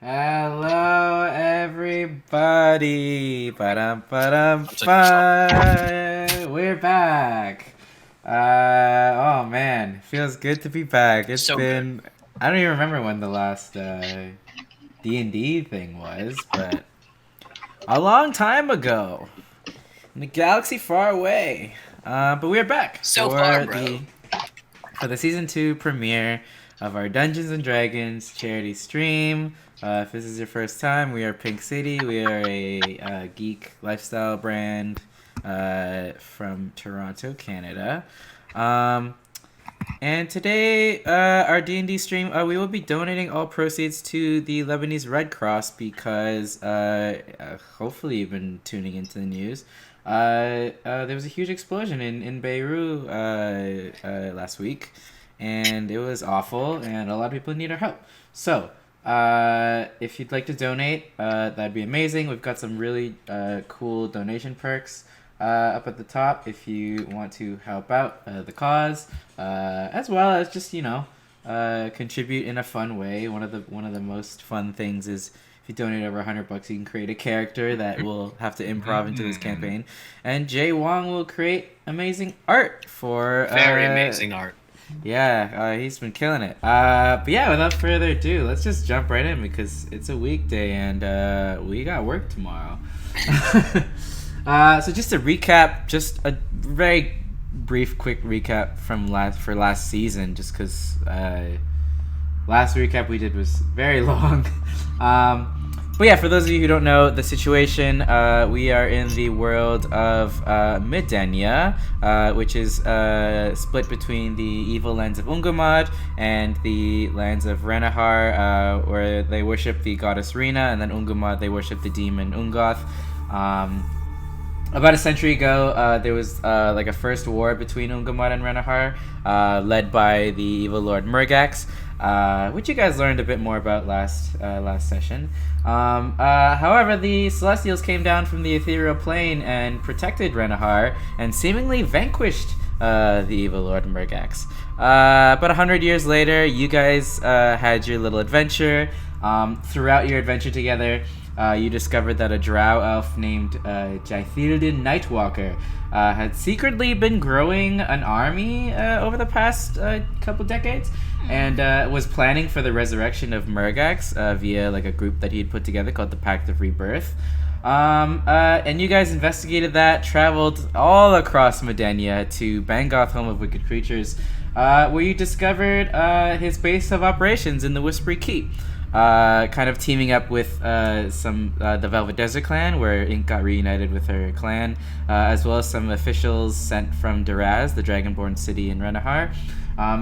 Hello, everybody. We're back. Oh man, feels good to be back. It's So good. been I don't even remember when the last D&D thing was, but a long time ago in a galaxy far away. But we're back So far, for bro. the season 2 premiere of our Dungeons and Dragons charity stream. If this is your first time, we are Pink City. We are a geek lifestyle brand from Toronto, Canada. Um, and today, our D&D stream, we will be donating all proceeds to the Lebanese Red Cross because, hopefully you've been tuning into the news. There was a huge explosion in Beirut last week, and it was awful, and a lot of people need our help. So, if you'd like to donate, that'd be amazing. We've got some really cool donation perks up at the top if you want to help out the cause, as well as just contribute in a fun way. One of the most fun things is if you donate over $100, you can create a character that will have to improv into this campaign, and Jay Wong will create amazing art for Very amazing art. Yeah, he's been killing it. But yeah, without further ado, let's just jump right in because it's a weekday and we got work tomorrow. So just to recap, just a very brief, quick recap from last season, just because last recap we did was very long. But yeah, for those of you who don't know the situation, we are in the world of Midennia, which is split between the evil lands of Ungumod and the lands of Renahar, where they worship the goddess Rena, and then Ungumod they worship the demon Ungoth. About a century ago, there was like a first war between Ungumod and Renahar, led by the evil lord Murgax, which you guys learned a bit more about last session. However, the Celestials came down from the ethereal plane and protected Renahar and seemingly vanquished the evil lord Murgax. About 100 years later, you guys had your little adventure. Throughout your adventure together, you discovered that a drow elf named Jaithildin Nightwalker had secretly been growing an army over the past couple decades, and was planning for the resurrection of Murgax via like a group that he'd put together called the Pact of Rebirth. And you guys investigated that, traveled all across Midennia to Bangoth, home of wicked creatures, where you discovered his base of operations in the Whispery Keep. Kind of teaming up with the Velvet Desert clan, where Ink got reunited with her clan, as well as some officials sent from Duraz, the Dragonborn city in Renahar.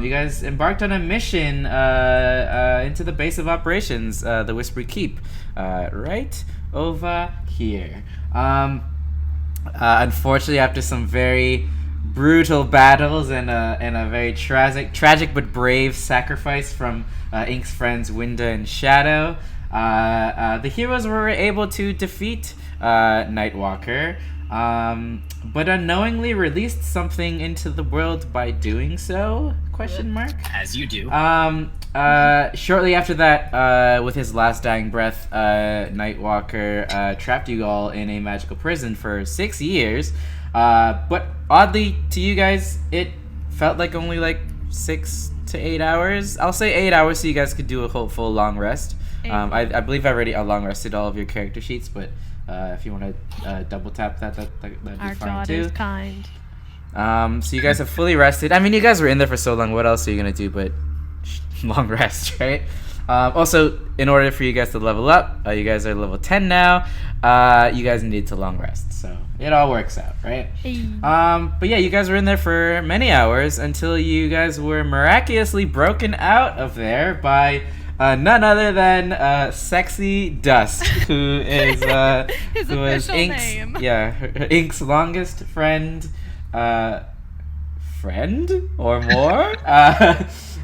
You guys embarked on a mission into the base of operations, the Whispery Keep, right over here. Unfortunately, after some very brutal battles and a very tragic but brave sacrifice from Ink's friends Winda and Shadow, the heroes were able to defeat Nightwalker, but unknowingly released something into the world by doing so? Question mark. As you do. Shortly after that, with his last dying breath, Nightwalker trapped you all in a magical prison for 6 years. But oddly to you guys, it felt like only like 6 to 8 hours. I'll say 8 hours so you guys could do a whole full long rest. I believe I already long rested all of your character sheets, but if you want to double tap that'd be Our fine God too. is kind. So you guys have fully rested. I mean, you guys were in there for so long. What else are you gonna do but long rest, right? Also, in order for you guys to level up, you guys are level 10 now. You guys need to long rest, so it all works out, right? But yeah, you guys were in there for many hours until you guys were miraculously broken out of there by none other than Sexy Dusk, who is His who is official Ink's name. Ink's longest friend, or more.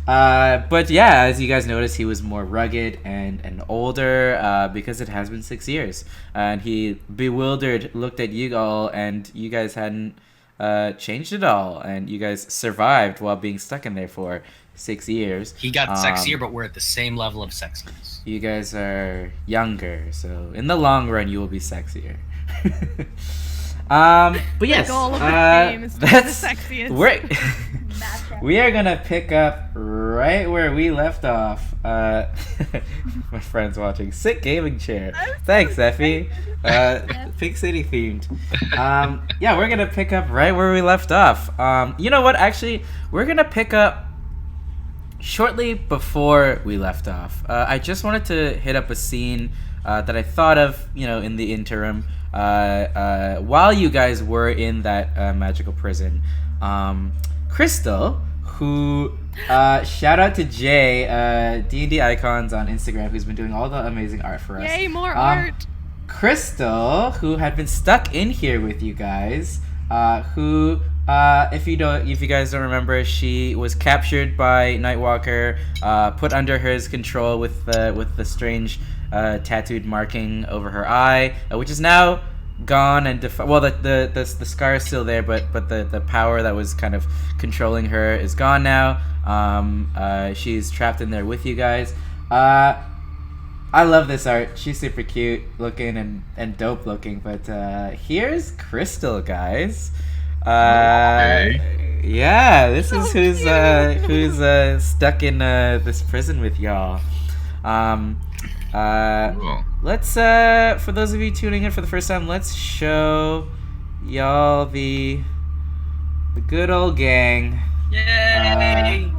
But yeah, as you guys noticed, he was more rugged and older because it has been 6 years. And he, bewildered, looked at you all, and you guys hadn't changed it all, and you guys survived while being stuck in there for 6 years. He got sexier, but we're at the same level of sexiness. You guys are younger, so in the long run, you will be sexier. But yes, the goal of the game is to be the sexiest. We are gonna pick up right where we left off. My friend's watching. Sick gaming chair. Thanks, Effie. Pink City themed. Yeah, we're gonna pick up right where we left off. You know what? Actually, we're gonna pick up shortly before we left off. I just wanted to hit up a scene that I thought of, in the interim, while you guys were in that magical prison. Crystal, who shout out to Jay, D&D Icons on Instagram, who's been doing all the amazing art for us. Yay, more art! Crystal, who had been stuck in here with you guys, who if you guys don't remember, she was captured by Nightwalker, put under his control with the strange tattooed marking over her eye, which is now gone and the scar is still there, but the power that was kind of controlling her is gone now. She's trapped in there with you guys. I love this art. She's super cute looking and dope looking, but here's Crystal, guys. Yeah, this is who's stuck in this prison with y'all. Let's for those of you tuning in for the first time, let's show y'all the good old gang. Yay!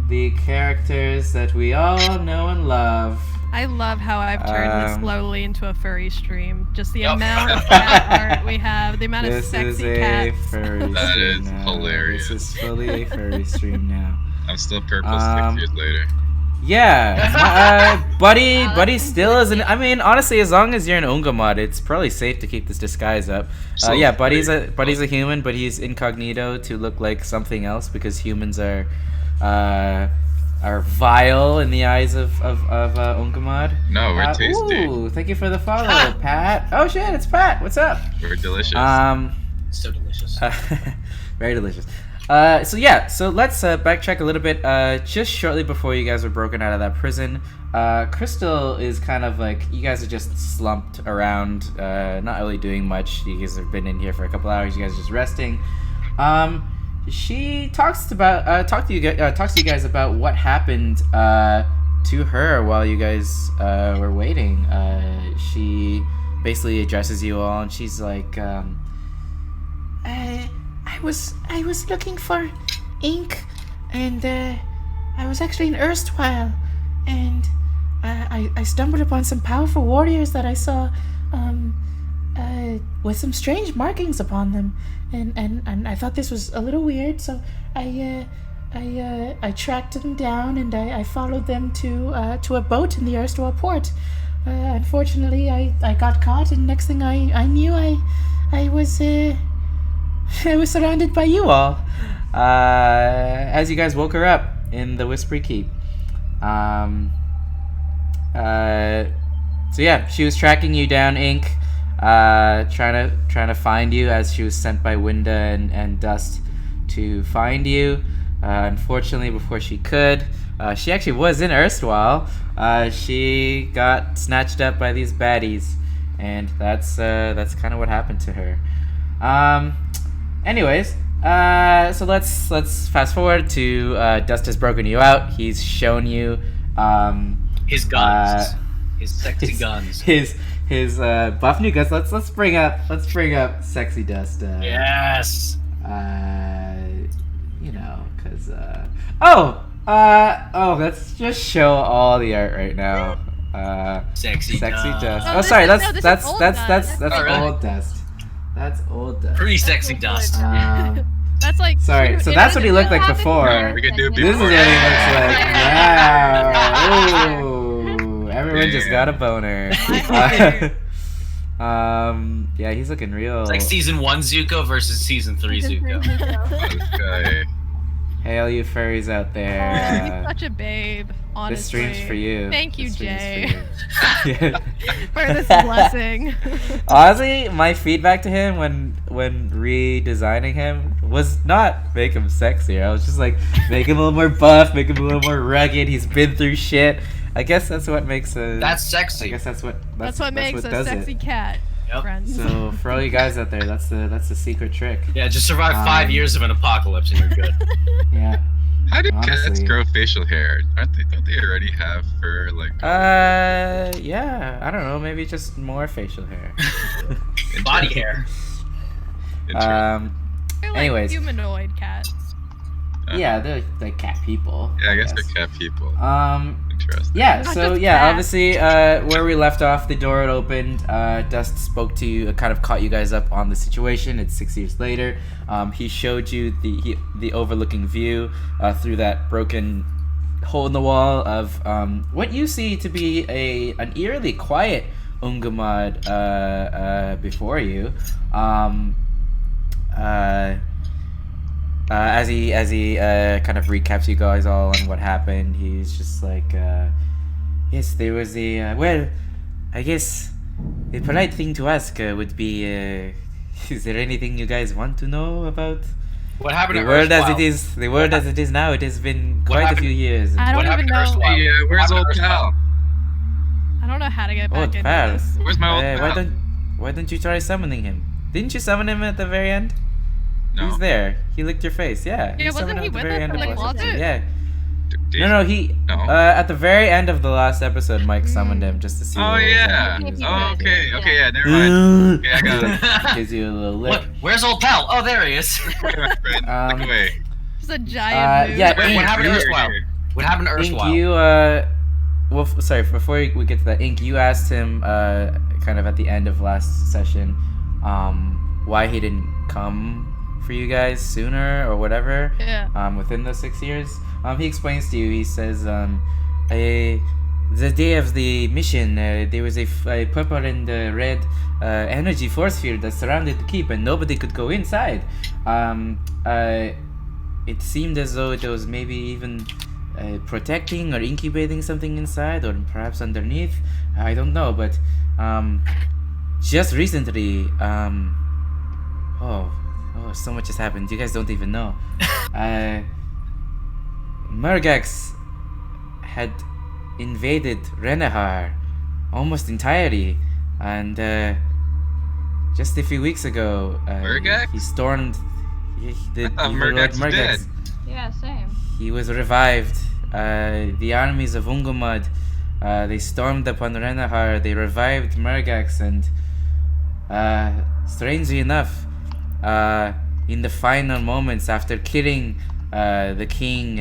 The characters that we all know and love. I love how I've turned this slowly into a furry stream. Just the amount of cat art we have, the amount of sexy cats. That is hilarious. This is fully a furry stream now. I'm still purple 6 years later. Yeah, Buddy still isn't. I mean, honestly, as long as you're an Ungumod, it's probably safe to keep this disguise up. Yeah, Buddy's a human, but he's incognito to look like something else because humans are vile in the eyes of Ungumod. No, we're tasty. Ooh, thank you for the follow, Pat. Oh shit, it's Pat. What's up? We're delicious. So delicious. Very delicious. So let's backtrack a little bit. Just shortly before you guys were broken out of that prison, Crystal is kind of like, you guys are just slumped around, not really doing much. You guys have been in here for a couple hours. You guys are just resting. She talks to you guys about what happened to her while you guys were waiting. She basically addresses you all, and she's like, I was looking for ink, and I was actually an erstwhile, and I stumbled upon some powerful warriors that I saw with some strange markings upon them, and I thought this was a little weird, so I tracked them down, and I followed them to a boat in the erstwhile port. Unfortunately, I got caught, and next thing I knew, I was surrounded by you all as you guys woke her up in the Whispery Keep. So yeah, she was tracking you down, Ink, trying to find you as she was sent by Winda and Dust to find you. Unfortunately, before she could, she actually was in erstwhile. She got snatched up by these baddies, and that's kind of what happened to her. Anyways, so let's fast forward to Dust has broken you out. He's shown you his guns, his sexy guns, his buff new guns. Let's bring up sexy Dust. Yes. Cause let's just show all the art right now. Sexy Dust. Oh, sorry, that's old Dust. That's old Dust. Pretty sexy Dust. That's like. Sorry, so that's what he looked like before. We can do This is what he looks like now. Ooh, everyone just got a boner. Yeah, he's looking real. It's like season 1 Zuko versus season 3 Zuko. Okay. Hey, all you furries out there. He's such a babe, honestly. This stream's for you. Thank you, This stream's Jay, for you. for this blessing. Honestly, my feedback to him when redesigning him was not make him sexier. I was just like, make him a little more buff, make him a little more rugged. He's been through shit. I guess that's what makes a. That's sexy. I guess that's what makes a does sexy it. cat, Yep. friends. So for all you guys out there, that's the secret trick. Yeah, just survive 5 years of an apocalypse and you're good. Yeah. How do cats Honestly. grow facial hair? Don't they already have fur? Like. Yeah. I don't know. Maybe just more facial hair. Body hair. Um. They're like anyways. humanoid cats. Yeah, they're like cat people. Yeah, I guess they're cat people. Interesting. Yeah, Not so just yeah, cats. obviously, where we left off, the door had opened. Dust spoke to you, kind of caught you guys up on the situation. It's 6 years later. He showed you the overlooking view through that broken hole in the wall of what you see to be an eerily quiet Ungumod before you. As he kind of recaps you guys all on what happened, he's just like, yes, there was well, I guess the polite thing to ask would be, is there anything you guys want to know about What happened the to world as Erstwhile? it is? The world as it is now. It has been quite a happened- few years. I What don't happened even to know. Erstwhile? Hey, where's What old happened to pal? I don't know how to get back Old into pal. this. Where's my old Why pal? don't you try summoning him? Didn't you summon him at the very end? He No. was there. He licked your face. Yeah. Yeah, you wasn't summoned he him at with the very us end in of the last episode. closet? Yeah. Did- No, he. No. At the very end of the last episode, Mike summoned him just to see. Oh what was yeah. up. He was Oh like, okay. Okay. Yeah. Never mind. Okay, I got it. Gives you a little What? lick. Where's old pal? Oh, there he is. Look away, my friend. Um, Look away. It's a giant moon. yeah, Wait, Ink, what happened to Here, Erstwhile? here. What happened to Ink, Erstwhile? you well, sorry. Before we get to that, Ink, you asked him kind of at the end of last session, why he didn't come for you guys sooner or whatever. Yeah. Within those 6 years. He explains to you. He says, the day of the mission, there was a purple and red energy force field that surrounded the keep, and nobody could go inside. It seemed as though there was maybe even protecting or incubating something inside, or perhaps underneath. I don't know, but just recently, so much has happened. You guys don't even know. Murgax had invaded Renahar almost entirely, and just a few weeks ago, Murgax? he stormed the I thought evil Lord Murgax was dead. Yeah, same. He was revived. The armies of Ungumod, they stormed upon Renahar. They revived Murgax, and strangely enough, in the final moments after killing the king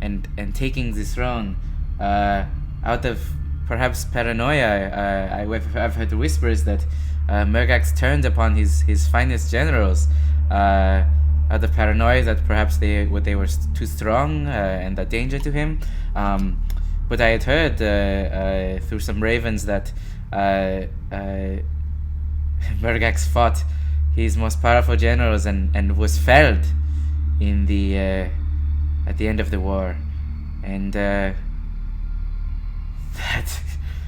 and taking the throne, out of perhaps paranoia, I've heard whispers that Murgax turned upon his finest generals out of paranoia that perhaps they were too strong and a danger to him. But I had heard through some ravens that Murgax fought his most powerful generals and was felled in the at the end of the war, and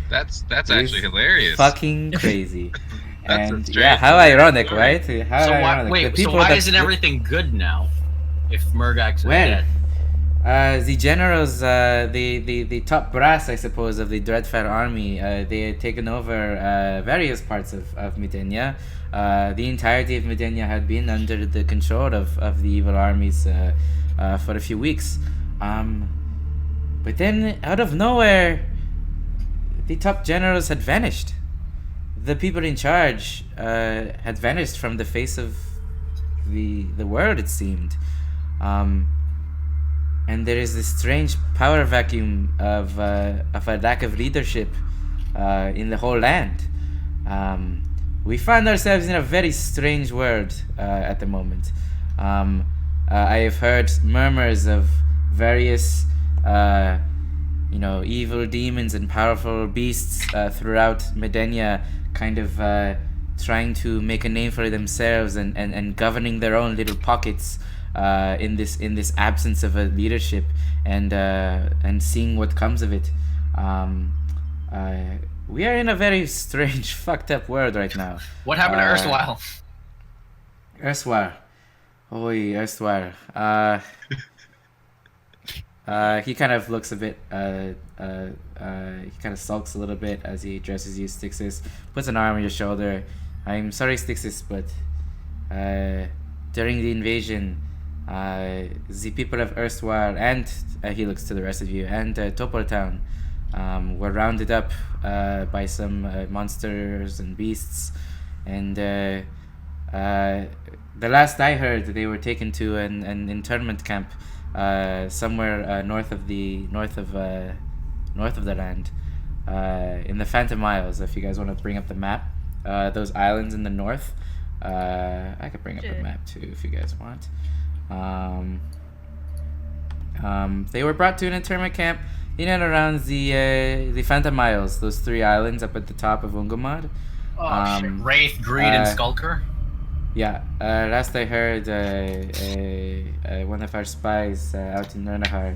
That's is actually hilarious. fucking crazy. That's a And strange yeah, how story. ironic, right? How So why, ironic. wait, The so people why that- isn't everything good now? If Murgax is Well, dead. the generals, the top brass, I suppose, of the Dreadfire army, they had taken over various parts of Midennia. The entirety of Midennia had been under the control of the evil armies for a few weeks. But then, out of nowhere, the top generals had vanished. The people in charge had vanished from the face of the world, it seemed. And there is this strange power vacuum of a lack of leadership in the whole land. We find ourselves in a very strange world at the moment. I have heard murmurs of various, evil demons and powerful beasts throughout Midennia, kind of trying to make a name for themselves and governing their own little pockets. in this absence of a leadership, and seeing what comes of it. We are in a very strange, fucked up world right now. What happened to Erstwhile? Erstwhile. Oi, Erstwhile. He kind of looks a bit, he kind of sulks a little bit as he addresses you, Styxis. Puts an arm on your shoulder. I'm sorry, Styxis, but during the invasion, the people of Erstwhile, and he looks to the rest of you, and Topol Town, were rounded up by some monsters and beasts, and the last I heard, they were taken to an internment camp somewhere north of the land, in the Phantom Isles. If you guys want to bring up the map, those islands in the north, I could bring up a map too if you guys want. They were brought to an internment camp in and around the Phantom Isles, those 3 islands up at the top of Ungumod. Shit. Wraith, Greed, and Skulker? Yeah, last I heard, one of our spies out in Nernahar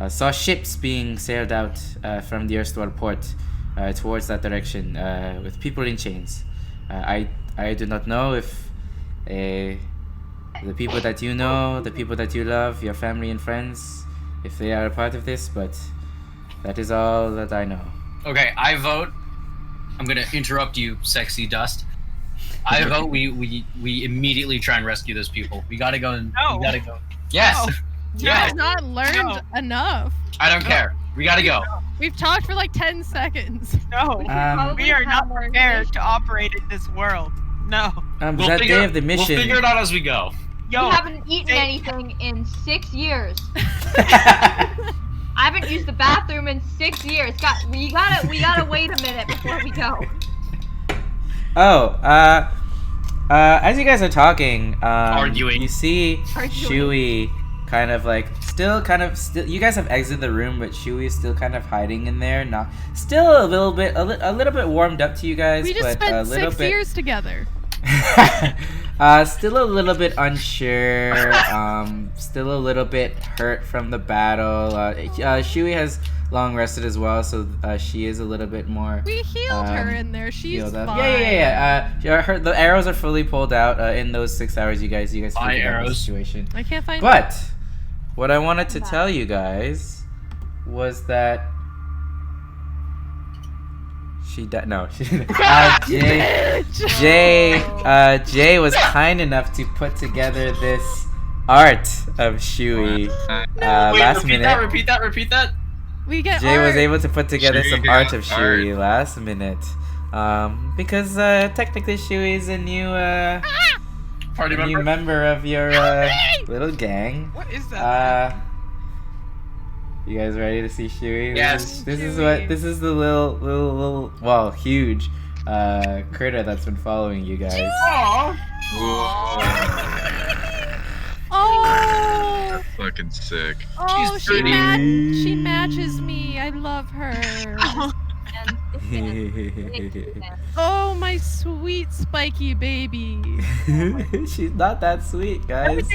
saw ships being sailed out from the Erstwhile port towards that direction with people in chains. I do not know if the people that you know, the people that you love, your family and friends, if they are a part of this, but that is all that I know. Okay, I vote. I'm gonna interrupt you, sexy dust. I vote we immediately try and rescue those people. We gotta go. We gotta go. Yes. No. Yes. You've not learned enough. I don't care. We gotta go. We've talked for like 10 seconds. No, we are not prepared to operate in this world. No. We'll that day of the mission. We'll figure it out as we go. Yo, we haven't eaten anything in 6 years. I haven't used the bathroom in 6 years. We gotta wait a minute before we go. Oh, as you guys are talking, arguing, you see Shui kind of still, you guys have exited the room, but Shui is still kind of hiding in there, still a little bit warmed up to you guys, We just but spent a little 6 years together. Still a little bit unsure, still a little bit hurt from the battle. Shui has long rested as well, so she is a little bit more. We healed her in there. She's fine. Yeah. The arrows are fully pulled out in those 6 hours. You guys figured out the situation. I can't find. But what I wanted to tell you guys was that she died. No, she didn't. Jay was kind enough to put together this art of Shui last minute. Repeat that. Jay was able to put together some art of Shui last minute, because technically Shui is a new member of your little gang. What is that? You guys ready to see Shui? Yes. This is the little huge critter that's been following you guys. Oh! Fucking sick. Oh, She's she matches me. I love her. Oh, my sweet spiky baby. She's not that sweet, guys.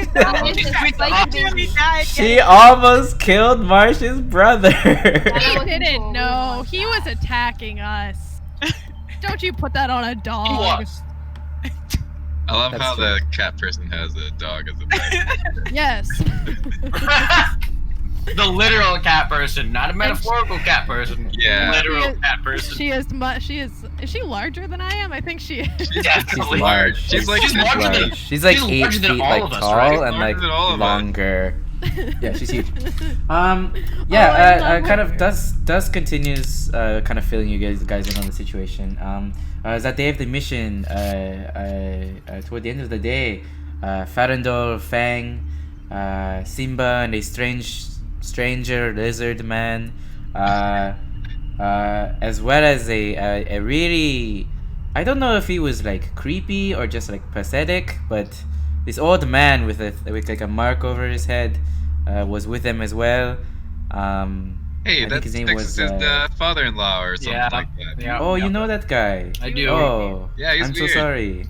She She almost killed Marsh's brother. He didn't know. He was attacking us. Don't you put that on a dog. He was. I love That's how true. the cat person has a dog as a pet. Yes. The literal cat person, not a metaphorical cat person. Yeah. Literal cat person. She is is she larger than I am? I think she is. Definitely. She's large. She's like She's larger than- She's like she's 8 larger than feet all like of us, tall right? and like Larger than all of us. longer. Yeah, she's huge. I love Kind of her. does continues kind of filling you guys in on the situation. As that day of the mission, toward the end of the day, Farandol, Fang, Simba, and a stranger lizard man, as well as a really, I don't know if he was like creepy or just like pathetic, but this old man with like a mark over his head was with them as well. Hey, I think that's his name was, his father-in-law or something like that. Yeah. Oh, you know that guy? I do. Oh, Yeah, he's I'm so weird. sorry.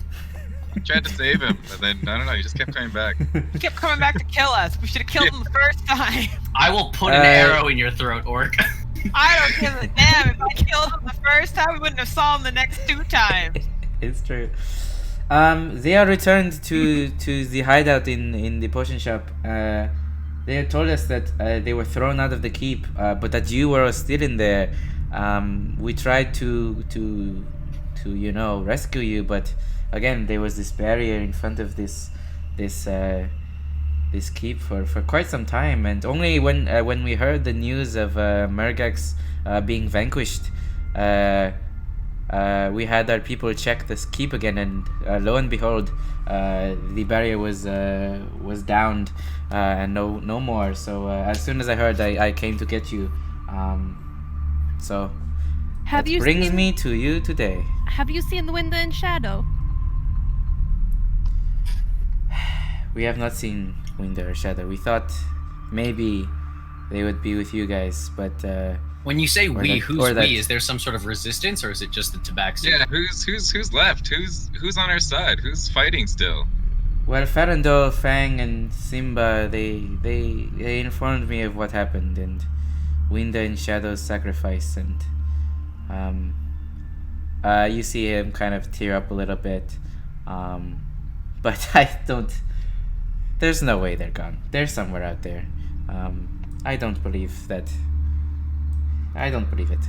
tried to save him, and then I don't know. He just kept coming back. He kept coming back to kill us. We should have killed him the first time. I will put an arrow in your throat, Orc. I don't give a damn. If I killed him the first time, we wouldn't have saw him the next 2 times. It's true. They are returned to the hideout in the potion shop. They had told us that they were thrown out of the keep, but that you were still in there. We tried to rescue you, but again there was this barrier in front of this keep for quite some time, and only when we heard the news of Murgax being vanquished, we had our people check this keep again, and lo and behold, the barrier was downed, and no more. So as soon as I heard, I came to get you. So that brings me to you today. Have you seen the Wind and Shadow? We have not seen Wind or Shadow. We thought maybe they would be with you guys, but when you say we, who's we? Is there some sort of resistance, or is it just the Tabaxi? Yeah, who's left? Who's on our side? Who's fighting still? Well, Farandol, Fang, and Simba, they informed me of what happened, and Winda and Shadow's sacrifice, and you see him kind of tear up a little bit, but I don't. There's no way they're gone. They're somewhere out there. I don't believe that. I don't believe it.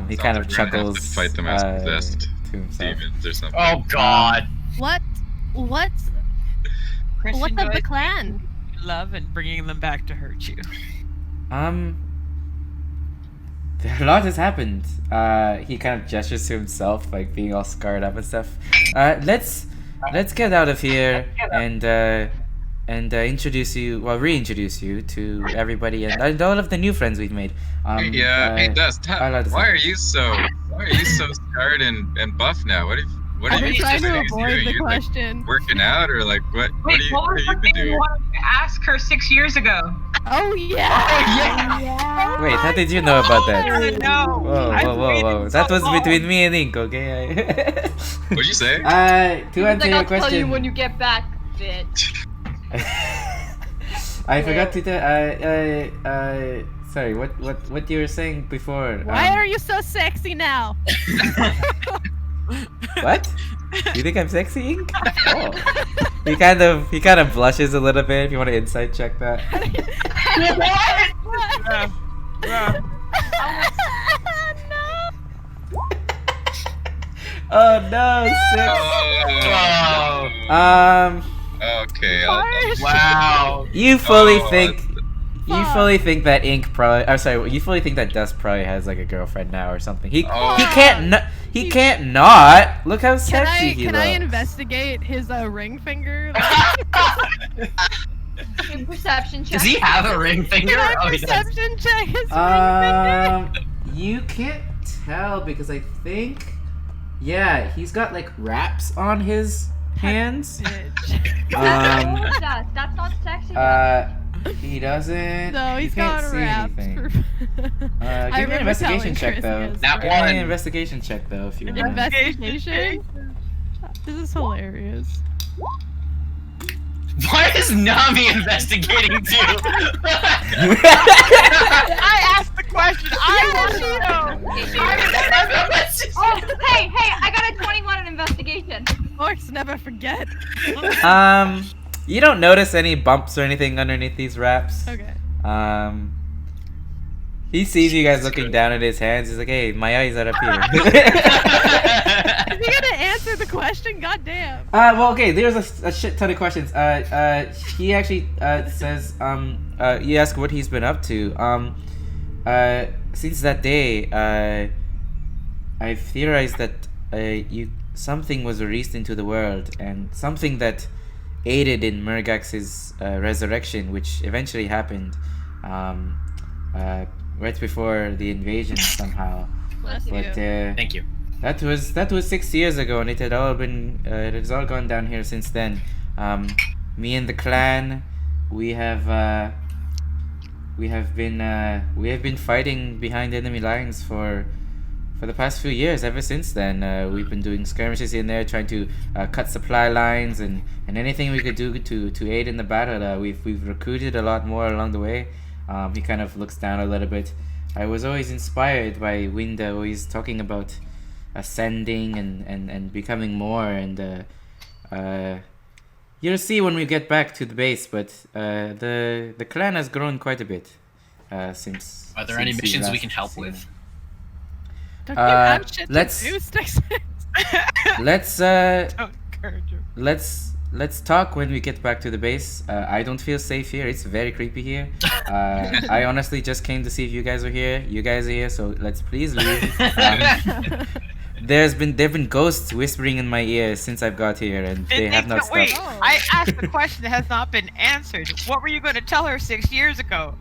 He kind of chuckles. To fight them as possessed to himself. demons or something. Oh God! What's of the clan? Love and bringing them back to hurt you. A lot has happened. He kind of gestures to himself, like being all scarred up and stuff. Let's get out of here and reintroduce you to everybody and all of the new friends we've made. Hey Dust, why are you so scarred and buff now? What are you trying to doing? avoid the you question. Like, working out or like what? Wait, what was have you been the thing you doing? wanted to ask her 6 years ago? Oh yeah! Wait, how did you know about that? No. Whoa. That was between me and Ink, okay? What'd you say? To answer your I'll tell you question, when you get back, bitch. I forgot to tell. Sorry, what you were saying before? Why are you so sexy now? What? You think I'm sexy, Ink? Oh. He kind of blushes a little bit. If you want to insight check that. Oh no, six. Okay. Wow. You fully think that Ink probably. I'm sorry. You fully think that Dust probably has like a girlfriend now or something. He can't not. Look how sexy he looks. Can I investigate his ring finger? Perception check. Does he have a ring finger? Can I he does. perception check his ring finger? You can't tell because I think, yeah, he's got like wraps on his hands. That's not sexy. He doesn't. No, he's you can't got see wraps. anything. Give me an investigation check though. That Give me an one. investigation check though if you want. Investigation? This is hilarious. Why is Nami investigating too? I asked the question. I want to know. Oh, hey, I got a 21 in investigation. Orcs never forget. You don't notice any bumps or anything underneath these wraps. Okay. He sees you guys looking down at his hands. He's like, "Hey, my eyes are up here." Is he gonna answer the question? God damn. Well, okay. There's a shit ton of questions. He actually says, you ask what he's been up to. Since that day, I've theorized that something was released into the world, and something that aided in Murgax's resurrection, which eventually happened right before the invasion somehow. Bless But Thank you. that was 6 years ago, and it had all been it has all gone down here since then. Me and the clan, we have been fighting behind enemy lines for for the past few years. Ever since then, we've been doing skirmishes in there, trying to cut supply lines and anything we could do to aid in the battle. We've recruited a lot more along the way. He kind of looks down a little bit. I was always inspired by Winda, always talking about ascending and becoming more, and you'll see when we get back to the base, but the clan has grown quite a bit since. Are there any missions we can help with? Don't you have shit let's to do, Sticks? let's talk when we get back to the base. I don't feel safe here. It's very creepy here. I honestly just came to see if you guys are here. You guys are here, so let's please leave. There've been ghosts whispering in my ear since I've got here, and they have not stopped. Wait, I asked a question that has not been answered. What were you going to tell her 6 years ago?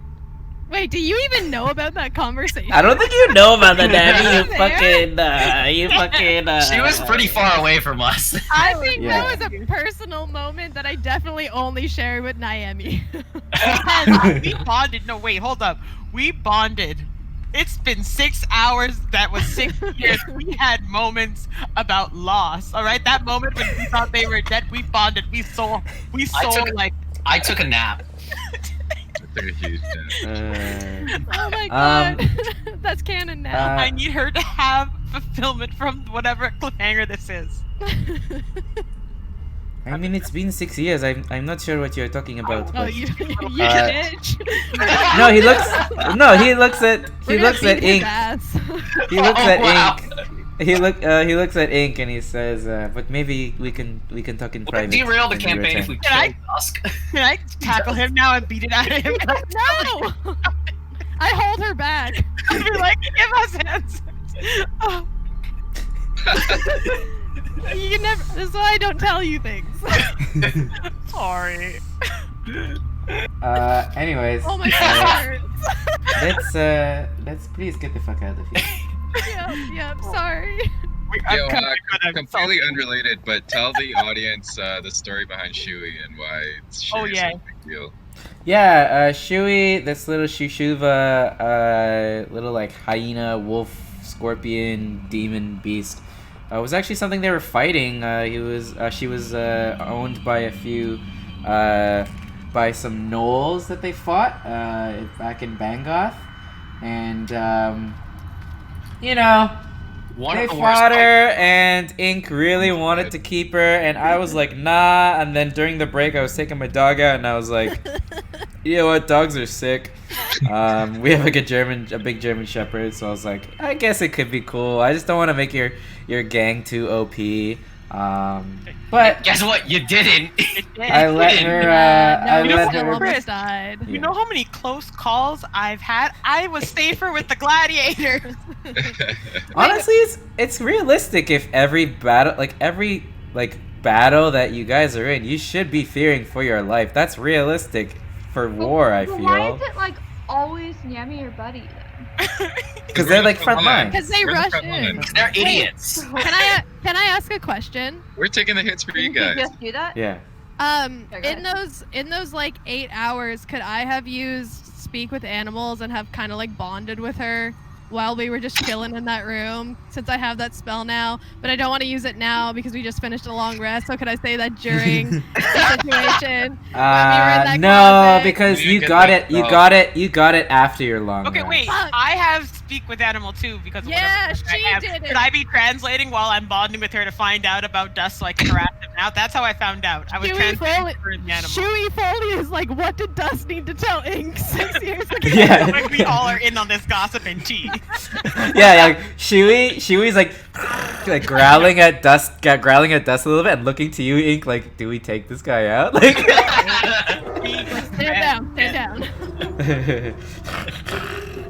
Wait, do you even know about that conversation? I don't think you know about that, Abby. You fucking. She was pretty far away from us. I think that was a personal moment that I definitely only share with Naomi. We bonded. No, wait, hold up. We bonded. It's been 6 hours. That was 6 years. We had moments about loss. All right, that moment when we thought they were dead, we bonded. We saw I took a nap. I took a huge nap. Oh my god, that's canon now. I need her to have fulfillment from whatever cliffhanger this is. I mean, it's been 6 years. I'm not sure what you're talking about. Oh, But, you bitch. no, he looks at Ink. He looks at Ink. He looks at Ink and he says, "But maybe we can talk in private." Derail the campaign if we kill Dusk. Can I tackle him now and beat it out of him? No! I hold her back. I'll be like, give us answers. Oh. You never. This is why I don't tell you things. Sorry. Anyways. Oh my god. Let's please get the fuck out of here. Yeah, sorry. Yo, completely unrelated, but tell the audience the story behind Shui and why Shui is a big deal. Yeah, Shui, this little Shushuva, little like hyena, wolf, scorpion, demon, beast, was actually something they were fighting. She was owned by a few, by some gnolls that they fought back in Bangoth, and they fought her, and Ink really wanted to keep her, and I was like, nah. And then during the break, I was taking my dog out, and I was like, you know what, dogs are sick. We have like a big German Shepherd, so I was like, I guess it could be cool. I just don't want to make your gang too OP. But guess what? You didn't. I let her. I let her. Chris died. You know how many close calls I've had? I was safer with the gladiators. Honestly, it's realistic. If every battle that you guys are in, you should be fearing for your life. That's realistic for war. I feel. Why is it like always Yami or Buddy then? Because they're like front line. Because they rush in. They're idiots. Can I ask a question? We're taking the hits for you guys. Just do that? Yeah. In those like 8 hours, could I have used speak with animals and have kind of like bonded with her while we were just chilling in that room, since I have that spell now, but I don't want to use it now because we just finished a long rest. So could I say that during the situation? No, because you got it after your long Okay, rest. wait. I have speak with animal too because of Yeah, whatever she I have. did it. Could I be translating while I'm bonding with her to find out about Dust so I can harass him out? That's how I found out. I was translating for the animal. Shui Foley is like, what did Dust need to tell Ink 6 years ago? Yeah. Like we all are in on this gossip and tea. Yeah, like Shui's like growling at Dust a little bit and looking to you, Ink, like, do we take this guy out? Like Stand down.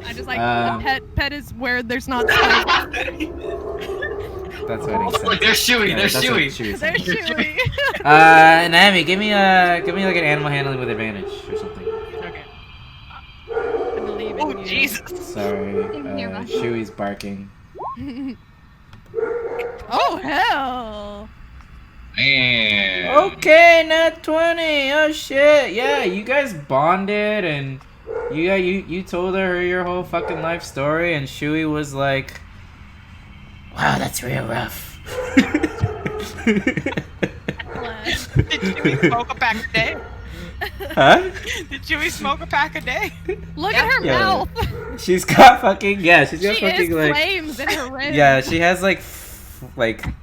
I just like pet is where there's not space. That's what he said. Look, there's Shui. Yeah, there's that's Shui. what Shui said. There's Shui. Naomi, give me like an animal handling with advantage or something. Okay. I believe in Oh you. Jesus! Sorry, Didn't hear much. Shui's barking. Oh hell! Man. Okay, nat 20. Oh shit. Yeah, you guys bonded and you told her your whole fucking life story, and Shui was like, Wow, that's real rough. Did Chewie smoke a pack a day? Huh? Did Chewie smoke a pack a day? Look at her Yeah. mouth. She's got fucking she's got She fucking is like flames in her ribs. yeah, she has like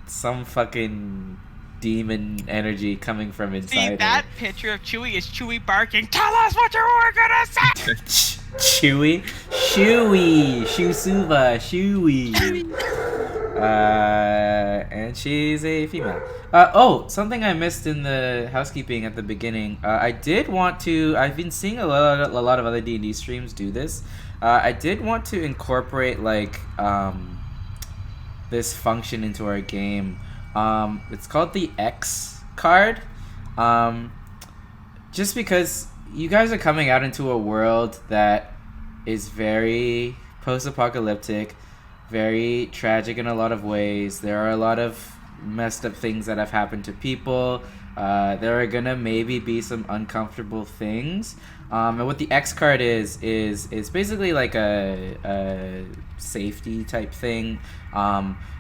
some fucking demon energy coming from inside. See, that picture of Chewie is Chewie barking, "Tell us what you were gonna say!" Chewy, Shusuva, Chewy. And she's a female. Oh, something I missed in the housekeeping at the beginning. I did want to. I've been seeing a lot of other D&D streams do this. I did want to incorporate like this function into our game. It's called the X card. Just because you guys are coming out into a world that is very post-apocalyptic, very tragic in a lot of ways. There are a lot of messed up things that have happened to people. There are gonna maybe be some uncomfortable things. And what the X card is basically like a safety type thing.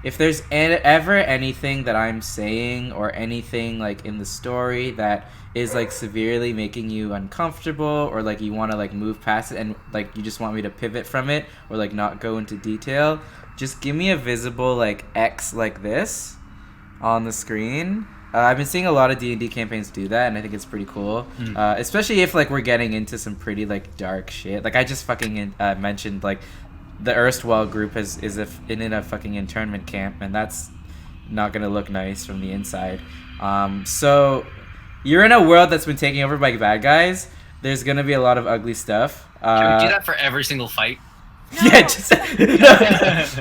If there's ever anything that I'm saying or anything like in the story that is like severely making you uncomfortable, or like you want to like move past it and like you just want me to pivot from it or like not go into detail, just give me a visible like X like this on the screen. I've been seeing a lot of D&D campaigns do that, and I think it's pretty cool. Especially if like we're getting into some pretty like dark shit. Like I just fucking mentioned like the erstwhile group is in a fucking internment camp, and that's not gonna look nice from the inside. So you're in a world that's been taken over by bad guys. There's gonna be a lot of ugly stuff. Can we do that for every single fight? No. Yeah, just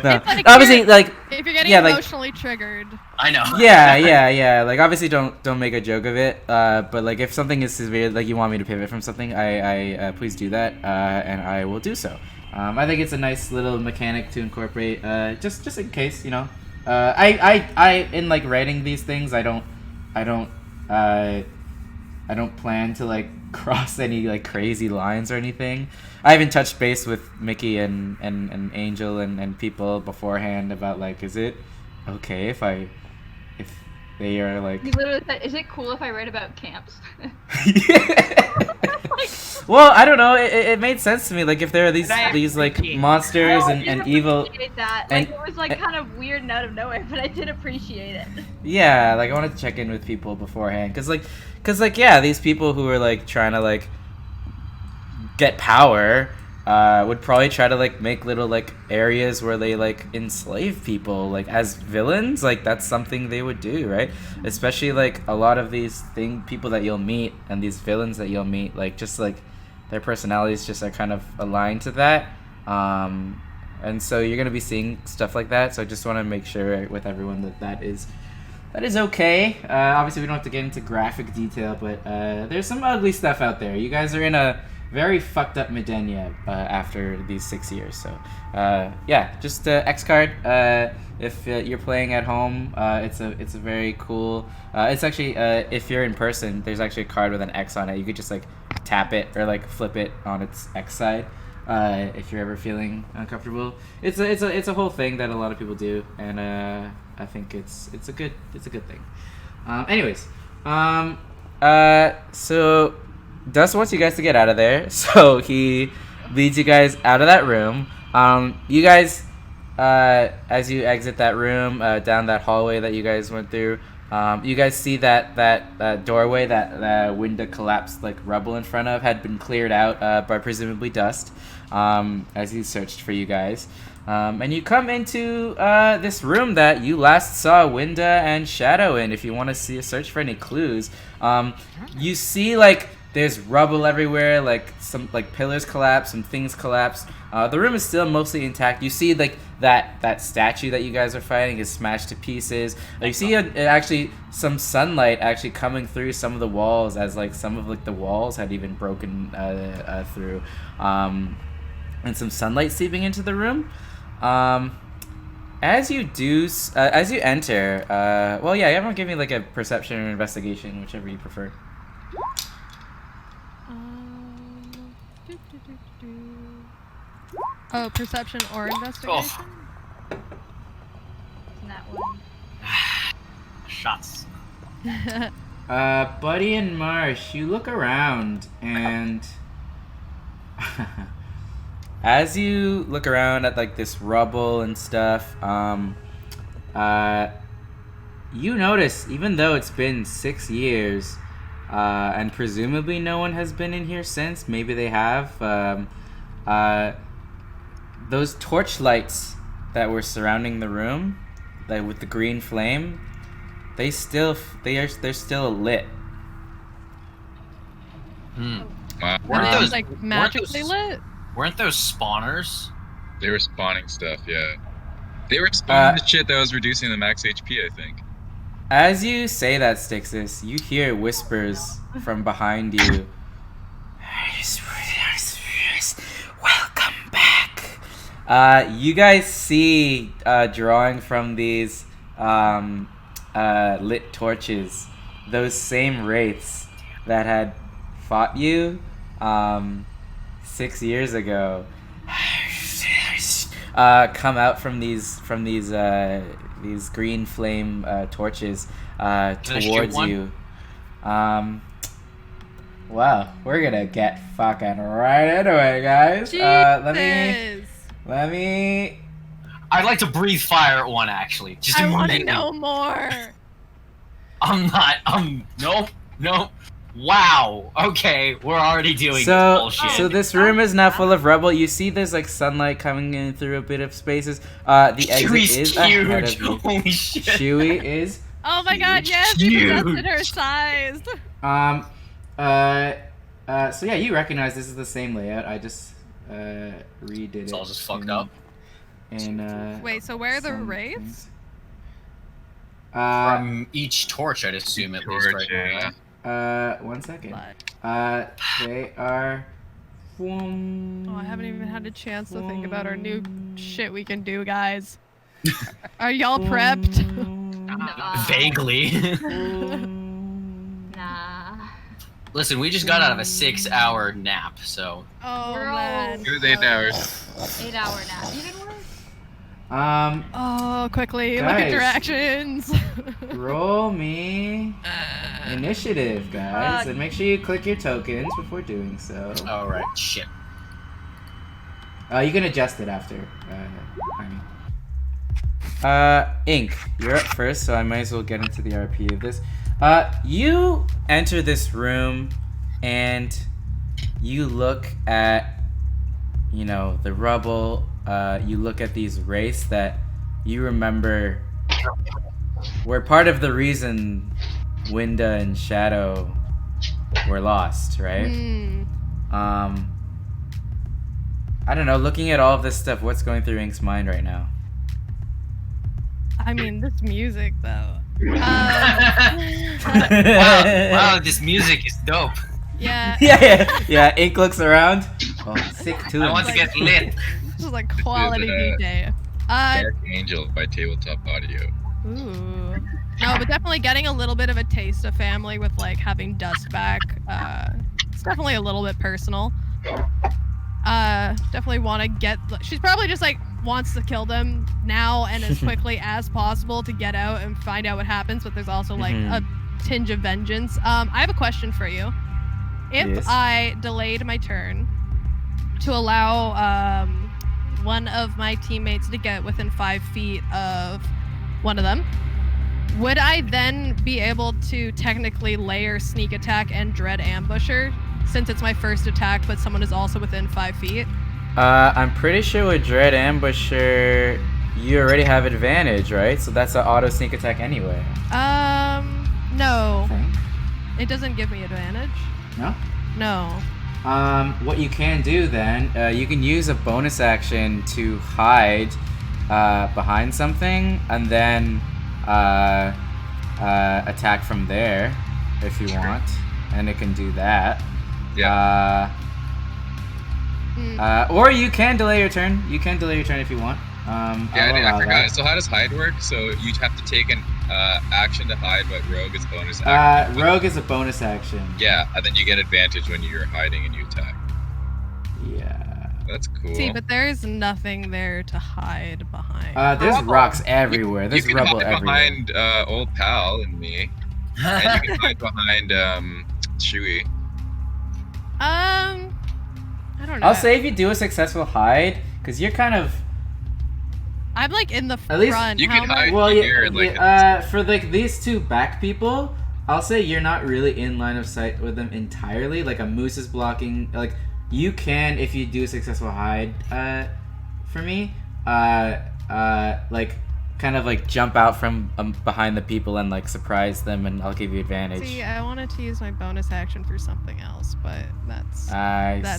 no. Like Obviously, like if you're getting like- emotionally triggered. I know. yeah. Like obviously, don't make a joke of it. But like if something is severe, like you want me to pivot from something, I please do that, and I will do so. I think it's a nice little mechanic to incorporate, just in case, you know. I in like writing these things, I don't plan to like cross any like crazy lines or anything. I haven't touched base with Mickey and Angel and people beforehand about like, is it okay if they are like. You literally said, "Is it cool if I write about camps?" Well, I don't know. It made sense to me. Like if there are these like monsters I and did evil. appreciate that. and- Like it was like kind of weird and out of nowhere, but I did appreciate it. Yeah, like I wanted to check in with people beforehand, cause yeah, these people who are like trying to like get power would probably try to like make little like areas where they like enslave people like as villains. Like that's something they would do, right? Especially like a lot of these people that you'll meet and these villains that you'll meet, like just like their personalities just are kind of aligned to that. And so you're gonna be seeing stuff like that. So I just want to make sure with everyone that is okay. Obviously we don't have to get into graphic detail, but there's some ugly stuff out there. You guys are in a very fucked up Midennia after these 6 years. So yeah, just X card. If you're playing at home, it's a very cool. It's actually if you're in person, there's actually a card with an X on it. You could just like tap it or like flip it on its X side. If you're ever feeling uncomfortable, it's a whole thing that a lot of people do, and I think it's a good thing. Anyways, so Dust wants you guys to get out of there, so he leads you guys out of that room. You guys, as you exit that room, down that hallway that you guys went through, you guys see that doorway that Winda collapsed like rubble in front of had been cleared out by presumably Dust, as he searched for you guys. And you come into this room that you last saw Winda and Shadow in. If you want to search for any clues, you see like there's rubble everywhere, like some like pillars collapsed, some things collapsed. The room is still mostly intact. You see like that statue that you guys are fighting is smashed to pieces. You see actually some sunlight actually coming through some of the walls, as like some of like the walls had even broken through, and some sunlight seeping into the room. As you enter, well, yeah, everyone give me like a perception or investigation, whichever you prefer. Oh, perception or investigation? that one. Shots. Buddy and Marsh, you look around and as you look around at like this rubble and stuff, you notice, even though it's been 6 years, and presumably no one has been in here since, maybe they have, those torch lights that were surrounding the room, like with the green flame, they're still lit. Wow. Are those like magically lit? Weren't those spawners? They were spawning stuff, yeah. They were spawning the shit that was reducing the max HP, I think. As you say that, Styxus, you hear whispers from behind you. Welcome back. You guys see, drawing from these lit torches, those same wraiths that had fought you 6 years ago, come out from these green flame torches towards you. Well, we're gonna get fucking right into it, guys. Let me. I'd like to breathe fire at one, actually. Just I want to know more. No. Wow. Okay, we're already doing bullshit. So this room is now full of rubble. You see, there's like sunlight coming in through a bit of spaces. The exit is huge. ahead of you. Holy shit. Chewie is. Oh my god! Yes, you adjusted her size. So yeah, you recognize this is the same layout. I just redid it. It's all just fucked up. And wait, so where are the wraiths? From each torch, I'd assume at least right now. 1 second. They are. Oh, I haven't even had a chance to think about our new shit we can do, guys. Are y'all prepped? Vaguely. Nah. Listen, we just got out of a 6-hour nap, so. Oh man. It was 8 hours. 8-hour nap. You didn't work? Oh, quickly, look guys. at directions. Roll me initiative, guys, and make sure you click your tokens before doing so. All right, shit. You can adjust it after. Ink, you're up first, so I might as well get into the RP of this. You enter this room, and you look at, the rubble. You look at these wraiths that you remember were part of the reason Winda and Shadow were lost, right? I don't know, looking at all of this stuff, what's going through Ink's mind right now? I mean, this music, though. Wow, this music is dope. Yeah. Yeah, Ink looks around. Oh, sick too. I want to get lit. This is like quality DJ. Dark Angel by Tabletop Audio. Ooh. No, but definitely getting a little bit of a taste of family with like having Dust back. It's definitely a little bit personal. Definitely want to get. She's probably just like wants to kill them now and as quickly as possible to get out and find out what happens. But there's also like a tinge of vengeance. I have a question for you. If I delayed my turn to allow one of my teammates to get within 5 feet of one of them, would I then be able to technically layer sneak attack and dread ambusher since it's my first attack but someone is also within 5 feet? I'm pretty sure with dread ambusher you already have advantage, right? So that's an auto sneak attack anyway. No. It doesn't give me advantage. No? No. What you can do then, you can use a bonus action to hide behind something and then attack from there if you want, and it can do that. Yeah. Or you can delay your turn. You can delay your turn if you want. I forgot. So how does hide work? So you'd have to take an action to hide, but rogue is bonus action. Rogue is a bonus action. Yeah, and then you get advantage when you're hiding and you attack. Yeah. That's cool. See, but there's nothing there to hide behind. There's rocks everywhere. There's you can rubble hide everywhere. behind old pal and me, and you can hide behind Shui. I don't know. I'll say if you do a successful hide, because you're kind of. I'm like in the At least front. you can hide Well, here. for like these two back people, I'll say you're not really in line of sight with them entirely. Like a moose is blocking. Like you can, if you do a successful hide, for me, like kind of like jump out from behind the people and like surprise them, and I'll give you advantage. See, I wanted to use my bonus action for something else, but that's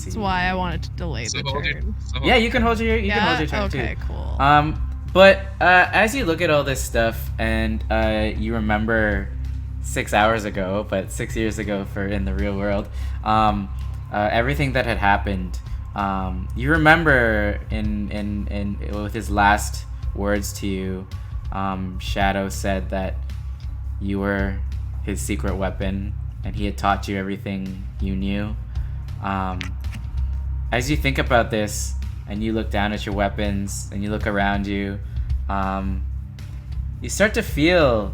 see. why I wanted to delay the turn. Yeah, you can hold your you can hold your turn okay, too. Cool. But as you look at all this stuff and you remember 6 hours ago, but 6 years ago for in the real world, everything that had happened, you remember in with his last words to you, Shadow said that you were his secret weapon and he had taught you everything you knew. As you think about this and you look down at your weapons and you look around you, you start to feel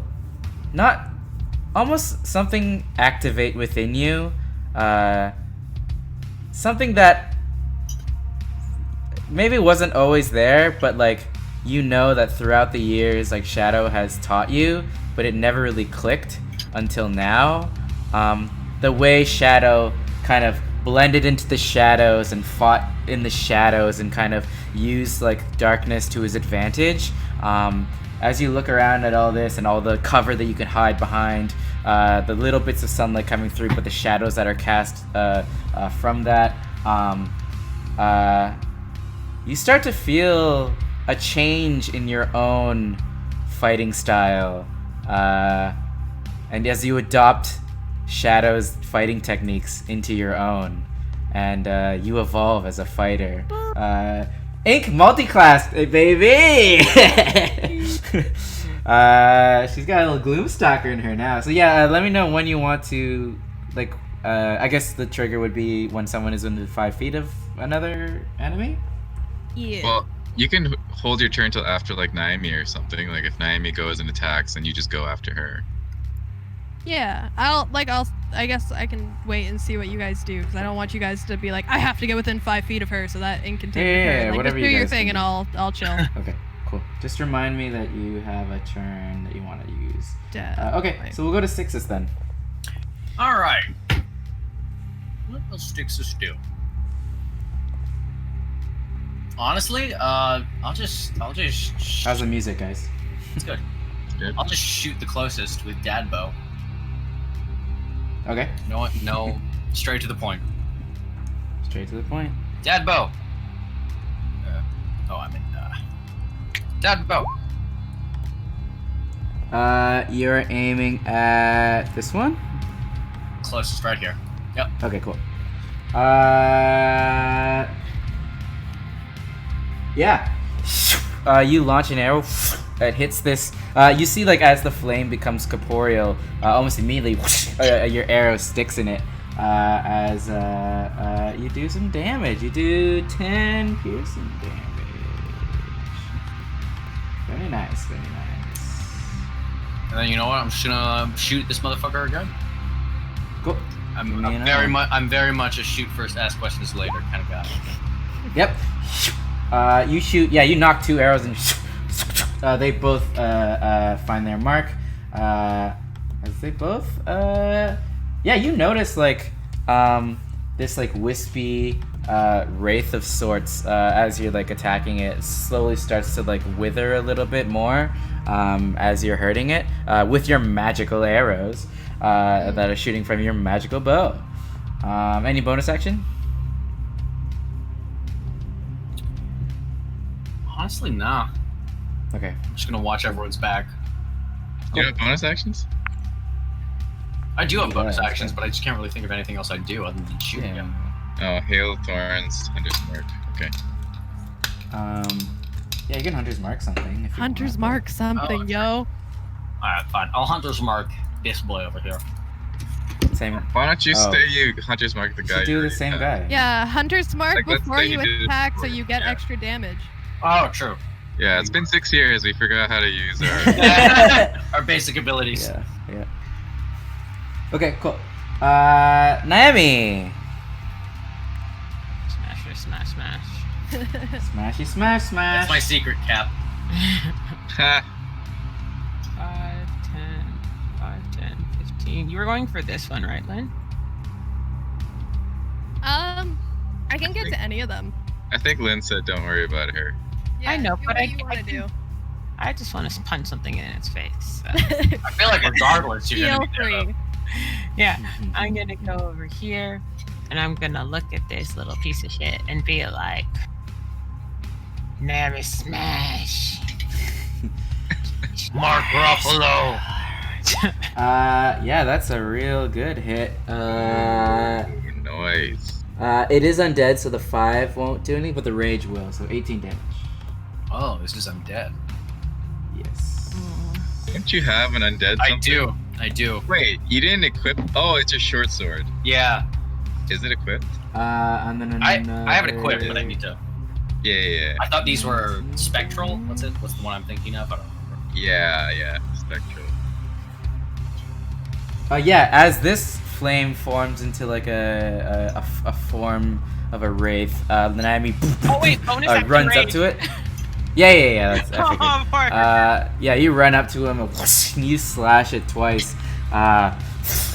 almost something activate within you, something that maybe wasn't always there, but like you know that throughout the years like Shadow has taught you, but it never really clicked until now. The way Shadow kind of blended into the shadows and fought in the shadows and kind of used like darkness to his advantage. As you look around at all this and all the cover that you can hide behind, the little bits of sunlight coming through, but the shadows that are cast from that, you start to feel a change in your own fighting style. And as you adopt Shadow's fighting techniques into your own, and you evolve as a fighter. Ink multiclass, baby! She's got a little Gloomstalker in her now. So yeah, let me know when you want to, like, I guess the trigger would be when someone is within 5 feet of another enemy? Yeah. Well, you can hold your turn till after like Naomi or something. Like if Naomi goes and attacks, then you just go after her. Yeah, I guess I can wait and see what you guys do, because I don't want you guys to be like, I have to get within 5 feet of her so that Ink can take her. Like, whatever just do you your guys thing can and do. I'll chill. Okay, cool. Just remind me that you have a turn that you want to use. Okay, Right. so we'll go to Sixes then. All right. What will Stixus do? Honestly, I'll just. How's the music, guys? It's good. Good. I'll just shoot the closest with Dad Bow. Okay. No, straight to the point. Straight to the point. Dad Bow. I'm in. Dad Bow. You're aiming at this one? Closest, right here. Yep. Okay, cool. Yeah. You launch an arrow. It hits this. You see, like, as the flame becomes corporeal, almost immediately, your arrow sticks in it. As you do some damage. You do 10 piercing damage. Very nice, very nice. And then you know what? I'm just gonna shoot this motherfucker again. Cool. I'm very much a shoot first, ask questions later kind of guy. Yep. You shoot. Yeah, you knock 2 arrows and they both find their mark. As they both. Yeah, you notice like this like wispy wraith of sorts as you're like attacking it slowly starts to like wither a little bit more as you're hurting it with your magical arrows that are shooting from your magical bow. Any bonus action? Honestly, nah. Okay. I'm just gonna watch everyone's back. Do you have bonus actions? I do have bonus Yeah, actions, okay. but I just can't really think of anything else I do other than shooting him. Oh, Hail Thorns, Hunter's Mark. Okay. Yeah, you can Hunter's Mark something. If you Hunter's want. mark something, okay. yo. Alright, fine. I'll Hunter's Mark this boy over here. Same. Why don't you Oh. stay you Hunter's Mark the You guy? should do the same guy. Yeah, Hunter's Mark Like, let's before say you you did it attack, so before, you get yeah. extra damage. Oh, true. Yeah, it's been 6 years. We forgot how to use our. Our basic abilities. Yeah. Yeah. Okay. Cool. Naomi. Smash, smash, smash. Smashy smash smash. That's my secret cap. 5, 10, 15. You were going for this one, right, Lynn? I can get to any of them. I think Lynn said don't worry about her. Yeah, I know, do but what I you want to do. I just want to punch something in its face. So. I feel like regardless, you're Feel gonna be dead. free. Yeah, I'm gonna go over here, and I'm gonna look at this little piece of shit and be like, "Nary smash." Mark Ruffalo. Yeah, that's a real good hit. Nice. It is undead, so the 5 won't do anything, but the rage will. So 18 damage. Oh, this is undead. Yes. Don't you have an undead? Something? I do. Wait, you didn't equip? Oh, it's your short sword. Yeah. Is it equipped? And then I have it equipped, but I need to. Yeah. I thought these were spectral. What's it? What's the one I'm thinking of? I don't remember. Yeah. Spectral. Yeah, as this flame forms into like a form of a wraith, Nanami Oh wait, bonus action runs up rage. to it. Yeah. That's, I figured. Oh, poor. Yeah, you run up to him and you slash it twice.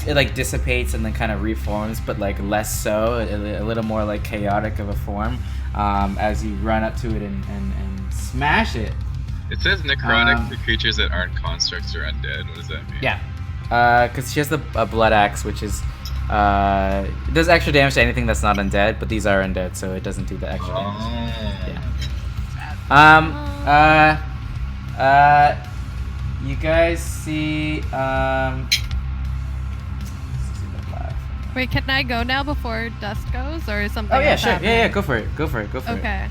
It like dissipates and then kind of reforms, but like less so, a little more like chaotic of a form. As you run up to it and smash it. It says necrotic for creatures that aren't constructs or undead. What does that mean? Yeah, because she has a blood axe, which is it does extra damage to anything that's not undead, but these are undead, so it doesn't do the extra damage. You guys see Wait, can I go now before dust goes, or is something? Oh yeah, else sure. happening? Yeah, go for it. Okay.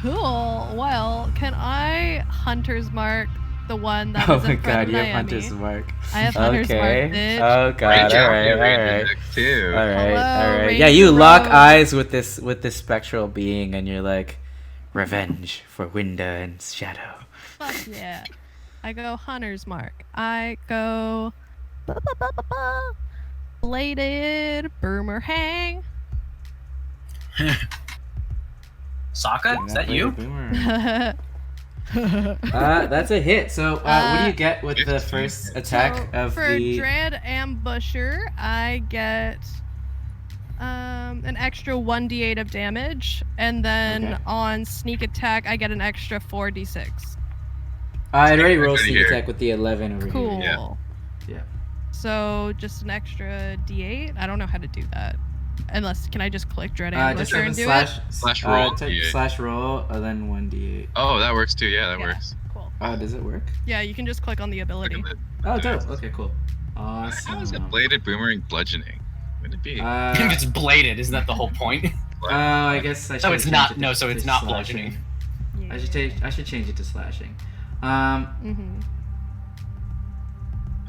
Cool. Well, can I Hunter's Mark the one that Oh was my in front god, of you have Naomi? Hunter's Mark. I have Hunter's Mark, bitch. Oh god, Great job, alright. you're rated too. Alright. Hello, Yeah, you Ranger lock Rogue. eyes with this spectral being and you're like, revenge for Winda and Shadow. Fuck yeah. I go Hunter's Mark. I go bladed boomerang. Sokka? Is that you? That's a hit. So, what do you get with the 15. first attack of for the? Dread Ambusher, I get an extra 1d8 of damage, and then Okay. on sneak attack, I get an extra 4d6. I'd already rolled Right sneak here. attack with the 11 over Cool. here. Yeah. So just an extra d8. I don't know how to do that. Unless, can I just click Dread Just Ambusher have a and do slash it? Slash roll D8. slash roll, and then 1d8. Oh, that works too. Yeah, that Yeah. works. Cool. Oh, does it work? Yeah, you can just click on the ability. Look at Oh, that. dope. Okay, cool. Awesome. How is it bladed boomerang bludgeoning? Wouldn't it be? It's bladed. Isn't that the whole point? I guess I should. So it's change not. it to- No, so it's to not slashing. bludgeoning. I should change it to slashing. Mm-hmm.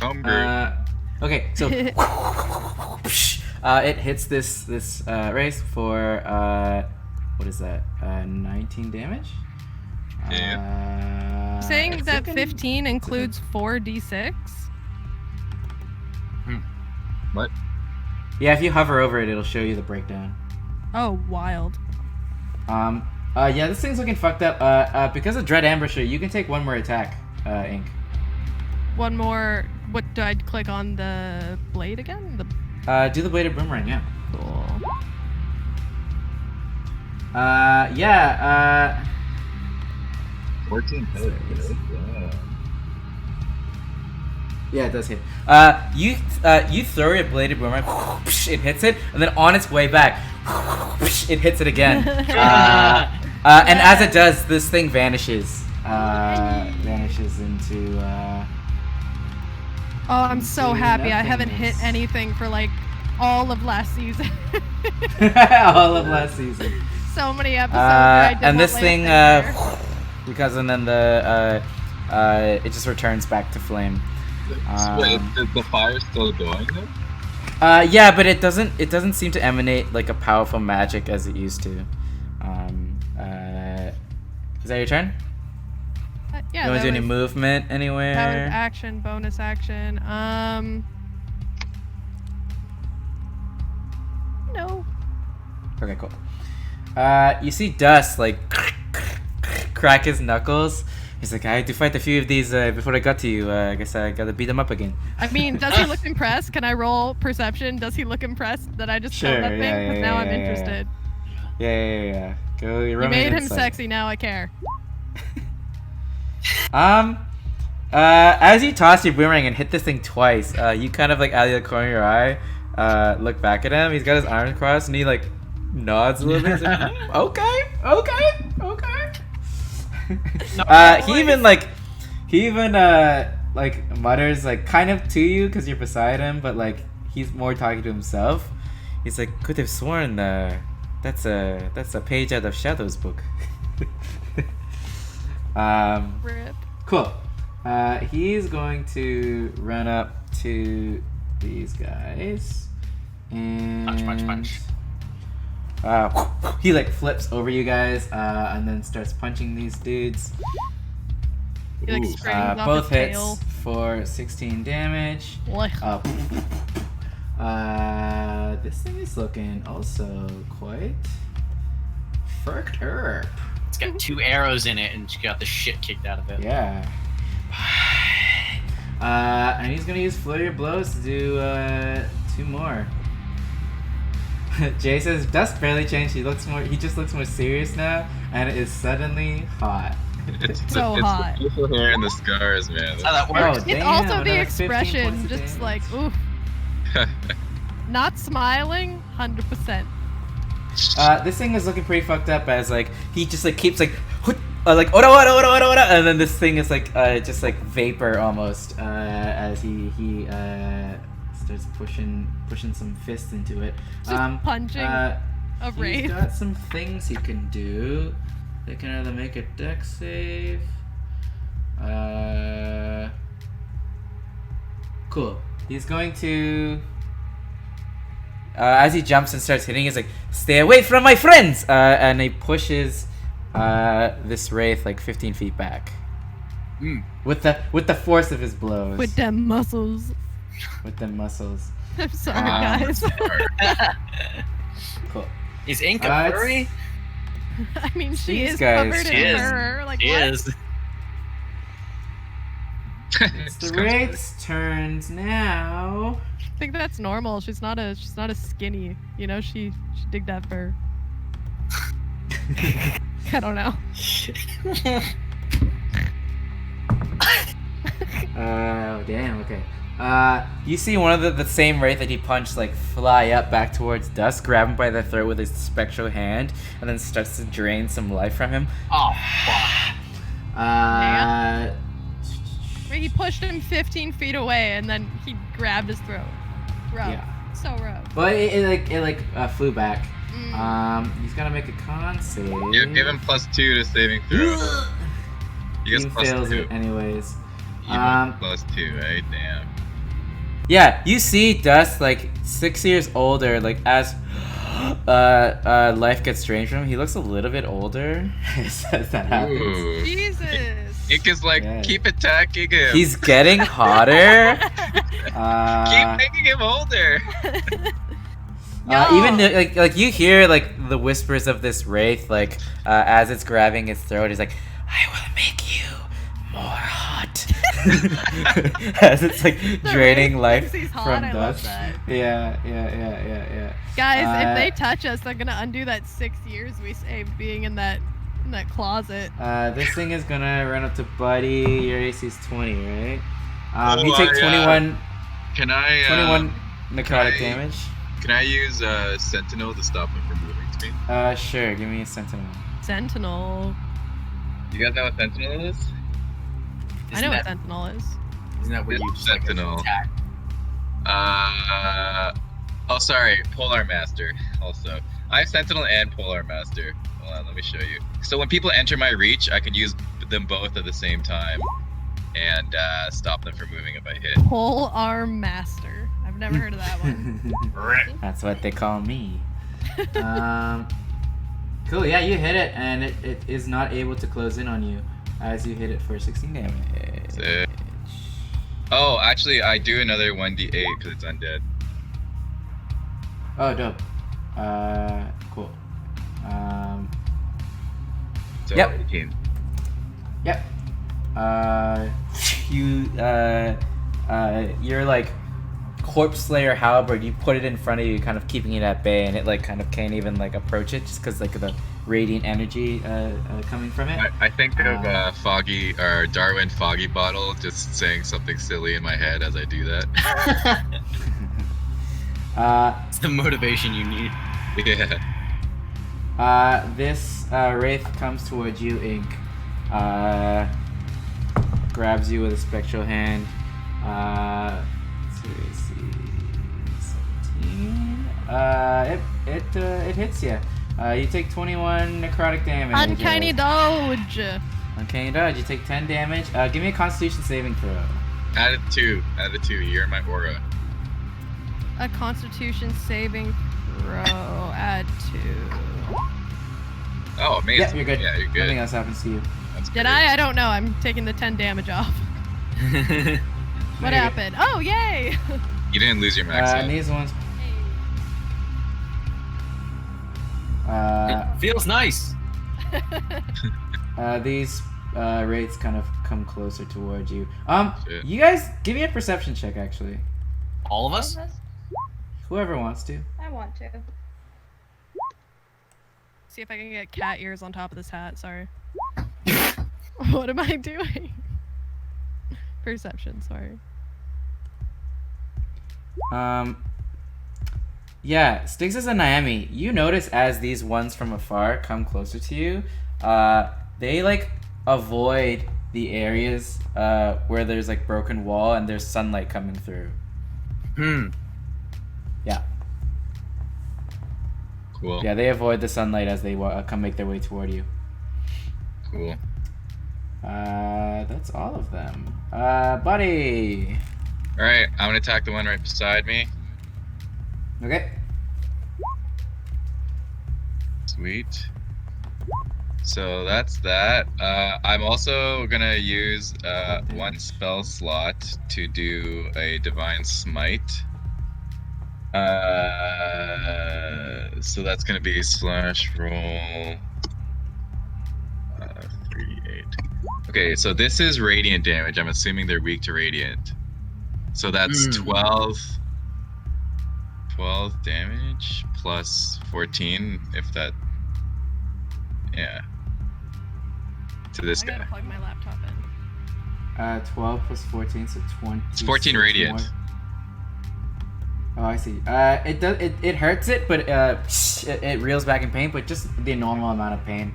Homebrew. Okay, so it hits this race for what is that? 19 damage. Saying it's that looking- 15 includes 4d6? What? Yeah, if you hover over it, it'll show you the breakdown. Oh, wild. Yeah, this thing's looking fucked up. Because of Dread Ambusher, you can take one more attack, Ink. One more. What do I click on the blade again? The Do the bladed boomerang, yeah. cool. Yeah. 14 hit. Yeah, it does hit. You throw your bladed boomerang, it hits it, and then on its way back, it hits it again. And as it does, this thing vanishes. Vanishes into. Oh, I'm so happy. I haven't nothingness. hit anything for like all of last season. All of last season. So many episodes. Where I did And not this lay a thing, finger. because and then it just returns back to flame. Wait, is the fire still going though? Yeah, but it doesn't seem to emanate like a powerful magic as it used to. Is that your turn? Yeah. You want to do any was- movement anywhere? That was action, bonus action. No. Okay, cool. You see Dust like crack his knuckles. He's like, I had to fight a few of these before I got to you. I guess I gotta beat them up again. I mean, does he look impressed? Can I roll perception? Does he look impressed that I just killed that thing? Because now I'm interested. Yeah. Go. You made him sexy. Now I care. As you toss your boomerang and hit this thing twice, you kind of like out of the corner of your eye, look back at him. He's got his arms crossed and he like nods a little bit. He's like, okay. He even mutters like kind of to you because you're beside him, but like he's more talking to himself. He's like, could have sworn that's a page out of Shadow's book. Rip. Cool. He's going to run up to these guys and Punch. he like flips over you guys and then starts punching these dudes. He like springs off both his hits tail. for 16 damage. This thing is looking also quite fucked up. It's got 2 arrows in it, and she got the shit kicked out of it. Yeah. And he's gonna use flurry of blows to do 2 more. Jay says Dust barely changed. He just looks more serious now, and it is suddenly hot. It's hot. the facial hair and the scars, man. That's how that works. Oh, It's damn, also the another 15 points expression, of just damage. like oof. Not smiling, 100%. This thing is looking pretty fucked up as like he just like keeps like oda, and then this thing is like just like vapor almost as he starts pushing some fists into it. Just punching a He's wraith. got some things he can do. They can either make a dex save. Cool. He's going to. As he jumps and starts hitting, he's like, "Stay away from my friends!" And he pushes this wraith like 15 feet back. With the force of his blows. With them muscles. With them muscles. I'm sorry, guys. Cool. Is Ink a furry? I mean, she These is guys- covered She in is. fur. Like She what? is. It's the wraith's turns now. I think that's normal. She's not a skinny. You know, she dig that fur. I don't know. Oh damn. Okay. You see one of the same wraith that he punched like fly up back towards Dusk, grab him by the throat with his spectral hand, and then starts to drain some life from him. Oh, fuck. Wait, he pushed him 15 feet away, and then he grabbed his throat. Rough. Yeah. So rough. But it flew back. Mm. He's gonna make a con save. You give him +2 to saving throw. He You get fails +2. it anyways. Even +2, right? Damn. Yeah, you see Dust like 6 years older, like as life gets drained from him. He looks a little bit older as that happens. Ooh. Jesus. Ink is like, Yeah. keep attacking him. He's getting hotter. Keep making him older. Even like you hear like the whispers of this wraith, like as it's grabbing its throat. He's like, "I will make you more hot," as it's like draining life thinks he's hot, from I love Dust. that. Yeah. Guys, if they touch us, they're gonna undo that 6 years we saved being in that closet. This thing is gonna run up to Buddy. Your AC is 20, right? You Oh, take 21 Can I 21 necrotic I- damage. Can I use Sentinel to stop him from moving to me? Sure. Give me a sentinel. Sentinel. You guys know what Sentinel is? I know what Sentinel is. Isn't that what It's you just like, Sentinel. attack? Oh, sorry, Polar Master. Also, I have Sentinel and Polar Master. Hold on, let me show you. So when people enter my reach, I can use them both at the same time and stop them from moving if I hit. Pole Arm Master. I've I've never heard of that one. That's what they call me. Cool, yeah, you hit it, and it is not able to close in on you as you hit it for 16 damage. Sick. Oh, actually, I do another 1d8 because it's undead. Oh, dope. Cool. So Yep. 18. Yep. You're like Corpse Slayer halberd. You put it in front of you, kind of keeping it at bay, and it like kind of can't even like approach it just because like the radiant energy coming from it. I think of Foggy or Darwin Foggy Bottle just saying something silly in my head as I do that. It's the motivation you need. Yeah. This wraith comes towards you, Ink. Grabs you with a spectral hand. Let's see, 17. It hits you. You take 21 necrotic damage. Uncanny dodge. Uncanny dodge. You take 10 damage. Give me a Constitution saving throw. Added 2. You're my aura. A Constitution saving throw. Add 2. Oh, amazing. Yep, you're good. Yeah, you're good. Nothing else happens to you. That's Did great. I? I don't know. I'm taking the 10 damage off. What you're happened? Oh, yay! You didn't lose your max health. And these ones. It feels nice. These wraiths kind of come closer towards you. Shit. You guys, give me a perception check, actually. All of us? Whoever wants to. I want to. See if I can get cat ears on top of this hat. Sorry. What am I doing? Perception, sorry. Yeah, Styx and Naomi, you notice as these ones from afar come closer to you, they like avoid the areas where there's like broken wall and there's sunlight coming through. Yeah. Cool. Yeah, they avoid the sunlight as they come make their way toward you. Cool. That's all of them. Buddy. All right, I'm gonna attack the one right beside me. Okay. Sweet. So that's that. I'm also gonna use one spell slot to do a divine smite. So that's gonna be /roll 3d8. Okay, so this is radiant damage. I'm assuming they're weak to radiant. So that's 12 damage plus 14, if that. Yeah. To this I guy. gotta plug my laptop in. 12 plus 14, so 20. It's 14 radiant. More. Oh, I see. It hurts it, but it reels back in pain, but just the normal amount of pain.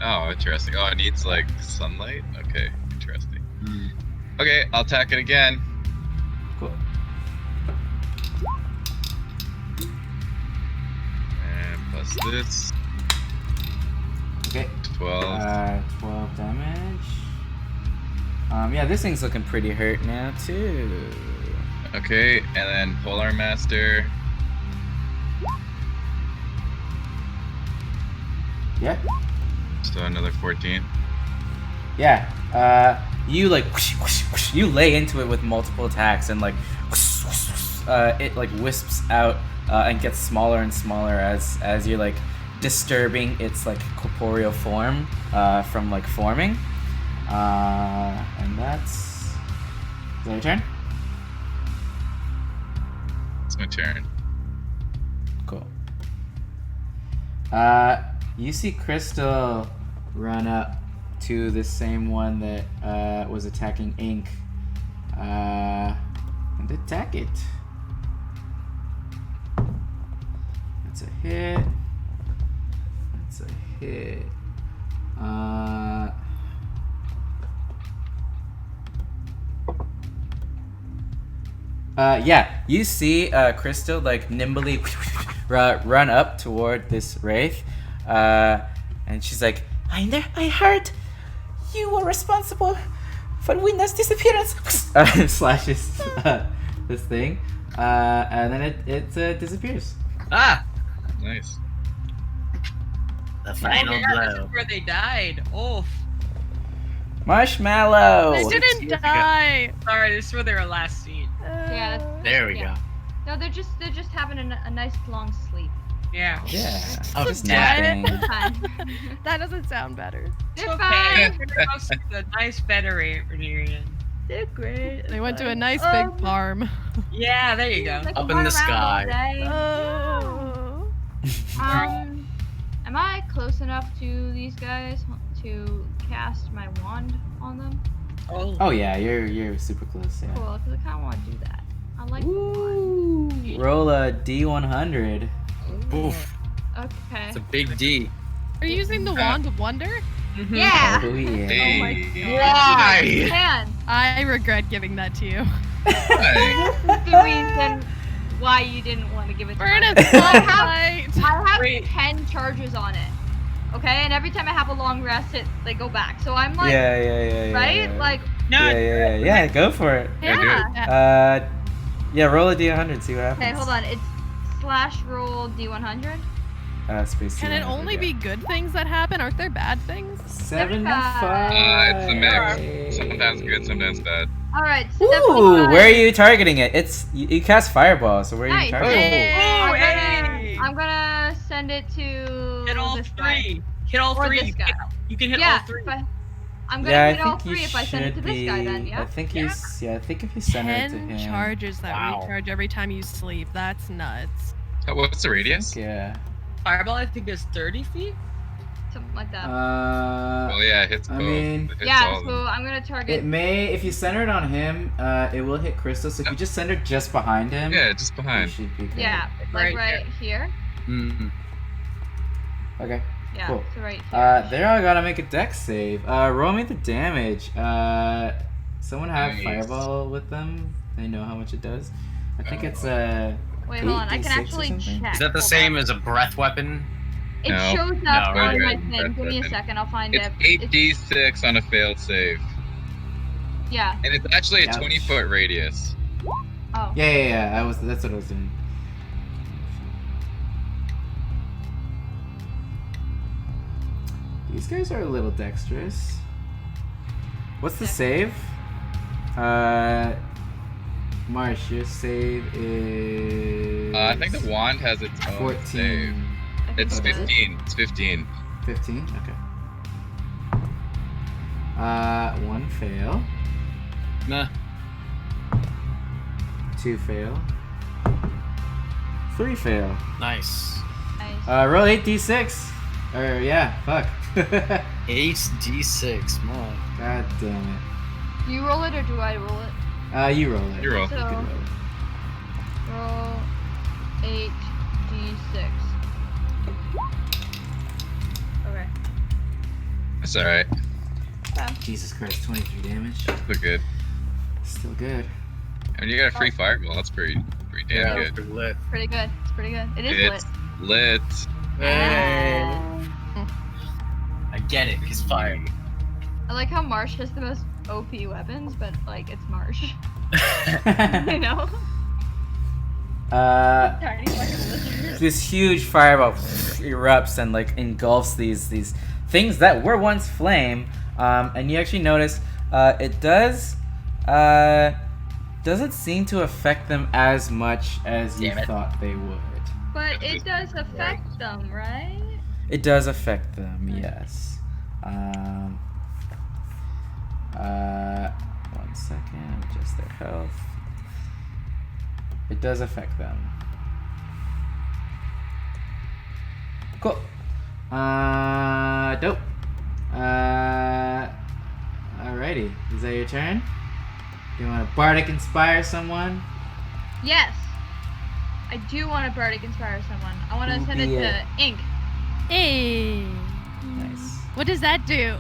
Oh, interesting. Oh, it needs like sunlight? Okay, interesting. Okay, I'll attack it again. Cool. And plus this. Okay. 12. 12 damage. Yeah, this thing's looking pretty hurt now too. Okay, and then Polar Master. Yeah. So another 14. Yeah. You like you lay into it with multiple attacks and like it like wisps out and gets smaller and smaller as you're like disturbing its like corporeal form from like forming. And that's. Is that your turn? It's my turn. Cool. You see Crystal run up to the same one that was attacking Ink, and attack it. That's a hit. That's a hit. Yeah, you see Crystal like nimbly run up toward this wraith, and she's like, I heard you were responsible for Winna's disappearance. Slashes this thing. and then it disappears. Ah! Nice. The final This blow. is where they died. Oh, Marshmallow. They didn't die. sorry. This is where they were last seen. Yeah, There we Yeah. go. No, they're just having a nice long sleep. Yeah. Yeah. Oh, Just dad. napping. Fine. That doesn't sound better. They're Okay. fine. We're gonna go see the nice veterinarian. They're great. They went to a nice big farm. Yeah, there you go. They can Up in run the around all sky. day. Oh. Am I close enough to these guys to cast my wand on them? Oh yeah, you're super close. Yeah. Cool, because I kind of want to do that. I like the Ooh. Roll a D100. Oof. wand. Okay. It's a big D. Are you using the wand of wonder? Yeah. Oh yeah. Hey. Oh my Why? Man, I regret giving that to you. Hi. this is the reason why you didn't want to give it to We're in me. a I fight. have Wait. 10 charges on it. Okay, and every time I have a long rest, they go back. So I'm like, Yeah. right? Yeah. Like, No. Yeah. Go for it. yeah. Yeah. Roll a D100. See what happens. Okay, hold on. It's slash roll D100. Space. Can it D100, only yeah. be good things that happen? Aren't there bad things? 75. It's a mix. Sometimes good, sometimes bad. All right. Ooh, 75. where are you targeting it? It's you cast fireball, so where are Nice. you targeting it? Oh, I'm hey! gonna, I'm gonna send it to Hit all this guy. three. Hit all Or three. this guy. You can hit Yeah, all three. but I'm gonna Yeah, hit all I think three you if I send it to should this be. guy then, yeah? I think he's. Yeah, I think if you send it to 10 him. charges that Wow. recharge every time you sleep. That's nuts. What's the radius? Yeah. Fireball, I think, is 30 feet. Something like that. Well, yeah, it hits I both. mean- It hits Yeah, all of them. so I'm gonna It target. may, if you center it on him, it will hit Crystal. So if you just center it just behind him, Yeah, just you behind. should be good. Yeah, like Right right here. Mm-hmm. Okay. Yeah, Cool. so right here. They all gotta make a dex save. Roll me the damage. Someone have Nice. fireball with them. They know how much it does. I think it's Wait, hold on. I 8d6 can or actually something? check. Is that the Hold same on. as a breath weapon? It No. shows up No, on right, my right. thing. That's Give me a it. second. I'll find It's it. 8d6 on a failed save. Yeah. And it's actually a Ouch. 20-foot radius. Oh. Yeah. That's what I was doing. These guys are a little dexterous. What's the save? Marsh, your save is. I think the wand has its own 14. save. I think It's it does. 15. It's 15. 15? Okay. One fail. Nah. 2 fail. 3 fail. Nice. Nice. Roll 8d6. Or, yeah, fuck. 8d6. More. God damn it. Do you roll it or do I roll it? You roll it. You roll. You can roll it. Roll 8d6. Okay. That's alright. Jesus Christ, 23 damage. Still good. Still good. And you got a free fireball. That's pretty damn good. Pretty lit. Pretty good. It's pretty good. It is It's lit. Hey. I get it. He's fire. I like how Marsh has the most OP weapons, but like it's Marsh. You know? Tiny fucking lizard. This huge fireball erupts and like engulfs these things that were once flame, and you actually notice it doesn't seem to affect them as much as you Damn it. thought they would. But it does affect them, right? It does affect them, yes. 1 second, adjust their health. It does affect them. Cool. Dope. Alrighty. Is that your turn? Do you want to bardic inspire someone? Yes. I do want to bardic inspire someone. I want to Who send it be to it? Ink. Hey. Nice. What does that do?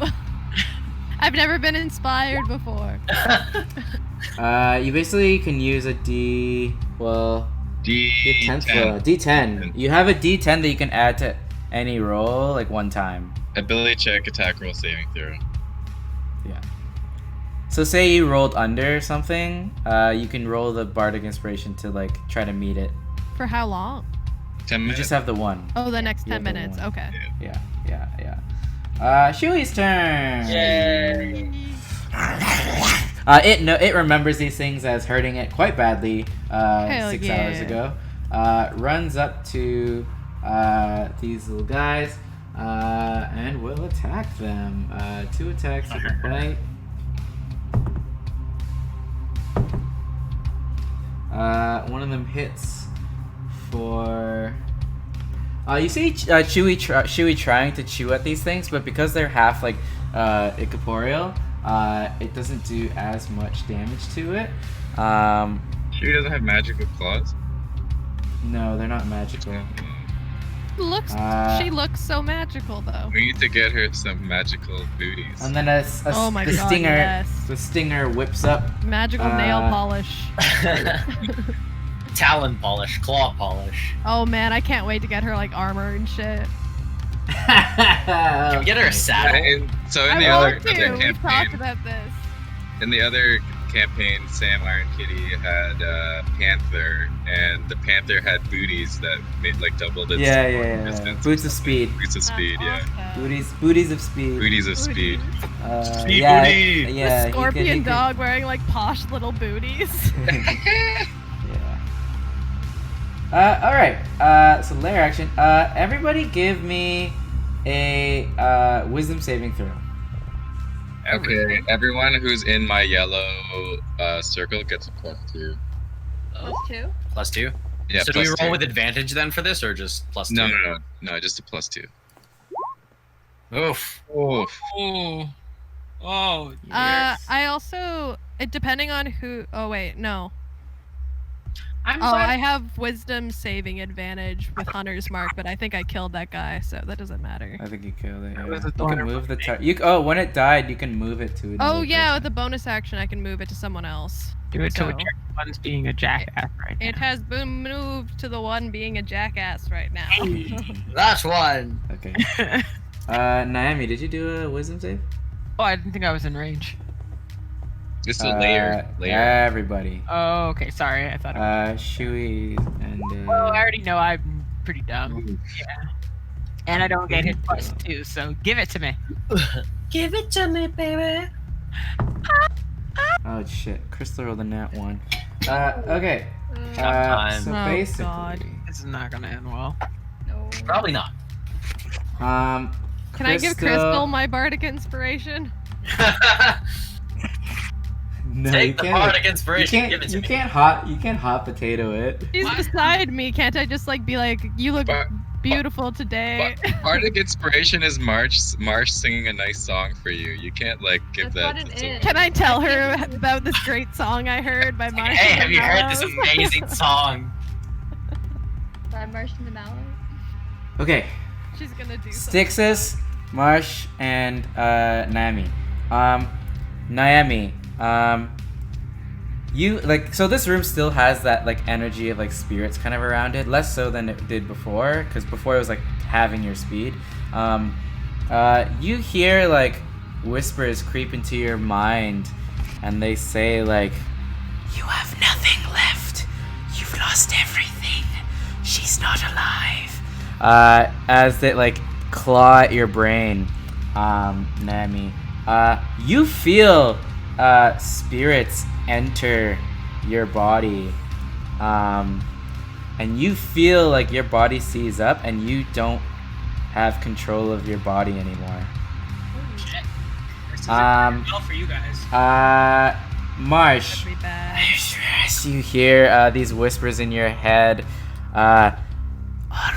I've never been inspired before. You basically can use a D10 D10. D10. You have a D10 that you can add to any roll, like one time. Ability check, attack roll, saving throw. So say you rolled under something, you can roll the bardic inspiration to like try to meet it. For how long? 10 You minutes. just have the one. Oh, the next You 10 have the minutes. one. Okay. Yeah. Shui's turn. Yay! It remembers these things as hurting it quite badly 6 hours ago. Runs up to these little guys and will attack them. 2 attacks with a bite. One of them hits for. You see Chewy trying to chew at these things, but because they're half like incorporeal, it doesn't do as much damage to it. She doesn't have magical claws. No, they're not magical. She looks so magical though. We need to get her some magical booties. And then Oh my the God, stinger, yes. the stinger whips up. Magical nail polish. Talon polish, claw polish. Oh man, I can't wait to get her like armor and shit. Can we get her a saddle? So in I the other want to. We've talked campaign, about this. in the other campaign, Sam Iron Kitty had Panther, and the Panther had booties that made like doubled its distance. Boots of speed. Boots of speed, yeah. Awesome. Booties of speed. Booties of speed. Speed yeah, booty. yeah. The scorpion he can- dog wearing like posh little booties. Yeah. All right. So layer action. Everybody, give me a wisdom saving throw. Okay, everyone who's in my yellow circle gets a +2. +2? +2? Yeah, So do we roll +2. with advantage then for this, or just +2? No, just a +2. Oof. Oof. Oh. I also depending on who. Oh wait, no. I'm Oh, glad I have wisdom saving advantage with Hunter's Mark, but I think I killed that guy, so that doesn't matter. I think you killed it. was Yeah. a You thorn can or move the something. when it died, you can move it to. Oh another yeah, with person. the bonus action, I can move it to someone else. Do it to So- whichever one's being a jackass right now. It has been moved to the one being a jackass right now. That's one. Okay. Naomi, did you do a wisdom save? Oh, I didn't think I was in range. Just a layer. Everybody. Oh, okay. Sorry, I thought. It was... Shui and. Well, I already know I'm pretty dumb. Yeah. And I don't get hit +2, so give it to me. Give it to me, baby. Oh shit! Crystal rolled a nat 1. Okay. time. So Oh, basically, God. This is not gonna end well. No. Probably not. Can I give Crystal my bardic inspiration? No, Take you the can't. bardic You inspiration. Give it can't. to You me. can't hot. You can't hot potato it. She's beside me. Can't I just like be like, you look But- beautiful today? Bardic inspiration is Marsh singing a nice song for you. You can't like give That's that what to it someone. is. Can I tell her about this great song I heard by Marshall? Hey, have you heard this Mallows? amazing song? By Marsh and the Mallows? Okay. She's gonna do something. Stixis, Marsh, and Naomi. Naomi. You like so this room still has that like energy of like spirits kind of around it, less so than it did before, because before it was like having your speed. You hear like whispers creep into your mind, and they say like, "You have nothing left. You've lost everything. She's not alive." As they like claw at your brain, Naomi. You feel spirits enter your body, and you feel like your body sees up, and you don't have control of your body anymore. Shit. This is Um, well for you guys. Marsh. That'd be bad. As you hear these whispers in your head, all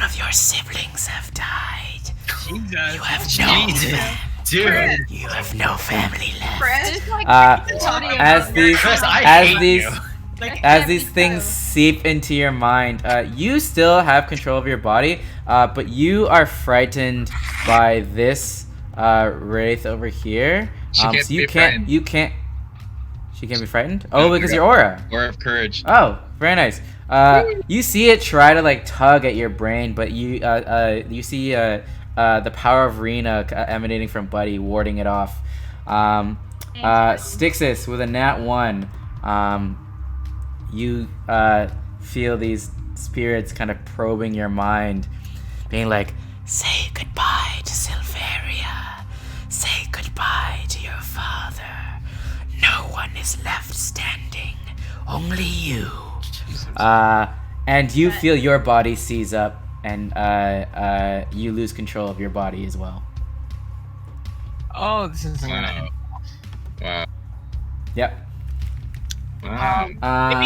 of your siblings have died. Jesus. You have no, Dude. you have no family left. It's like As these, Chris, I as hate these, you. as these things seep into your mind, you still have control of your body, but you are frightened by this wraith over here. She can't so you be can't, frightened. you can't. She can't be frightened. Oh, because your aura. Aura of courage. Oh, very nice. You see it try to like tug at your brain, but you see the power of Rena emanating from Buddy, warding it off. Stixis with a nat 1. You feel these spirits kind of probing your mind, being like, say goodbye to Silveria. Say goodbye to your father. No one is left standing. Only you. And you feel your body seize up, and you lose control of your body as well. Oh, this is Wow. Yep. Wow.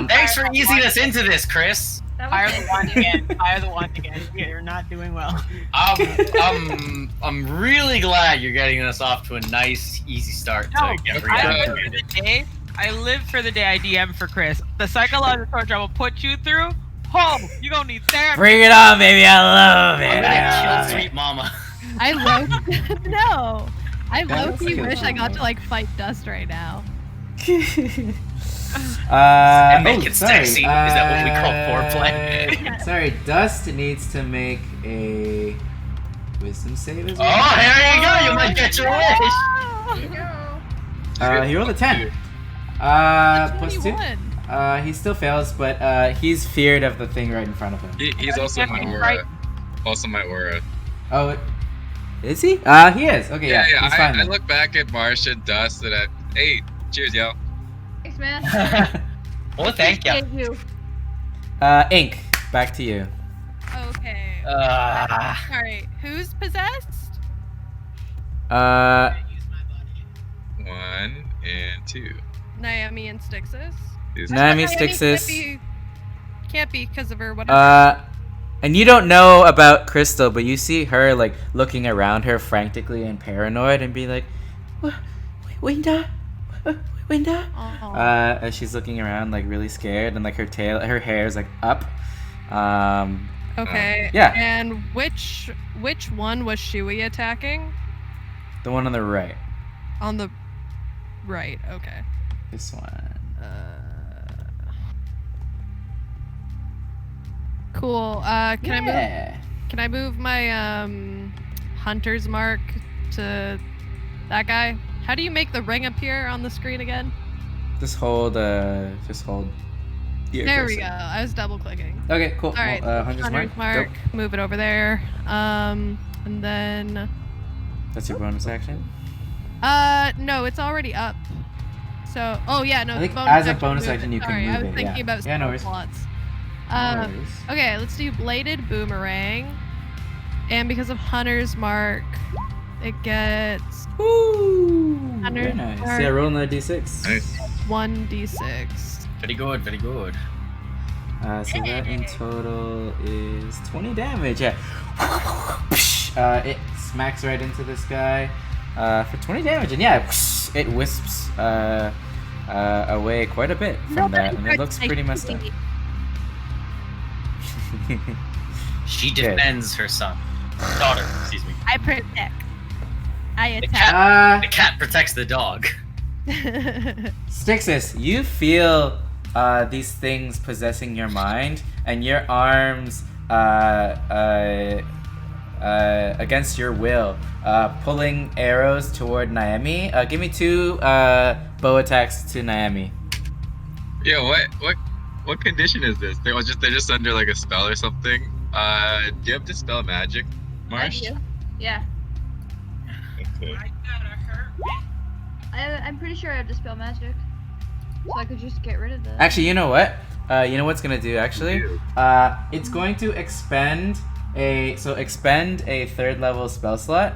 Thanks for easing us into this, Chris. Fire the wand again. Fire the wand again. You're not doing well. I'm really glad you're getting us off to a nice, easy start to get I live for the day I DM for Chris. The psychological torture I will put you through. Oh, you gonna need therapy. Bring it on, baby. I love it. I'm gonna kill Sweet Mama. I no. I low-key cool. wish I got to like fight Dust right now. And make it sexy. Is that what we call foreplay? Sorry, Dust needs to make a wisdom save as well. Oh, there you go. You might get your wish. There you go. He rolled a 10. Plus 2. 21. He still fails, but he's feared of the thing right in front of him. He's also my aura. Also my aura. Oh, is he? He is. Okay, yeah. He's fine. I look back at Marsh and Dust and hey, cheers, yo. Thanks, man. Well, thank you. Appreciate you. Ink, back to you. Okay. Alright, who's possessed? 1 and 2. Naomi and Stixis. Naomi, Naomi Stixis. Can't be because of her whatever. And you don't know about Crystal, but you see her like looking around her frantically and paranoid and be like, Winda? Winda? As she's looking around like really scared and like her hair is like up. Okay. Yeah. And which one was Shui attacking? The one on the right. On the right, okay. This one. Cool. Can I move my hunter's mark to that guy? How do you make the ring appear on the screen again? Just hold. Your There we cursor. go. I was double clicking. Okay, cool. All right. Well, Hunter's Mark. Dope. Move it over there. And then. That's your bonus action. No, it's already up. So, oh yeah, no. I think the bonus as a action bonus moved action it. you can Sorry, move I was it, thinking yeah. about Yeah, no spell worries. slots. No worries. Okay, let's do bladed boomerang. And because of Hunter's Mark, it gets Woo! Hunter's Very nice. Mark Yeah, roll another d6. Nice. 1d6. Very good, very good. So that in total is 20 damage. Yeah. It smacks right into this guy for 20 damage, and yeah, it wisps away quite a bit from that, and it looks pretty messed up. She defends her son. Daughter, excuse me. I protect. I The attack. The cat protects the dog. Stixis, you feel these things possessing your mind, and your arms against your will, pulling arrows toward Naomi. Give me 2 bow attacks to Naomi. Yeah, what condition is this? They're just under like a spell or something. Do you have Dispel Magic, Marsh? I do. Yeah. Okay. I'm pretty sure I have Dispel Magic. So I could just get rid of this. Actually, you know what? You know what's gonna do actually? It's going to expend a 3rd level spell slot.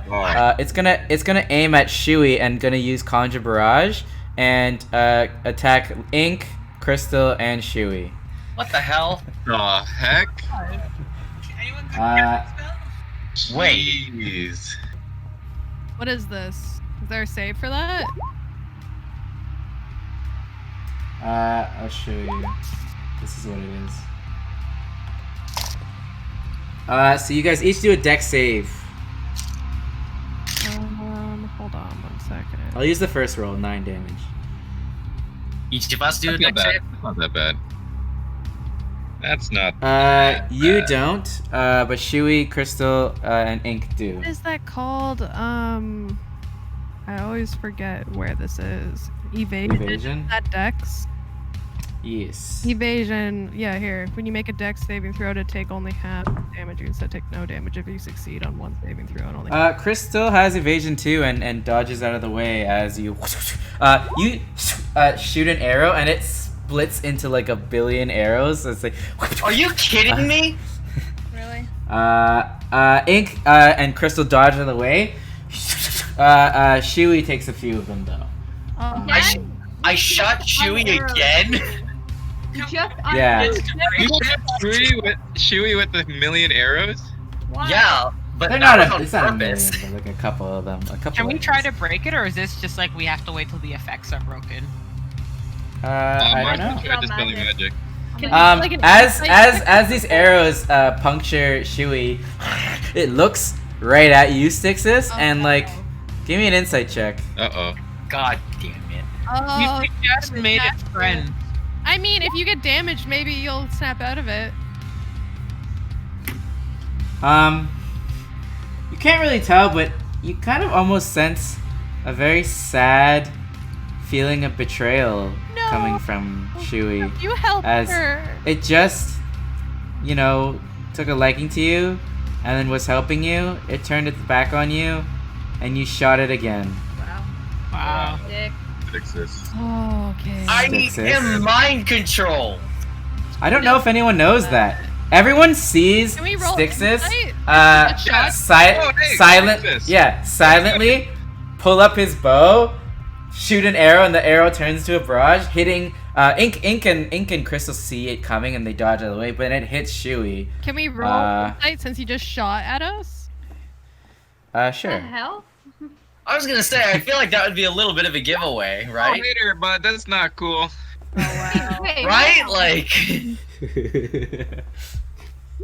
It's gonna aim at Shui and gonna use Conjure Barrage and attack Ink, Crystal, and Shui. What the hell? The heck? Anyone Wait. Jeez. What is this? Is there a save for that? I'll show you. This is what it is. So you guys each do a dex save. Hold on 1 second. I'll use the first roll, 9 damage. Each of us do a That's not dex bad. save? That's not that bad. That's not. You don't, but Shui, Crystal, and Ink do. What is that called? I always forget where this is. Evasion. Evasion? That dex. Yes. Evasion. Yeah, here. When you make a dex saving throw to take only half damage, you instead take no damage if you succeed on one saving throw and only. Chris still has evasion too, and dodges out of the way as you shoot an arrow, and it splits into like a billion arrows. So it's like. Are you kidding me? Really? Ink and Crystal dodge out of the way. Shui takes a few of them though. Oh, I shot Chewie again. Just Yeah. You hit Shui with the million arrows? Yeah, but They're that not. was on It's not a purpose. million, but like a couple of them. A couple. Can we of try them. to break it, or is this just like we have to wait till the effects are broken? I don't know. Try dispelling magic. As these arrows puncture Shui, it looks right at you, Styxis, and like, give me an insight check. Uh-oh. God damn it. Oh, You just made it friend. I mean, if you get damaged, maybe you'll snap out of it. You can't really tell, but you kind of almost sense a very sad feeling of betrayal No. coming from Shui. You help As her. it just, took a liking to you, and then was helping you. It turned its back on you, and you shot it again. Wow. Dick. It exists. Oh, okay. I Styxis. am mind control. I don't know if anyone knows that. Everyone sees Can we roll Styxis, insight? Get shot? Oh, hey, Styxis. silently pull up his bow, shoot an arrow, and the arrow turns to a barrage, hitting Ink and Crystal see it coming, and they dodge out of the way, but it hits Shui. Can we roll insight since you just shot at us? What the Sure. hell? I was gonna say, I feel like that would be a little bit of a giveaway, Oh, right? hater, but that's not cool. Wait, Right? no. Like,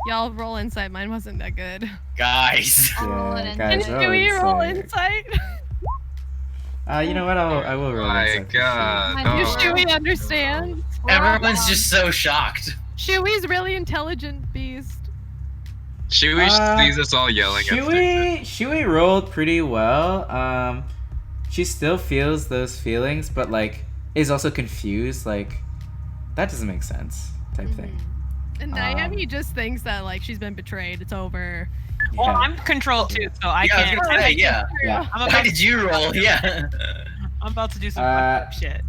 Y'all roll insight. Mine wasn't that good. guys. Roll Yeah, an guys, insight. Do we roll insight. insight? You know what? I will roll My insight for God. Shui. No. Does Shui understand? Everyone's just so shocked. Shui's really intelligent beast. Shui sees us all yelling at Styxis. Shui rolled pretty well. She still feels those feelings, but like is also confused. Like that doesn't make sense, type thing. And Naomi just thinks that like she's been betrayed. It's over. Well, Yeah. I'm controlled too, so I Yeah, I was can't. gonna say, yeah. Yeah. I'm How about, did you roll? Yeah. I'm about to do some Uh, fucked up shit.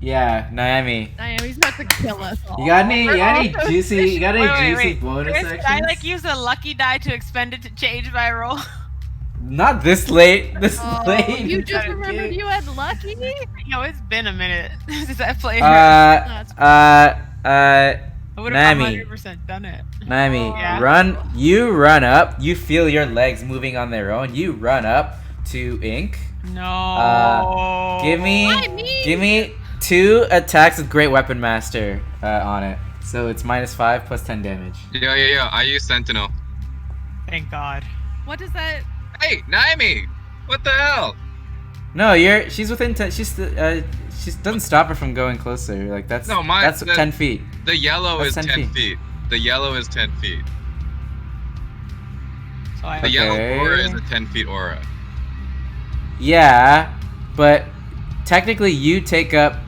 Yeah, Naomi. Naomi's about to kill us all. You got any We're juicy Wait. bonus Chris, actions? did I like use a lucky die to expend it to change my roll? Not this late. This Oh, late. you just Okay. remembered you had lucky? No, it's been a minute since I played. That's I would have Nami. 100% done it. Naomi, Yeah. run up. You feel your legs moving on their own. You run up to Ink. No. Give Why me? me 2 attacks with Great Weapon Master on it. So it's -5 plus 10 damage. Yeah. I use Sentinel. Thank God. What does that? Hey, Naimi! What the hell? No, she's within 10. She doesn't stop her from going closer. Like that's No, mine- that's the- 10 feet. The yellow That's is 10 10 feet. The yellow is 10 feet. So I The yellow Okay. aura is a 10 feet aura. Yeah, but technically you take up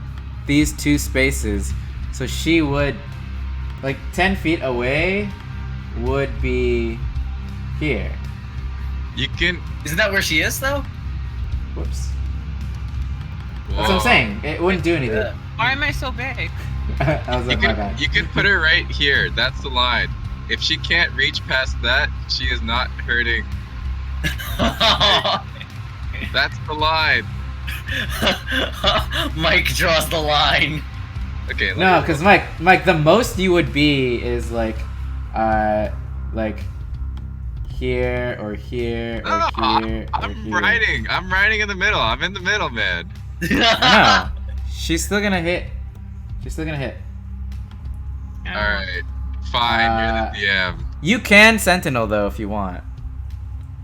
these 2 spaces, so she would, like 10 feet away, would be here. You can. Isn't that where she is, though? Whoops. Whoa. That's what I'm saying. It wouldn't do anything. Yeah. Why am I so big? I was You like, my bad. can put her right here. That's the line. If she can't reach past that, she is not hurting. That's the line. Mike draws the line. Okay. No, because Mike, the most you would be is like here or here or here or I'm here. riding. I'm riding in the middle. I'm in the middle, man. I know. She's still gonna hit. She's still gonna hit. I don't All know. right. Fine. You're the DM. You can Sentinel though if you want,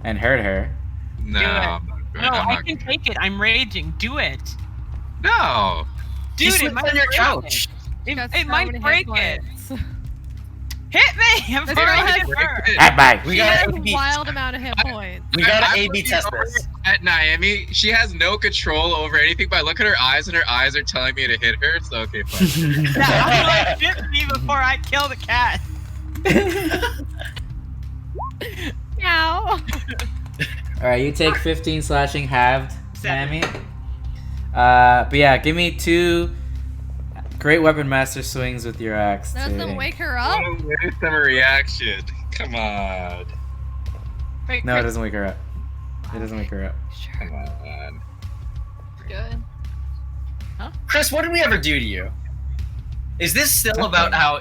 and hurt her. No. Do it. I'm not No, good. I'm I not can good. take it. I'm raging. Do it. No. She Dude, it sleeps might on your break couch. It, Got it so might many hit break it. points. Hit me! I'm This very girl has- hit her. Bye. We She got has to a A/B. wild amount of hit points. We got I'm to A/B looking test over this. At Naomi, she has no control over anything, but I look at her eyes, and her eyes are telling me to hit her. So okay, fine. Yeah, I'm gonna hit me before I kill the cat. Meow. Alright, you take 15 slashing halved, 7. Naomi. But yeah, give me 2 great weapon master swings with your axe. That to doesn't Ink. wake her up. Oh, waste of a reaction. Come on. Wait, No, it Chris, doesn't wake her up. It doesn't wake her up. Come on. Good. Chris, what did we ever do to you? Is this still about how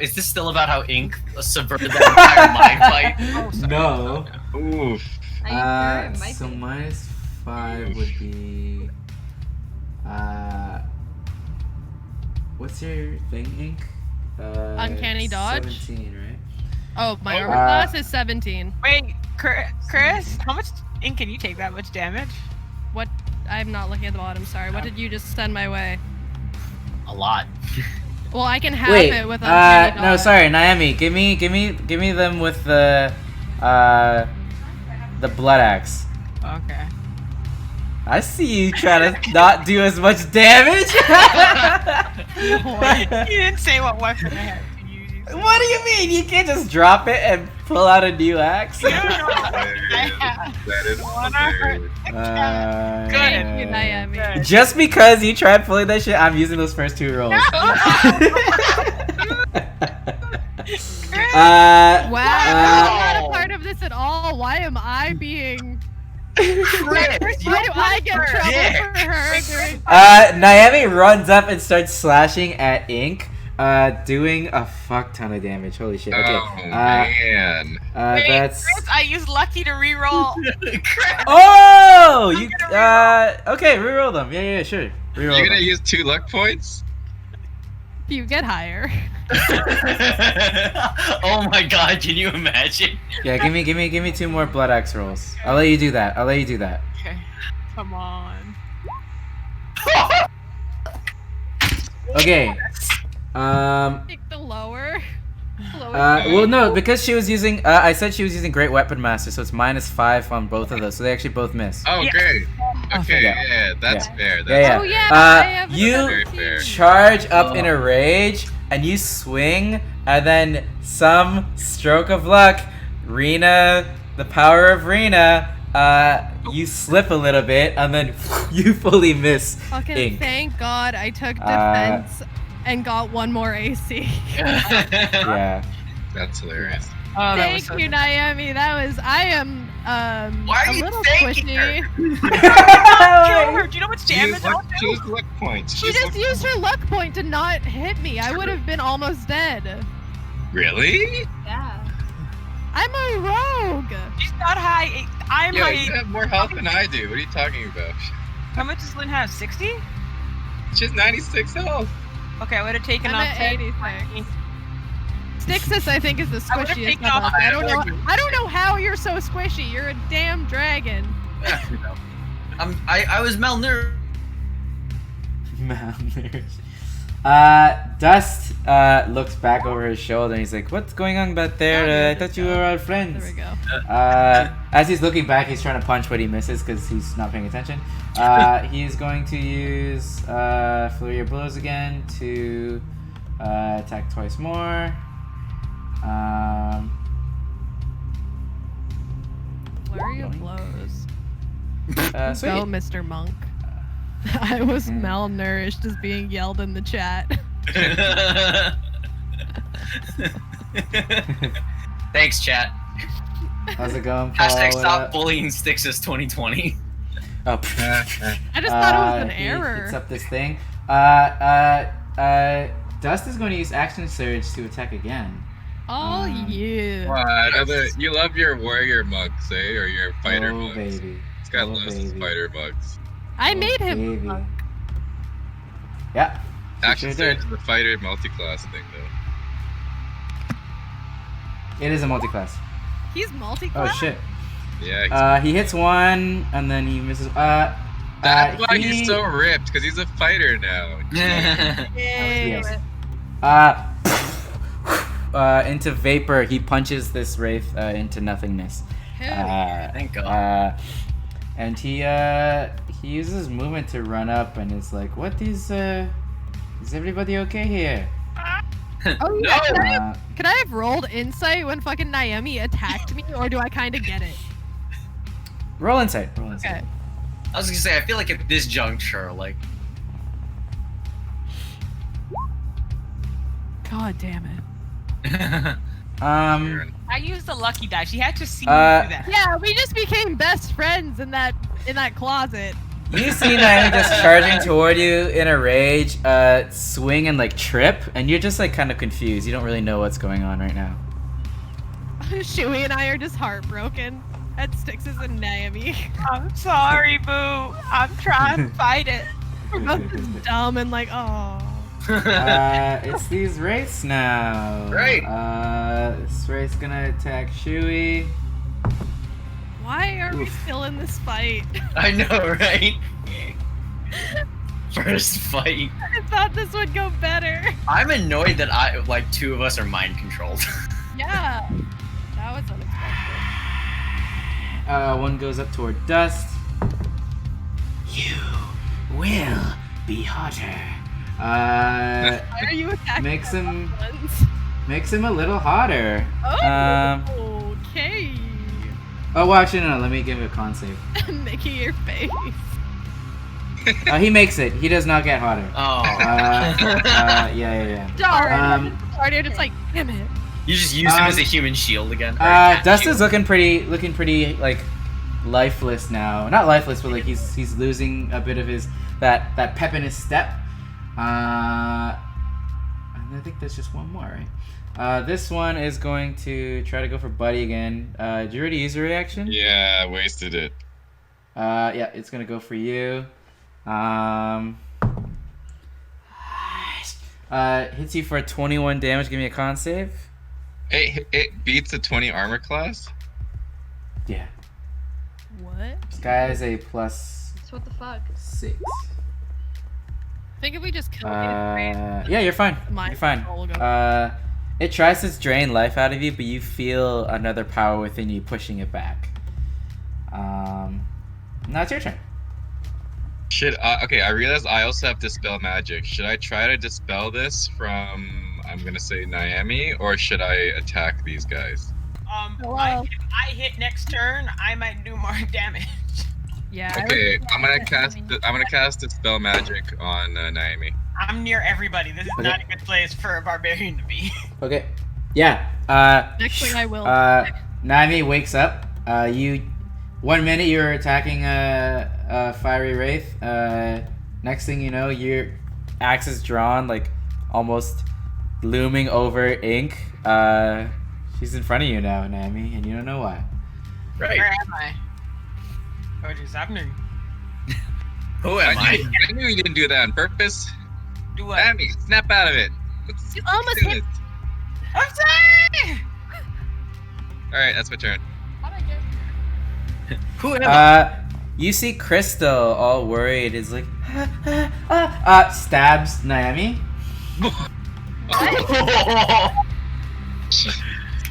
Ink subverted that entire mind fight? Oh, sorry. No. Oof. Are you sure it might So be? minus 5 would be. What's your thing, Ink? Uncanny dodge? 17, right? Oh, my armor Uh, class is 17. Wait, Chris, how much ink can you take that much damage? What? I'm not looking at the bottom. Sorry. What did you just send my way? A lot. Well, I can have Wait. it with uncanny No, dodge. sorry, Naomi. Give me them with the blood axe. Okay. I see you trying to not do as much damage. You didn't say what weapon I had to use. What do you mean? You can't just drop it and pull out a new axe? You don't know what weapon I have. That is Wanna hurt hilarious. Good. Thank you, Naomi. Good. Just because you tried pulling that shit, I'm using those first 2 rolls. Wow, Uh, I'm not a part of this at all. Why am I being? Chris, Why do I get trouble dick. for her? Naomi runs up and starts slashing at Ink, doing a fuck ton of damage. Holy shit. Okay. Oh man. Wait, That's. Chris, I used Lucky to reroll. Oh! You. Okay, reroll them. Yeah, sure. Reroll You're gonna them. use 2 luck points? You get higher. Oh my god, can you imagine? Yeah, give me 2 more blood axe rolls. I'll let you do that. Okay. Come on. Okay. Take the lower. Well, no, because she was using. I said she was using Great Weapon Master, so it's minus 5 on both of those. So they actually both miss. Oh, Yeah. great. Okay, Yeah. yeah, that's fair. Yeah, That's yeah. Oh yeah, but I have you Very fair. charge up in a rage, and you swing, and then some stroke of luck, Rena, the power of Rena, you slip a little bit, and then you fully miss Fucking Ink. thank God I took defense and got 1 more AC. Yeah. That's hilarious. Oh, that was Thank so you, good. Naomi. I am Why are a you little thanking squishy. Kill her. Do you know how much damage Use that luck, would do? use luck points. She use just luck used points. her luck point to not hit me. I would have been almost dead. Really? Yeah. I'm a rogue. She's not high. I'm Yeah, high. you have more health than I do. What are you talking about? How much does Lynn have? 60? She has 96 health. Okay, I would have taken I'm off at 10. 86. Stixus, I think, is the I would've squishiest taken of off us. I don't know. 30. I don't know how you're so squishy. You're a damn dragon. I was malnourished. Dust looks back over his shoulder and he's like, "What's going on back there? I thought you were our friends." There we go. As he's looking back, he's trying to punch, but he misses because he's not paying attention. He's going to use Flurry of Blows again to attack twice more. Flurry of blows. Sweet. Go, Mr. Monk. I was malnourished as being yelled in the chat. Thanks, chat. How's it going, Paul? Hashtag What stop up? bullying Stixus 2020. Oh, I just thought it was an he error. hits up this thing. Dust is going to use Action Surge to attack again. Oh yeah. You love your warrior monks, eh? Or your fighter Oh, monks. baby. This guy Oh, loves his baby. fighter monks. I made him. Baby. Monk. Yeah. he Action sure Surge did. is a fighter multi-class thing, though. It is a multi-class. He's Oh multi-class. shit. Yeah, He hits one and then he misses. that's why he's so ripped, because he's a fighter now. Yay. Yes. into vapor. He punches this wraith into nothingness. Thank God. And he uses movement to run up and is like, "What is everybody okay here?" Oh yeah. No! Could I have rolled insight when fucking Naomi attacked me, or do I kind of get it? Roll insight. Okay. I was gonna say, I feel like at this juncture, like, God damn it. I used the lucky die. She had to see me do that. Yeah, we just became best friends in that closet. You see Naomi just charging toward you in a rage, swing and like trip, and you're just like kind of confused. You don't really know what's going on right now. Shui and I are just heartbroken at Styx's and Naomi. I'm sorry, Boo. I'm trying to fight it. We're both just dumb and like, oh. It's these wraiths now. Right. This wraith's gonna attack Shui. Why are we still in this fight? I know, right? First fight. I thought this would go better. I'm annoyed that two of us are mind controlled. Yeah. That was unexpected. One goes up toward Dust. You will be hotter. Why are you attacking makes my him- loved ones? Makes him a little hotter. Oh, okay. Oh, well, actually, no, let me give it a con save. Mickey, your face. He makes it. He does not get hotter. Oh. Yeah. Darn. Sorry, just like, damn it. You just used him as a human shield again. Dust is looking pretty like lifeless now. Not lifeless, but like he's losing a bit of his that pep in his step. And I think there's just one more, right? This one is going to try to go for Buddy again. Did you already use a reaction? Yeah, I wasted it. Yeah, it's gonna go for you. Hits you for 21 damage. Give me a con save. It beats a 20 armor class? Yeah. What? This guy is a plus So what the fuck? 6. I think if we just kill Yeah, you're fine. You're fine. It tries to drain life out of you, but you feel another power within you pushing it back. Now it's your turn. Okay, I realize I also have Dispel Magic. Should I try to dispel this from, I'm gonna say, Naomi, or should I attack these guys? If I hit next turn, I might do more damage. Yeah. Okay, I'm gonna cast Dispel Magic on Naomi. I'm near everybody. This is Okay. not a good place for a barbarian to be. Okay. Yeah. Next thing I will. Naomi wakes up. 1 minute you're attacking a fiery wraith. Next thing you know, your axe is drawn, like almost looming over Ink. She's in front of you now, Naomi, and you don't know why. Right. Where am I? What is happening? Who am I? I knew you didn't do that on purpose. Do what? Naomi, snap out of it. Let's You almost do hit- this. I'm sorry! Alright, that's my turn. Who am I? You see Crystal all worried, is like, stabs Naomi.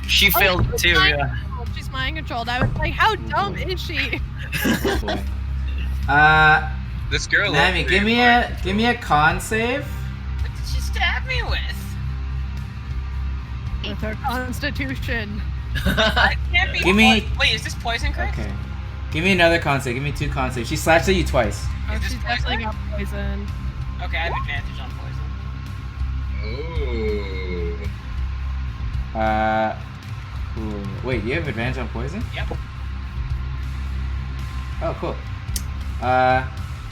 She failed too, yeah. She's mind controlled. I was like, how dumb is she? Oh boy. This girl. Naomi, give me a con save. What did she stab me with? With her constitution. I can't be. Give me- Wait, is this poison, Chris? Okay. Give me another con save. Give me 2 con saves. She slashed at you twice. Oh, Is this she's definitely poison? got poison. Okay, I have advantage on poison. Ooh. Cool. Wait, you have advantage on poison? Yep. Oh, cool.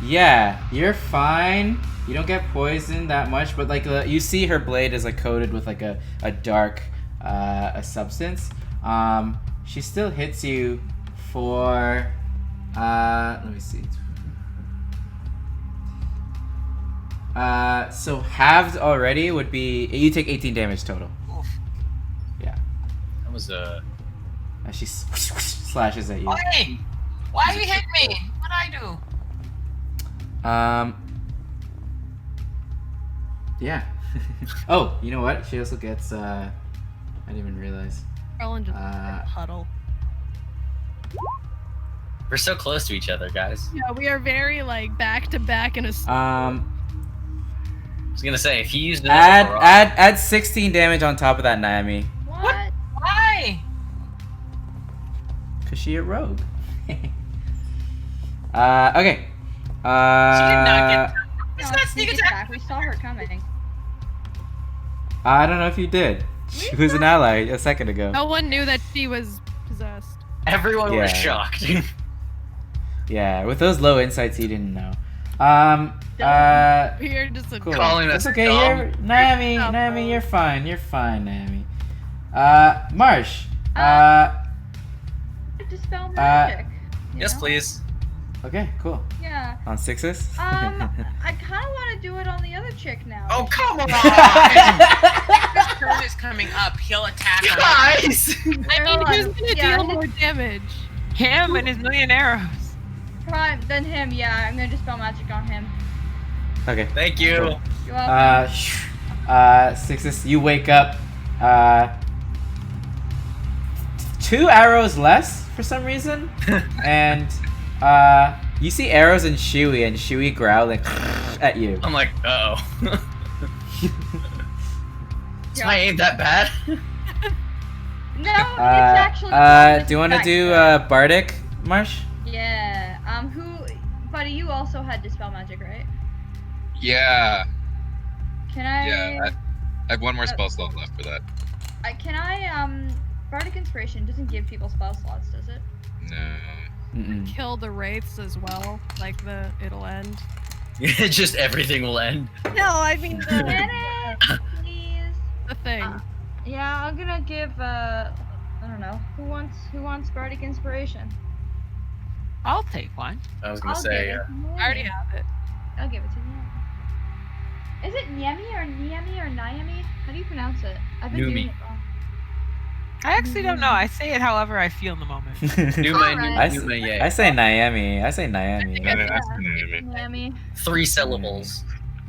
Yeah, you're fine. You don't get poisoned that much, but like you see her blade is like coated with like a dark a substance. She still hits you for let me see. So halved already would be you take 18 damage total. Oof. Yeah. That was As she slashes at you. Hey! Why you hit me? What'd I do? Yeah. Oh, you know what? She also gets I didn't even realize. Roland just Uh, huddle. We're so close to each other, guys. Yeah, we are very like back to back in a. I was gonna say, if you used it add 16 damage on top of that, Naomi. What? Why? Cause she a rogue. Okay. She did not get. It's No, not sneak attack. We saw her coming. I don't know if you did. She was an ally a second ago. No one knew that she was possessed. Everyone was Yeah. shocked. Yeah, with those low insights, you didn't know. We're just a Cool. Calling That's us okay. dumb. You're Naomi, you're fine. You're fine, Naomi. Marsh. Dispel magic. you Yes, know? please. Okay, cool. Yeah. On sixes. I kind of want to do it on the other chick now. Oh, come on! His turn is coming up. He'll attack her. Guys! I mean, who's gonna deal more damage? Him and his million arrows. Prime, then him. Yeah, I'm gonna dispel magic on him. Okay. Thank you. Cool. You're welcome. Sixes. You wake up. 2 arrows less for some reason, and you see arrows in Shui, and Shui growling at you. I'm like, uh oh. Is my aim that bad? No, it's actually. Do you want to do Bardic, Marsh? Yeah. Who? Buddy, you also had dispel magic, right? Yeah. Can I? Yeah. I have one more spell slot left for that. Can I? Bardic Inspiration doesn't give people spell slots, does it? No. Mm-mm. Kill the wraiths as well. Like it'll end. Just everything will end. No, I mean Can it? Please. the thing. Yeah, I'm gonna give. I don't know. Who wants Bardic Inspiration? I'll take one. I was gonna I'll say, give it to you. I already have it. I'll give it to you. Is it Niemi or Niemi or Niemi? How do you pronounce it? I've been Numi. doing it wrong. I actually don't know. I say it however I feel in the moment. Numa, Alright. Numa, I say Naomi. I say Naomi. No, no, that's the name. Niemi. 3 syllables.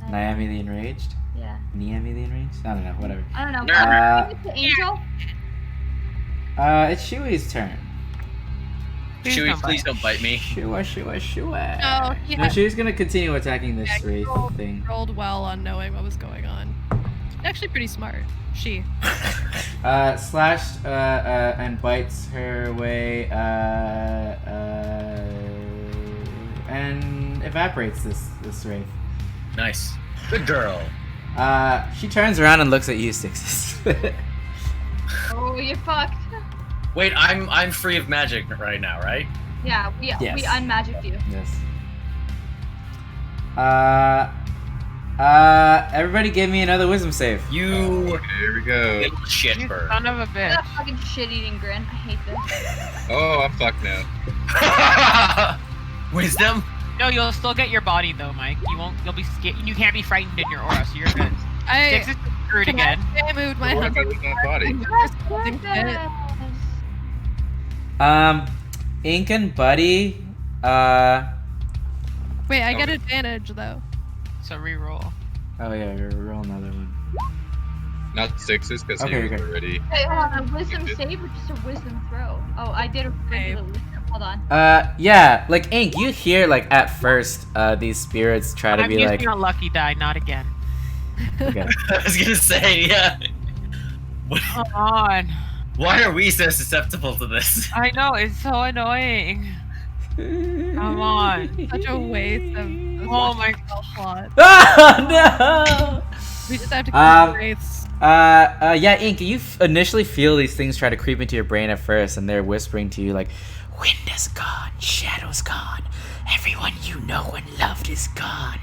Naomi the Enraged? Yeah. Naomi the Enraged? I don't know, whatever. I don't know. Uh, Give it to Angel. It's Shui's turn. Please Chewie, don't please bite. don't bite me. Shua. No, he No, had Shui's gonna continue attacking this Yeah, wraith rolled- thing. rolled well on knowing what was going on. Actually, pretty smart. She. Slashed and bites her way and evaporates this wraith. Nice. Good girl. She turns around and looks at you, Sixes. Oh, you're fucked. Wait, I'm free of magic right now, right? Yeah, we Yes. unmagicked you. Yes. Everybody give me another wisdom save. You Here we go. little You shitbird. son of a bitch. That fucking shit-eating grin. I hate this. Oh, I'm fucked now. Wisdom? No, you'll still get your body though, Mike. You won't. You'll be scared. You can't be frightened in your aura, so you're good. Six is screwed Can again. I moved my What if I 100. lose my body? Ink and Buddy, Wait, I get advantage though. So reroll. oh yeah, roll another one. Not sixes, because Okay, he was okay. already. Wait, hold on. A wisdom save or just a wisdom throw? Oh, I did a regular wisdom. Hold on. Yeah, like Ink, you hear like at first, these spirits try to I'm be using like, a lucky die, not again. okay. I was gonna say, yeah. Come on. Why are we so susceptible to this? I know, it's so annoying. Come on. Such a waste of. Oh my spell slot. Oh no! We just have to kill Um, the wraiths. Yeah, Ink, you initially feel these things try to creep into your brain at first, and they're whispering to you like, wind is gone, shadow's gone, everyone you know and loved is gone.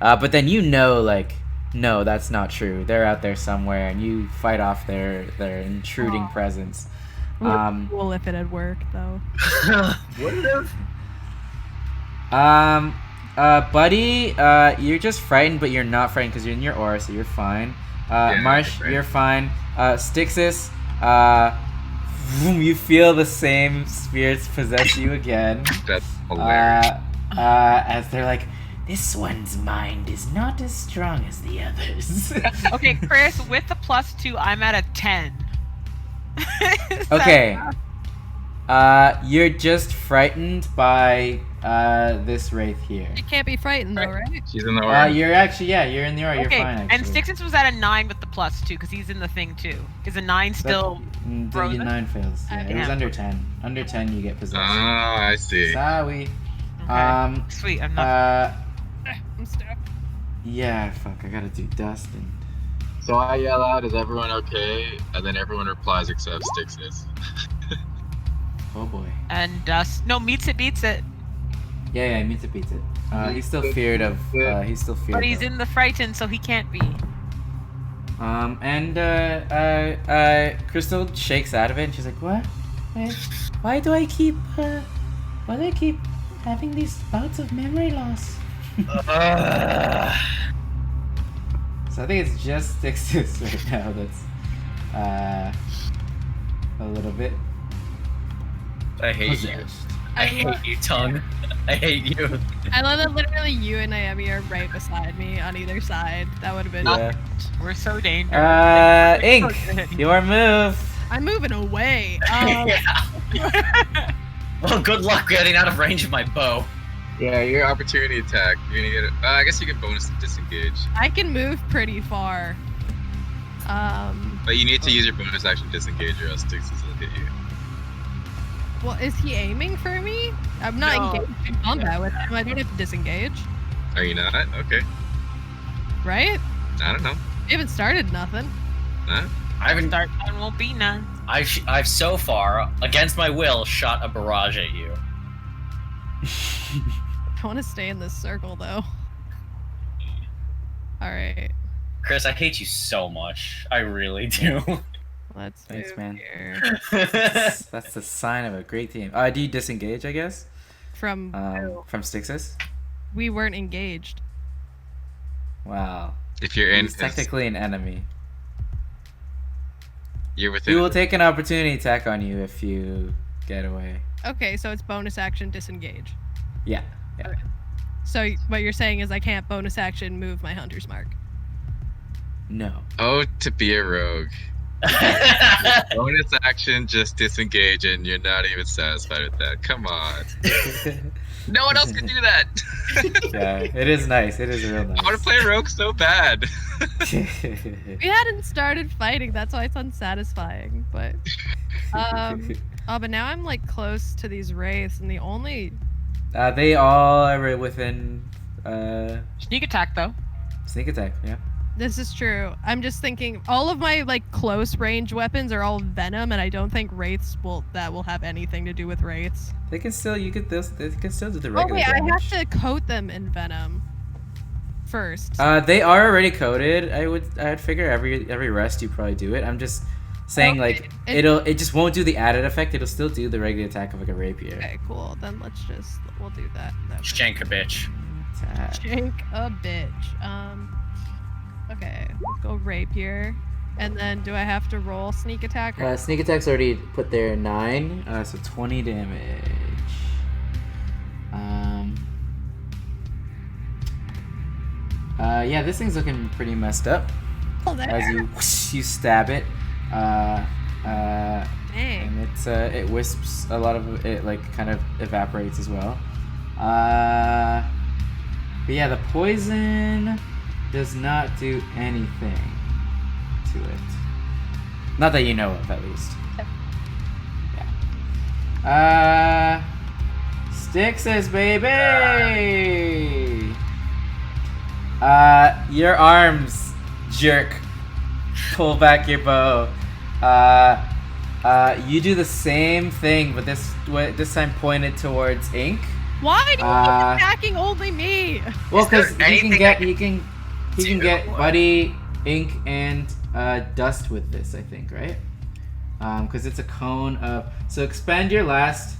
But then you know, like, no, that's not true. They're out there somewhere, and you fight off their intruding presence. Cool if it had worked though. Wouldn't have. Buddy, you're just frightened, but you're not frightened because you're in your aura, so you're fine. Yeah, Marsh, right. you're fine. Stixis, you feel the same spirits possess you again. That's hilarious. As they're like, this one's mind is not as strong as the others. Okay, Chris, with the +2, I'm at a 10. Is that Okay. enough? You're just frightened by this wraith here. You can't be frightened though, right? She's in the orange. You're actually you're in the aura. You're Okay, fine actually. and Stixons was at a 9 with the plus 2 because he's in the thing too. Is a 9 still? Your frozen? 9 fails. Yeah, it was Damn. under 10. Under 10 you get possessed. Ah, I see. Sorry. Okay. Sweet, I'm not. I'm stuck. Yeah, fuck. I gotta do dust and. So I yell out, "Is everyone okay?" And then everyone replies except Stixus. Oh boy. And Dust. No, meets it, beats it. Yeah, meets it beats it. He's still feared of. He's still feared. But he's of. in the frightened, so he can't be. And Crystal shakes out of it and she's like, "What? Why do I keep having these bouts of memory loss?" So I think it's just Stixus right now that's a little bit I hate you. possessed. I hate you, Tongue. I hate you. I love that literally you and Naomi are right beside me on either side. That would have been. Yeah. We're so dangerous. Ink, your move. I'm moving away. Yeah. Well, good luck getting out of range of my bow. Yeah, your opportunity attack. You're gonna get it. I guess you get bonus to disengage, I can move pretty far. but you need to use your bonus action to disengage, or else Stixus will hit you. Well, is he aiming for me? I'm not No. engaged in combat with him. I don't have to disengage, Are you not? Okay. right? I don't know. We haven't started nothing. Nah. I haven't. Start and won't be none. I've so far, against my will, shot a barrage at you. I want to stay in this circle though. All right, Chris, I hate you so much. I really do. let's Thanks, move man. here. That's the sign of a great team. Do you disengage? I guess From from Stixus. we weren't engaged. Wow. If you're in, He's technically an enemy. you're within. We will take an opportunity attack on you if you get away. Okay, so it's bonus action disengage. Yeah. So what you're saying is I can't bonus action move my hunter's mark. No. Oh, to be a rogue. Bonus action, just disengage, and you're not even satisfied with that. Come on. No one else can do that. Yeah, it is nice. It is real nice. I want to play rogue so bad. We hadn't started fighting, that's why it's unsatisfying. But but now I'm like close to these wraiths, and the only They all are within Sneak attack though. sneak attack. Yeah. this is true. I'm just thinking all of my like close range weapons are all venom, and I don't think wraiths will have anything to do with wraiths. They can still they can still do the Oh regular wait, I damage. have to coat them in venom first. They are already coated. I'd figure every rest you probably do it. I'm just saying Okay, like it just won't do the added effect. It'll still do the regular attack of like a rapier. Okay, cool. Then we'll do that. Shank a bitch. Attack. Shank a bitch. Okay, let's go rapier. And then do I have to roll sneak attack? Sneak attack's already put there 9, so 20 damage. Yeah, this thing's looking pretty messed up. Oh, there. As you stab it, Dang. and it wisps a lot of it, like kind of evaporates as well. But yeah, the poison does not do anything to it. Not that you know of, at least. Yeah. Stixus, baby! Your arms, jerk. Pull back your bow. You do the same thing, but this time pointed towards Ink. Why do you keep attacking only me? Well, Is there because he anything can I can get do? Buddy, Ink, and Dust with this, I think, right? Because it's a cone of. So expand your last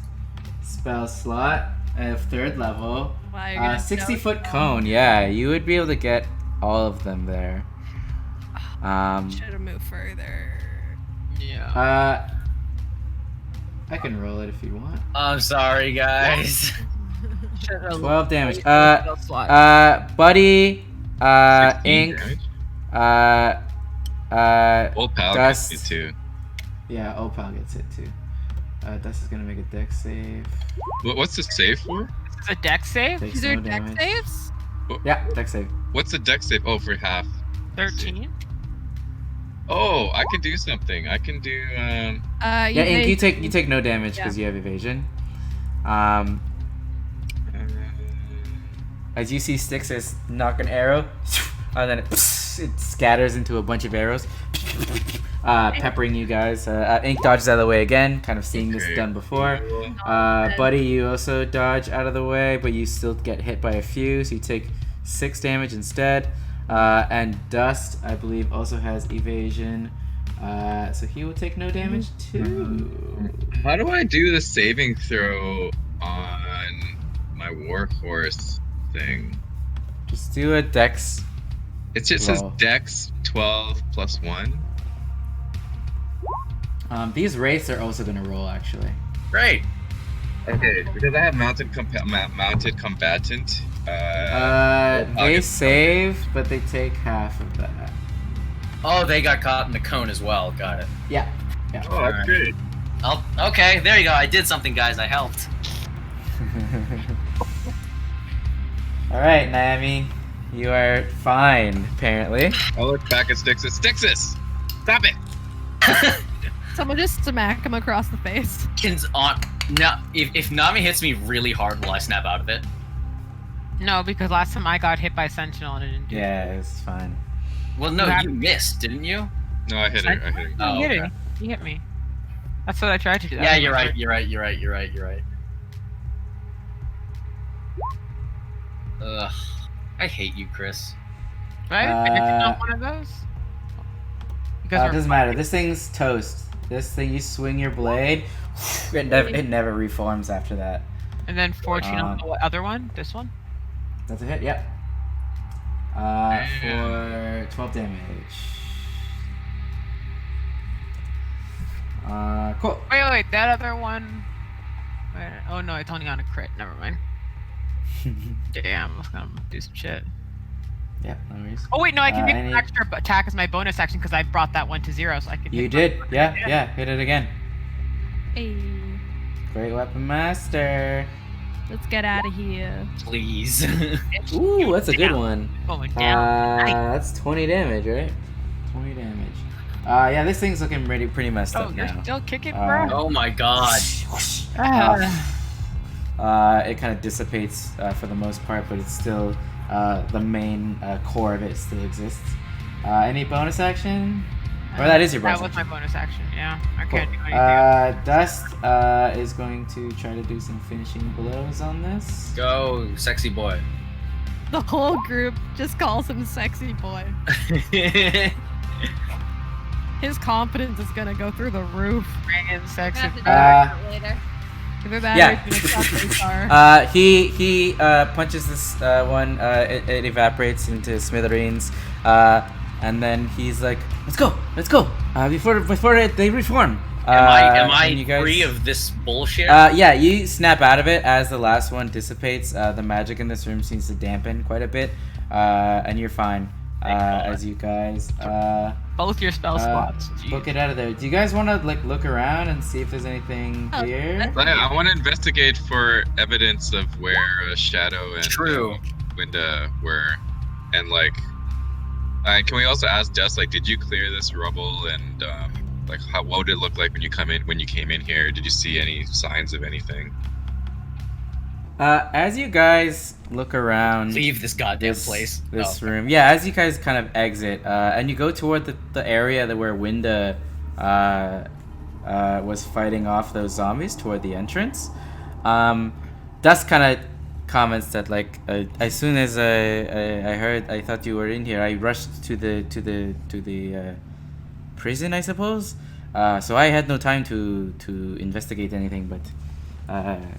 spell slot of 3rd level. Why, you're gonna 60-foot no cone. Yeah, you would be able to get all of them there. Should have moved further. Yeah. I can roll it if you want. I'm sorry, guys. 12 damage. Buddy, 16 Ink, damage. uh, Old pal Dust. gets me too. Yeah, Opal gets hit too. Dust is gonna make a dex save. What's the save for? This is a dex save. Takes These are no dex damage. saves? Yeah, dex save. What's the dex save? Oh, for half. 13. Oh, I can do something. I can do Yeah, Ink, you take no damage because Yeah. you have evasion. As you see Styxus knock an arrow, and then it scatters into a bunch of arrows, peppering you guys. Ink dodges out of the way again, kind of seeing this done before. Buddy, you also dodge out of the way, but you still get hit by a few, so you take 6 damage instead. And Dust, I believe, also has evasion, so he will take no damage too. How do I do the saving throw on my warhorse thing? Just do a dex. It just says roll. Dex 12 plus 1. These wraiths are also gonna roll actually. Great. Okay, because I have mounted combatant. I'll They get- save, but they take half of that. Oh, they got caught in the cone as well. Got it. Yeah. Yeah. Oh, that's great. Oh, okay. There you go. I did something, guys. I helped. All right, Naomi, you are fine apparently. I'll look back at Styxus. Styxus! Stop it! Someone just smack him across the face. Now, if Nami hits me really hard, will I snap out of it? No, because last time I got hit by Sentinel and it didn't do Yeah, it's fine. Well, no, Yeah. you missed, didn't you? No, I hit her. I hit her. Oh, Oh, you hit okay. me. You hit me. That's what I tried to do. Yeah, you're right. You're right. You're right. You're right. You're right. Ugh, I hate you, Chris. Right? I did not one of those. Because It doesn't matter. This thing's toast. This thing, you swing your blade, it never reforms after that. And then 14 on the other one. This one. That's a hit. Yep. For 12 damage. Cool. Wait. That other one. Wait, oh no, it's only on a crit. Never mind. Damn, I was gonna do some shit. Yeah, no worries. Oh wait, no, I can make any- an extra attack as my bonus action because I brought that one to 0, so I can. You hit did. my- Yeah. Hit it again. Hey, Great weapon master. let's get out of here. Please. Ooh, that's a good one. Going down. That's 20 damage, right? 20 damage. Yeah, this thing's looking pretty messed Oh, up you're now. still kicking, Uh, bro. Oh my god. It kind of dissipates for the most part, but it's still the main core of it still exists. Any bonus action? Or that is your bonus That was my action. bonus action. Yeah, I Cool. can't do anything. Dust is going to try to do some finishing blows on this. Go, sexy boy. The whole group just calls him sexy boy. His confidence is gonna go through the roof. Bring in I'm sexy. gonna have to do Uh, that later. Either that Yeah. or he's gonna cut his car. He punches this one. It evaporates into smithereens. And then he's like, "Let's go. Before they reform." Am I and you guys- free of this bullshit? Yeah, you snap out of it as the last one dissipates. The magic in this room seems to dampen quite a bit, and you're fine. As you guys Both your spell slots. Jeez. book it out of there. Do you guys want to like look around and see if there's anything Oh, here? I want to investigate for evidence of where Shadow and True. Winda were, and like, can we also ask Dust, like, did you clear this rubble, and like, what did it look like when you came in here? Did you see any signs of anything? As you guys look around, Leave this goddamn place. This Oh. room. Yeah, as you guys kind of exit, and you go toward the area that where Winda was fighting off those zombies toward the entrance. Dust kind of comments that like as soon as I thought you were in here, I rushed to the prison, I suppose. So I had no time to investigate anything, but.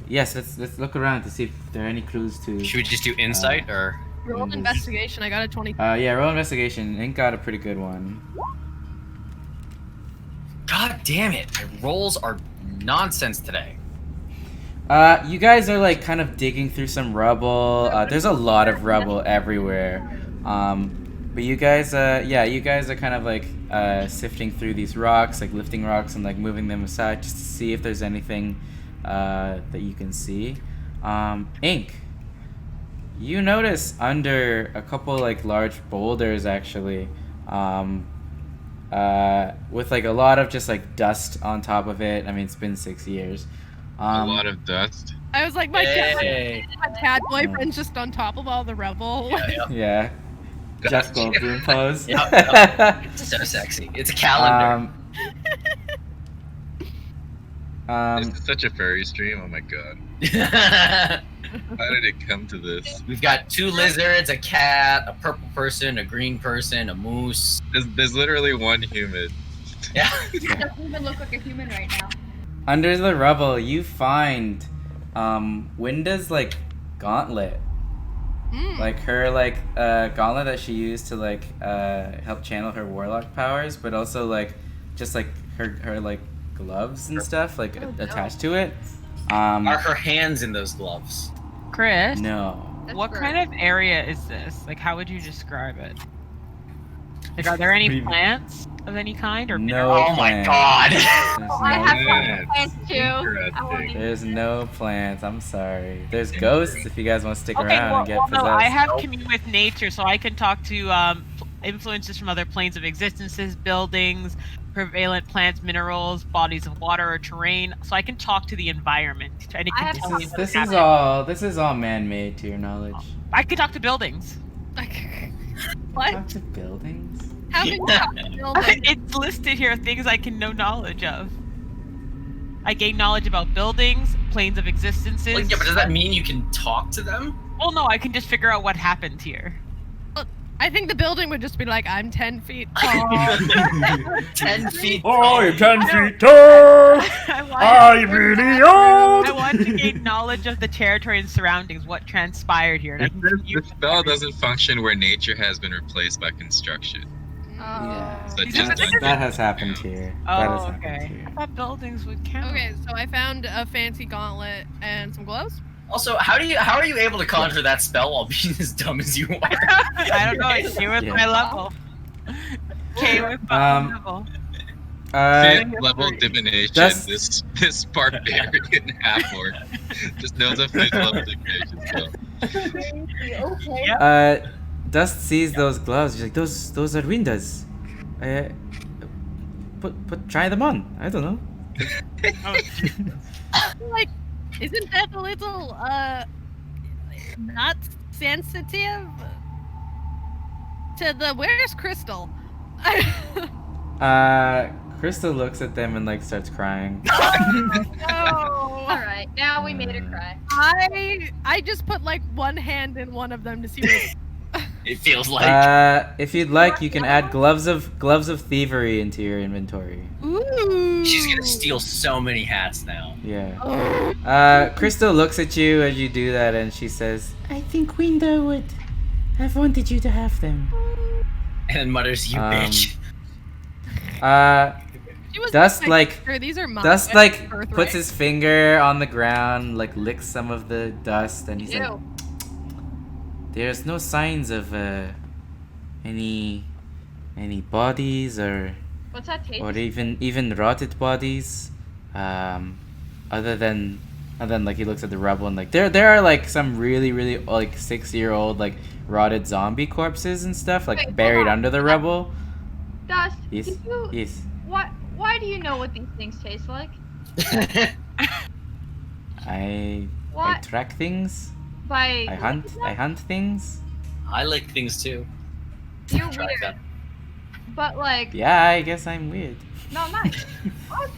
Yes, let's look around to see if there are any clues to. Should we just do insight or? Roll an investigation. I got a 20. Yeah, roll investigation. Ink got a pretty good one. God damn it! My rolls are nonsense today. You guys are like kind of digging through some rubble. There's a lot of rubble everywhere. But you guys, you guys are kind of like sifting through these rocks, like lifting rocks and like moving them aside just to see if there's anything that you can see. Ink, you notice under a couple like large boulders actually, with like a lot of just like dust on top of it. I mean, it's been 6 years. A lot of dust. I was like, my cat boyfriend's just on top of all the rubble. Yeah. Jeff Goldblum pose. Yep. So sexy. It's a calendar. This is such a furry stream. Oh my god. How did it come to this? We've got 2 lizards, a cat, a purple person, a green person, a moose. There's literally one human. Yeah. It doesn't even look like a human right now. Under the rubble, you find Winda's like gauntlet. Like her gauntlet that she used to like help channel her warlock powers, but also like just like her like gloves and stuff like attached to it. Are her hands in those gloves? Chris, No. what kind of area is this? Like, how would you describe it? Like, are there any plants of any kind or No. Oh my plants. god. There's I no have plants. plants too. I want There's no plants. I'm sorry. There's ghosts if you guys want to stick Okay, around and get no, possessed. I have commune with nature, so I can talk to influences from other planes of existences, buildings, prevalent plants, minerals, bodies of water or terrain. So I can talk to the environment, and it I can have tell me what's This is happening. this is all man-made to your knowledge. I can talk to buildings. What? Talk to buildings. How can you talk to buildings? It's listed here, things I can know knowledge of. I gain knowledge about buildings, planes of existences. Like, yeah, but does that mean you can talk to them? Well, no, I can just figure out what happened here. I think the building would just be like, I'm 10 feet tall. 10 feet. I'm 10 feet tall. I really old. want to gain knowledge of the territory and surroundings, what transpired here. And I can The spell doesn't function where nature has been replaced by construction. Yeah. So These just are- That has happened here. That has Oh, happened okay. here. I thought buildings would count. Okay, so I found a fancy gauntlet and some gloves. Also, how are you able to conjure that spell while being as dumb as you are? I don't know. It came with Yeah. my level. Came with my level. Fifth level divination. Just- This barbarian half orc just knows a 5th level divination spell. Okay. Dust sees those gloves. She's like, those are windows. Try them on. I don't know. Like, isn't that a little, not sensitive to the, where's Crystal? Crystal looks at them and like starts crying. Oh, Alright, now we made her cry. I just put like one hand in one of them to see what It feels like. If you'd like, you can add gloves of thievery into your inventory. Ooh. She's gonna steal so many hats now. Yeah. Crystal looks at you as you do that, and she says, "I think Winda would have wanted you to have them." And then mutters, "You bitch." She was Dust, like- sure, these are my Dust like birthright. puts his finger on the ground, like licks some of the dust, and he's like, Ew. "There's no signs of any bodies or What's that taste? even rotted bodies, other than like he looks at the rubble and like there are like some really like 6-year-old like rotted zombie corpses and stuff like Wait, hold buried on. under the rubble." Dust, Yes. did you, Yes. why do you know what these things taste like? I What? track things. By I hunt things. I lick things too. You're Try weird. that. But like, Yeah, I guess I'm weird. no, I'm not. What?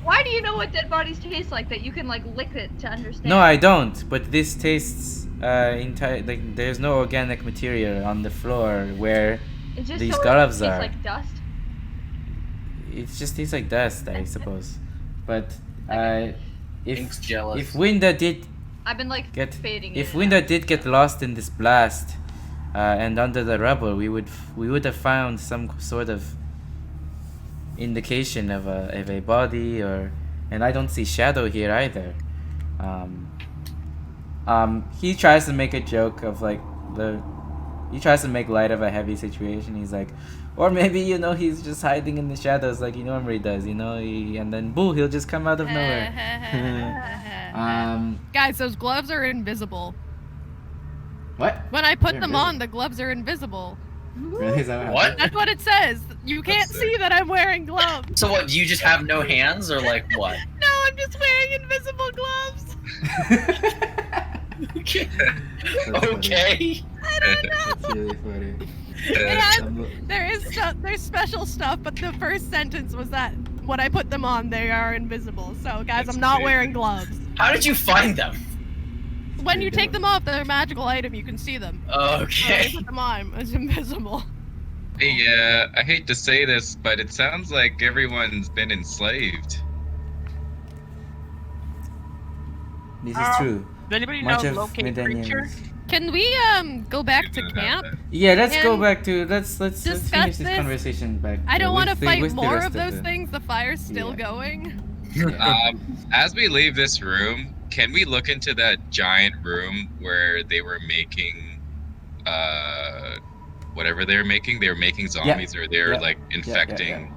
Why do you know what dead bodies taste like that you can like lick it to understand? No, I don't. But this tastes like there's no organic material on the floor where It just these so gloves tastes are. like dust. It just tastes like dust, I suppose. But Ink's jealous. if Winda did I've been like get fading. if in and Winda out. did get lost in this blast and under the rubble, we would have found some sort of indication of a body and I don't see shadow here either. He tries to make a joke of like he tries to make light of a heavy situation. He's like, or maybe he's just hiding in the shadows like he normally does. And then boo, he'll just come out of nowhere. Guys, those gloves are invisible. What? When I put They're them invisible. on, the gloves are invisible. Really? Is that What? That's what it says. You can't see that I'm wearing gloves. So what? Do you just have no hands, or like what? No, I'm just wearing invisible gloves. Okay. I don't know. That's really funny. There's special stuff, but the first sentence was that when I put them on, they are invisible. So, guys, That's I'm not weird. wearing gloves. How did you find them? When you take them off, they're a magical item. You can see them. So when Okay. you put them on, it's invisible. Yeah, I hate to say this, but it sounds like everyone's been enslaved. This is true. Does anybody Much know of locate creature? Midenians. Can we go back to camp? Yeah, let's go And back to let's discuss finish this this. conversation back. I don't want to fight with the more rest of those the- things. The fire's still Yeah. going. As we leave this room, can we look into that giant room where they were making, whatever they were making? They were making zombies, or they were Yeah. like infecting.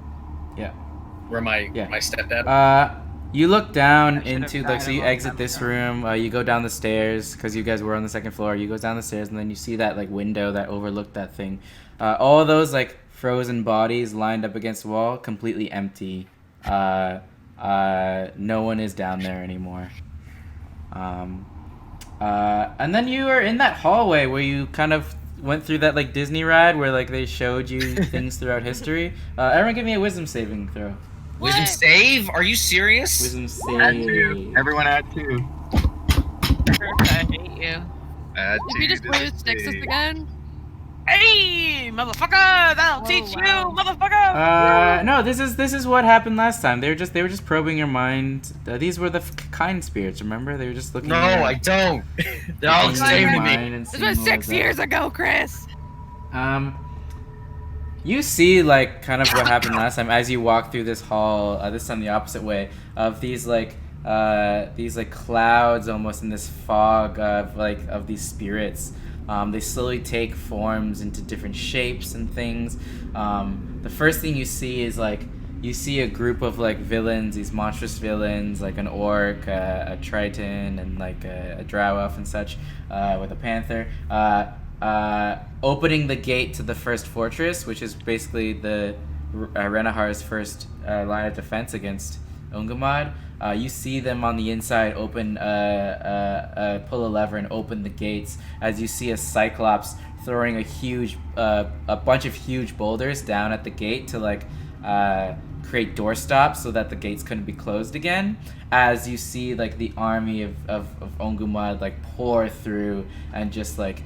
Where my Yeah. my stepdad? You look down I should have into died so a you long exit time this ago. room. You go down the stairs because you guys were on the second floor. You go down the stairs and then you see that like window that overlooked that thing. All of those like frozen bodies lined up against the wall, completely empty. No one is down there anymore. And then you are in that hallway where you kind of went through that like Disney ride where like they showed you things throughout history. Everyone, give me a wisdom saving throw. Wisdom What? save? Are you serious? Wisdom Add two. save. Everyone add 2. I hate you. Add Did we just to the lose Styxus save. again? Hey, motherfucker! That'll Whoa, teach wow. you, motherfucker! No, this is what happened last time. They were just probing your mind. These were the kind spirits. Remember? They were just looking. No, at I don't. They're all the Looking same at to your me. mind and This seeing was what 6 up. years ago, Chris. You see like kind of what happened last time as you walk through this hall. This time the opposite way of these clouds almost in this fog of these spirits. They slowly take forms into different shapes and things. The first thing you see is like you see a group of like villains, these monstrous villains, like an orc, a triton, and like a drow elf and such, with a panther. Opening the gate to the first fortress, which is basically the Renahar's first line of defense against Ungumod. You see them on the inside open, pull a lever and open the gates as you see a cyclops throwing a bunch of huge boulders down at the gate to like create doorstops so that the gates couldn't be closed again. As you see like the army of Ungumod like pour through and just like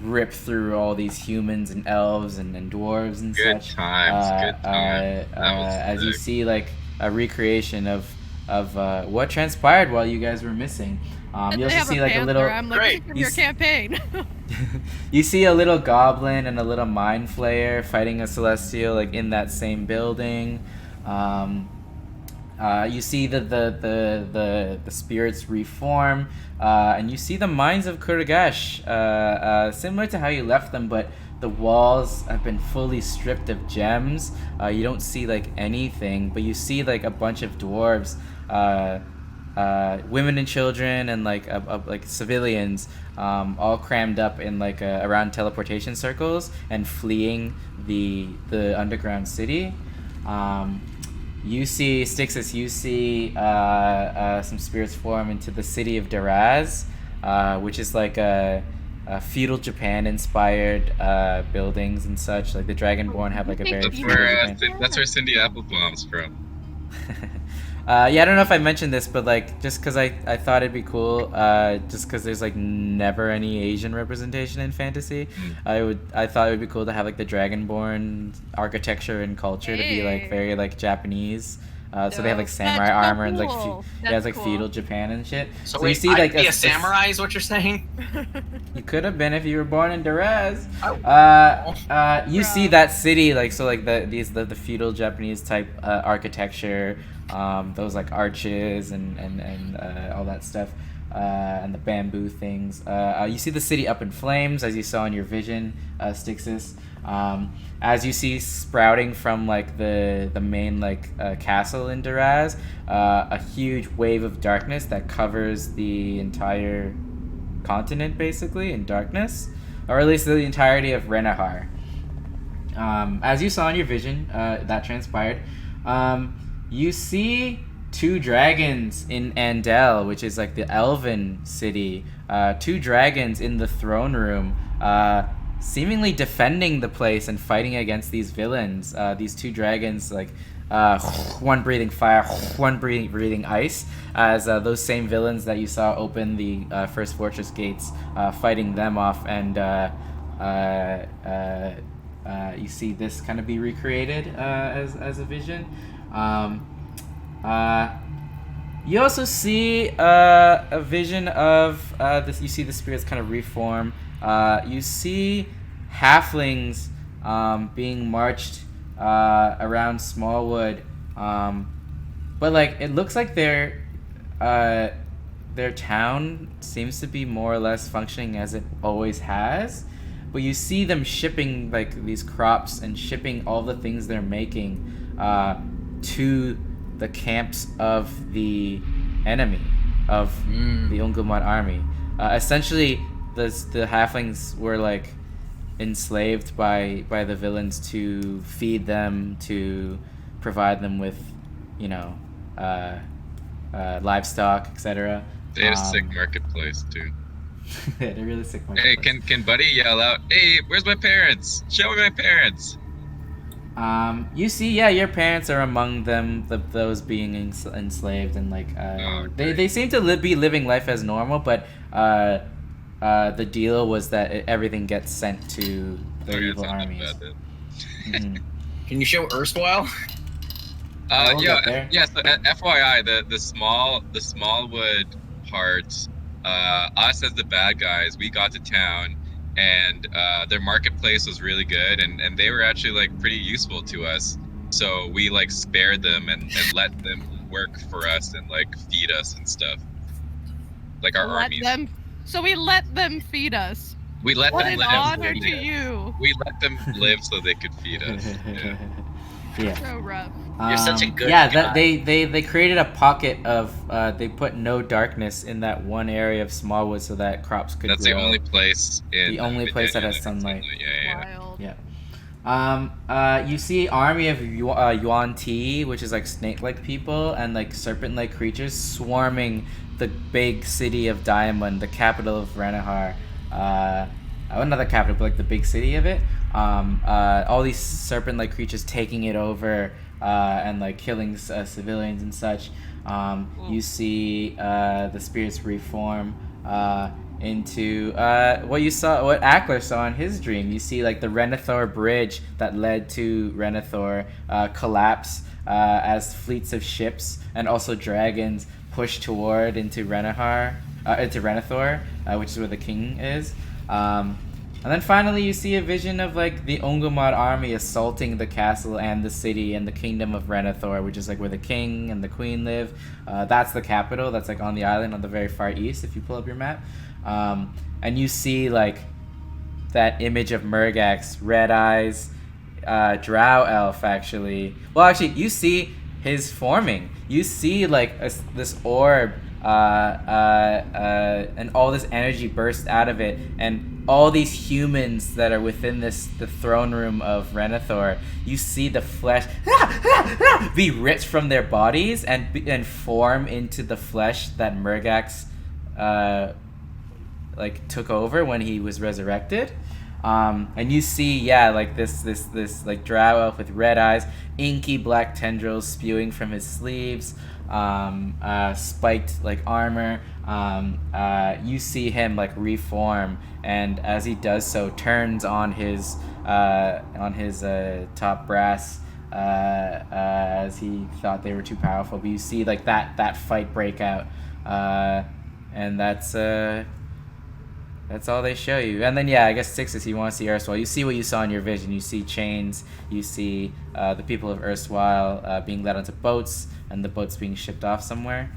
rip through all these humans and elves and dwarves and Good such. times, good times. That was As you sick. see like a recreation of what transpired while you guys were missing. And You they also have see a like a panther. little. I'm like, Great. this is from You your s- campaign. You see a little goblin and a little mind flayer fighting a celestial like in that same building. You see the spirits reform, and you see the mines of Kuragash, similar to how you left them, but the walls have been fully stripped of gems. You don't see like anything, but you see like a bunch of dwarves, women and children, and like civilians, all crammed up in like around teleportation circles and fleeing the underground city. You see Styxus. You see some spirits form into the city of Daraz, which is like a feudal Japan inspired buildings and such. Like the Dragonborn have like a very That's feudal where Japan. that's where Cindy Applebaum's from. Yeah, I don't know if I mentioned this, but like just because I thought it'd be cool, just because there's like never any Asian representation in fantasy, I thought it would be cool to have like the Dragonborn architecture and culture to be like Hey. very like Japanese. So they have like Dope. samurai That's so armor and like cool. yeah, it's like That's feudal cool. Japan and shit. So, you wait, see I'd like be a samurai is what you're saying? You could have been if you were born in Daraz. Oh. You see that city like so like the feudal Japanese type architecture, those like arches and all that stuff. and the bamboo things. You see the city up in flames, as you saw in your vision, Styxis. As you see sprouting from like the main castle in Duraz, a huge wave of darkness that covers the entire continent basically in darkness, or at least the entirety of Renahar. As you saw in your vision, that transpired. You see 2 dragons in Andel, which is like the elven city. 2 dragons in the throne room, seemingly defending the place and fighting against these villains. These 2 dragons, one breathing fire, one breathing ice, as those same villains that you saw open the first fortress gates, fighting them off, and you see this kind of be recreated as a vision. You also see a vision of this. You see the spirits kind of reform. You see halflings being marched around Smallwood, but it looks like their town seems to be more or less functioning as it always has. But you see them shipping these crops and shipping all the things they're making to the camps of the enemy, of the Ungumod army. Essentially, the halflings were enslaved by the villains to feed them, to provide them with, livestock, etc. They had a sick marketplace too. They're really sick. Hey, can Buddy yell out, "Hey, where's my parents? Show me my parents." You see, your parents are among them, those being enslaved, and they seem to be living life as normal, but the deal was that everything gets sent to the evil armies. Can you show erstwhile? So FYI, the Smallwood part, us as the bad guys, we got to town, and their marketplace was really good, and they were actually pretty useful to us. So we spared them and let them work for us and feed us and stuff. Our armies. So we let them feed us. We let what them an live. honor to you. We let them live so they could feed us. Yeah. So rough. You're such a good guy. They created a pocket of they put no darkness in that one area of Smallwood so that crops could That's grow. The only place in place that has sunlight. Wild. Yeah. You see army of Yuan Ti, which is snake-like people and serpent-like creatures swarming the big city of Diamond, the capital of Renahar. Not the capital, but the big city of it. All these serpent-like creatures taking it over and killing civilians and such. You see the spirits reform into what Ackler saw in his dream. You see the Renathor bridge that led to Renathor collapse as fleets of ships and also dragons push toward into Renathor, which is where the king is. And then finally you see a vision of the Ungumod army assaulting the castle and the city and the kingdom of Renathor, which is where the king and the queen live. That's the capital. That's on the island on the very far east if you pull up your map. And you see that image of Murgax, red eyes, drow elf actually. Well, actually you see his forming. You see this orb and all this energy burst out of it, and all these humans that are within the throne room of Renathor. You see the flesh be ripped from their bodies and form into the flesh that Murgax took over when he was resurrected. And you see, this drow elf with red eyes, inky black tendrils spewing from his sleeves, spiked armor. You see him reform, and as he does so, turns on his top brass as he thought they were too powerful. But you see that fight break out, and that's all they show you. And then I guess Styxis, you want to see Erstwhile. You see what you saw in your vision. You see chains. You see the people of Erstwhile being led onto boats, and the boats being shipped off somewhere.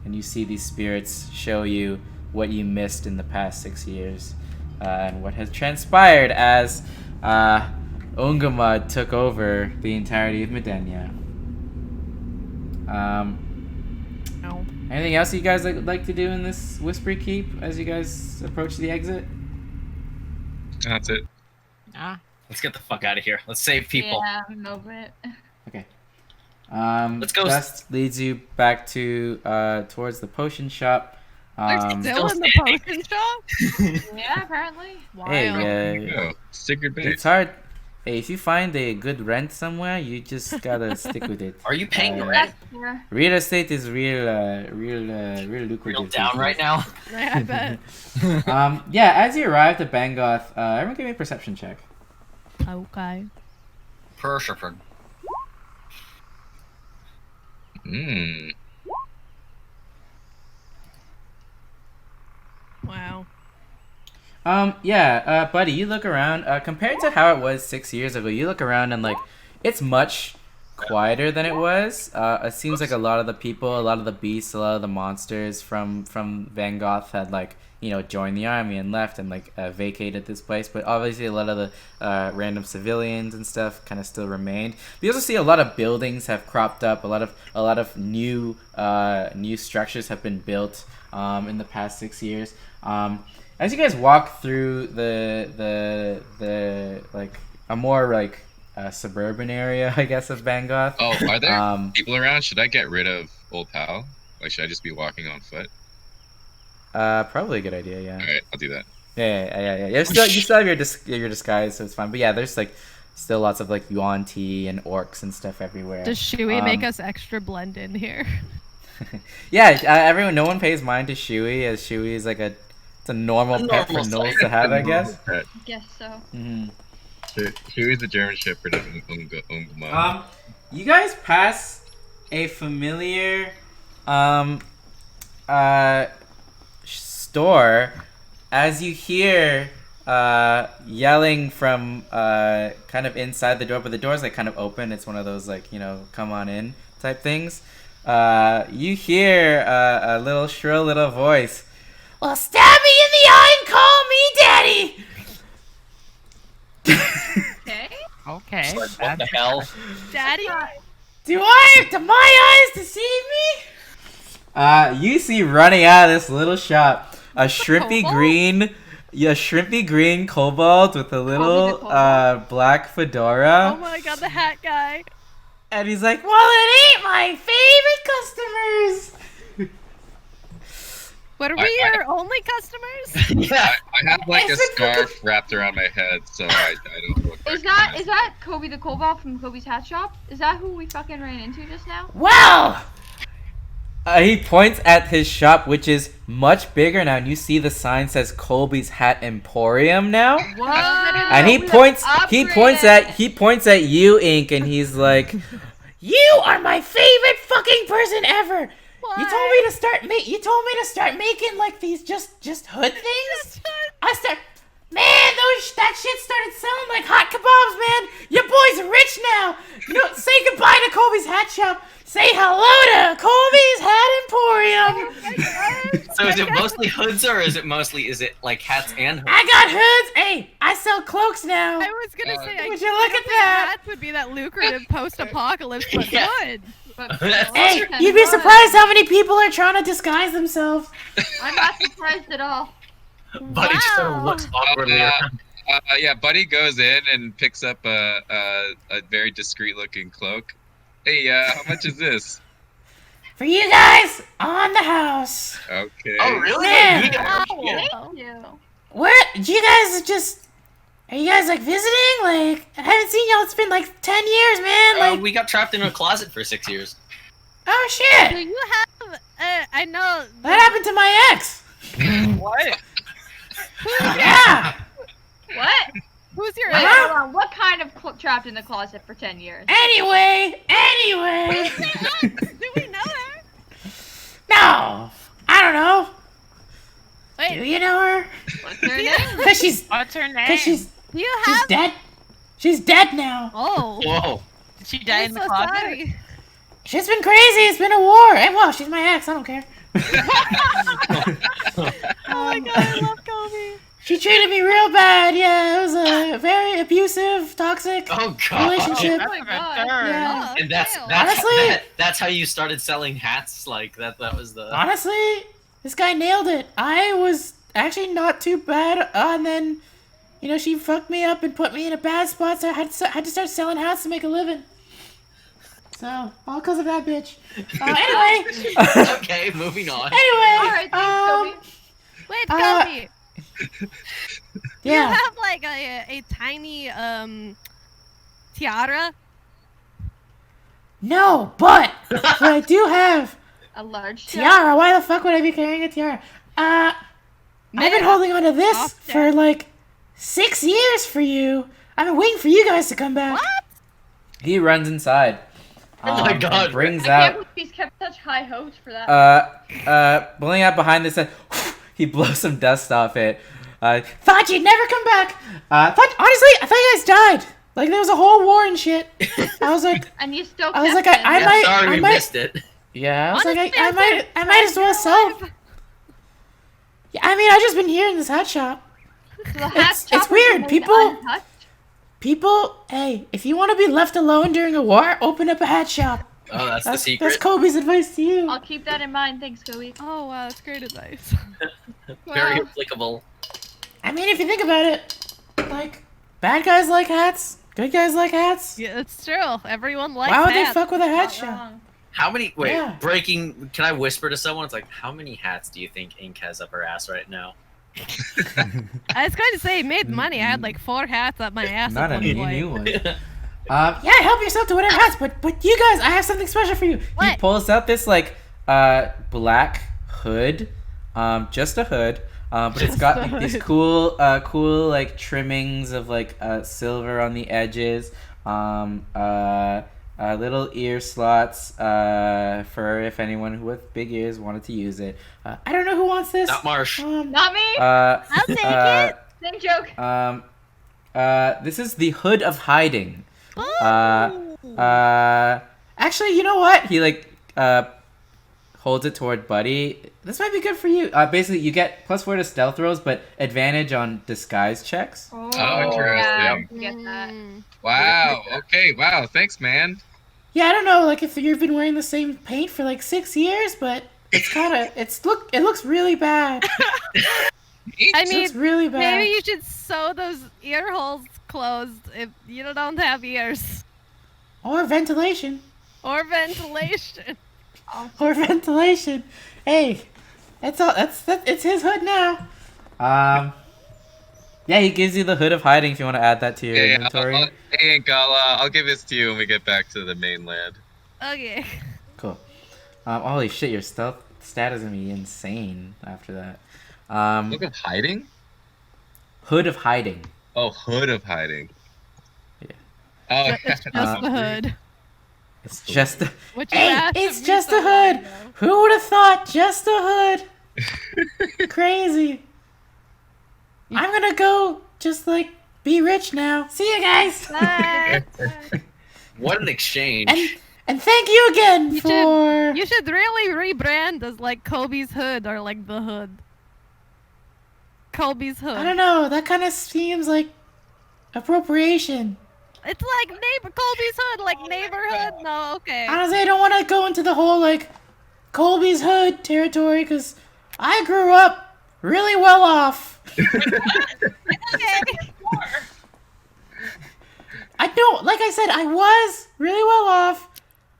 and you see these spirits show you what you missed in the past 6 years, and what has transpired as Ungumod took over the entirety of Midennia. No. Anything else you guys like to do in this Whispery Keep as you guys approach the exit? That's it. Ah. Let's get the fuck out of here. Let's save people. Yeah, I'm over it. Okay. Let's go. Dust leads you back to towards the potion shop. They're still in the standing. potion shop? Yeah, apparently. Wild. Hey, Oh, secret base. it's hard. Hey, if you find a good rent somewhere, you just gotta stick with it. Are you paying Uh, rent? Yeah. Real estate is real lucrative. Real down right now. Yeah, I bet. Yeah, as you arrive at Bangoth, everyone give me a perception check. Okay. Persian. Hmm. Wow. Yeah, buddy, you look around. Compared to how it was 6 years ago, you look around and like, it's much quieter than it was. It seems like a lot of the people, a lot of the beasts, a lot of the monsters from Vangoth had like, joined the army and left and like vacated this place. But obviously, a lot of the random civilians and stuff kind of still remained. But you also see a lot of buildings have cropped up. A lot of new structures have been built in the past 6 years. As you guys walk through the like a more like suburban area, I guess, of Bangoth. Oh, are there people around? Should I get rid of Old Pal? Like, should I just be walking on foot? Probably a good idea. Yeah. All right, I'll do that. Yeah. You still have your disguise, so it's fine. But yeah, there's like still lots of like yuan tea and orcs and stuff everywhere. Does Shui make us extra blend in here? Yeah, everyone. No one pays mind to Shui, as Shui is like it's a normal pet for gnolls to have, I guess. Guess so. Mm-hmm. Who is the German Shepherd of Ungumod? You guys pass a familiar store as you hear yelling from kind of inside the door, but the door's like kind of open. It's one of those like, come on in type things. You hear a little shrill little voice. Well, stab me in the eye and call me daddy. Okay. Okay. Like, what the hell? Daddy? Do I have to my eyes deceive me? You see running out of this little shop a shrimpy green kobold with a little black fedora. Oh my god, the hat guy. And he's like, well, it ain't my favorite customers. What are we, your only customers? Yeah. I have like a scarf wrapped around my head, so I don't look Is that Kobe the Kobold from Kobe's hat shop? Is that who we fucking ran into just now? Well, he points at his shop, which is much bigger now, and you see the sign says Colby's Hat Emporium now. What? And he points at you, Ink, and he's like, "You are my favorite fucking person ever. What? You told me to start making like these just hood things. Man, that shit started selling like hot kebabs, man. Your boy's rich now. Say goodbye to Colby's Hat Shop. Say hello to Colby's Hat Emporium." So is it mostly hoods or is it like hats and hoods? I got hoods. Hey, I sell cloaks now. I was gonna say, would you look at that? Hats would be that lucrative post-apocalypse, but Yeah. good. But Hey, you'd be surprised how many people are trying to disguise themselves. I'm not surprised at all. Buddy just sort of looks awkwardly around. Yeah, Buddy goes in and picks up a very discreet-looking cloak. Hey, how much is this? For you guys on the house. Okay. Oh, really? Man. Yeah. Thank you. Where do you guys are you guys like visiting? Like, I haven't seen y'all. It's been like 10 years, man. Like, We got trapped in a closet for 6 years. oh Do shit. you have? I know. That happened to my ex. What? Yeah. What? Who's your? Wait, Huh? hold on. What kind of trapped in the closet for 10 years? Anyway. Do we know her? No, I don't know. Do Wait, you know her? What's her name? Cause she's What's her name? she's do you have? dead. She's dead now. Oh, Whoa. Did she die I'm in the so closet? sorry. Shit's been crazy. It's been a war. And well, she's my ex. I don't care. Oh my god, I love Kobe. She treated me real bad. Yeah, it was a very abusive, toxic Oh god. relationship. Oh my god. Yeah. Oh, And that's damn. Honestly- that's how you started selling hats. Like that was the. Honestly, this guy nailed it. I was actually not too bad, and then, she fucked me up and put me in a bad spot, so I had to start selling hats to make a living. So, all because of that bitch. Anyway. Okay, moving on. Anyway. Alright, thanks, Kobe. Wait, Uh, Kobe. You Yeah. have like a tiny tiara. No, but what I do have A large tiara. Why the fuck would I be carrying a tiara? I've been holding on to this Off for there. like 6 years for you. I've been waiting for you guys to come back. What? He runs inside. Oh my and God. Brings I can't out believe he's kept such high hopes for that. pulling out behind this. He blows some dust off it. Thought you'd never come back. I thought you guys died. Like there was a whole war and shit. I was like, And you still I was kept like, him. I Yeah, might- sorry we might- missed it. yeah. I was Honestly, like, I might as well sell. Yeah, I mean, I've just been here in this hat shop. So the hat it's shop weird, remained people- untouched? People, hey, if you want to be left alone during a war, open up a hat shop. Oh, that's the That's secret. Kobe's advice to you. I'll keep that in mind. Thanks, Kobe. Oh wow, that's great advice. Very Wow. applicable. I mean, if you think about it, like, bad guys like hats, good guys like hats. Yeah, it's true. Everyone likes Why would they hats. fuck with a hat Not shop? wrong. How many? Wait, Yeah. breaking. Can I whisper to someone? It's like, how many hats do you think Ink has up her ass right now? I was going to say, made money. I had like 4 hats up my ass Not at a one point. new one. Yeah, help yourself to whatever hats, but you guys, I have something special for you. He What? pulls out this like black hood, just a hood, but it's got like these cool like trimmings of like silver on the edges, little ear slots for if anyone with big ears wanted to use it. I don't know who wants this. Not Marsh. Not me. I'll take it. Same joke. This is the Hood of Hiding. Oh. Actually, you know what? He like holds it toward Buddy. This might be good for you. Basically, you get +4 to stealth rolls, but advantage on disguise checks. Oh, interesting. Yeah, get that. Mm. Wow. Okay. Wow. Thanks, man. Yeah, I don't know, like if you've been wearing the same paint for like 6 years, but it's kind of it looks really bad. I It mean, looks really bad. maybe you should sew those ear holes closed if you don't have ears. Or ventilation. Or ventilation. Or ventilation. Hey, it's his hood now. Yeah, he gives you the Hood of Hiding if you want to add that to your Yeah, inventory. hey, Ink, I'll give this to you when we get back to the mainland. Okay. Cool. Holy shit, your stealth stat is gonna be insane after that. Look of hiding? Hood of Hiding. Oh, hood of hiding. Yeah. Oh, It's just the hood. It's just a What you hey, asked it's of me just so a long hood. ago. Who would have thought? Just a hood. Crazy. I'm gonna go just like be rich now. See you guys. Bye. What an exchange. And thank you again You for. You should really rebrand as like Kobe's hood or like the hood. Kobe's hood. I don't know. That kind of seems like appropriation. It's like Colby's hood, like neighborhood. No, okay. Honestly, I don't want to go into the whole like Colby's hood territory because I grew up really well off. Okay. I don't, like I said, I was really well off.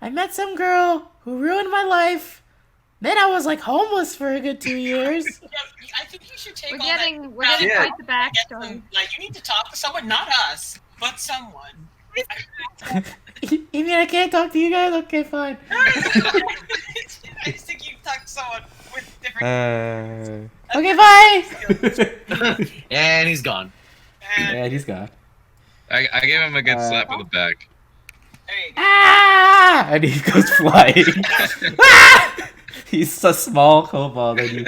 I met some girl who ruined my life. Then I was like homeless for a good 2 years. Yeah, I think you should take We're all getting that. quite the backstory. Like, you need to talk to someone, not us, but someone. You mean I can't talk to you guys? Okay, fine. I just think you talk to someone with different. Okay, bye. And he's gone. Yeah, he's gone. I gave him a good slap on the back. There you go. Ah! And he goes flying. Ah! He's a small kobold, and you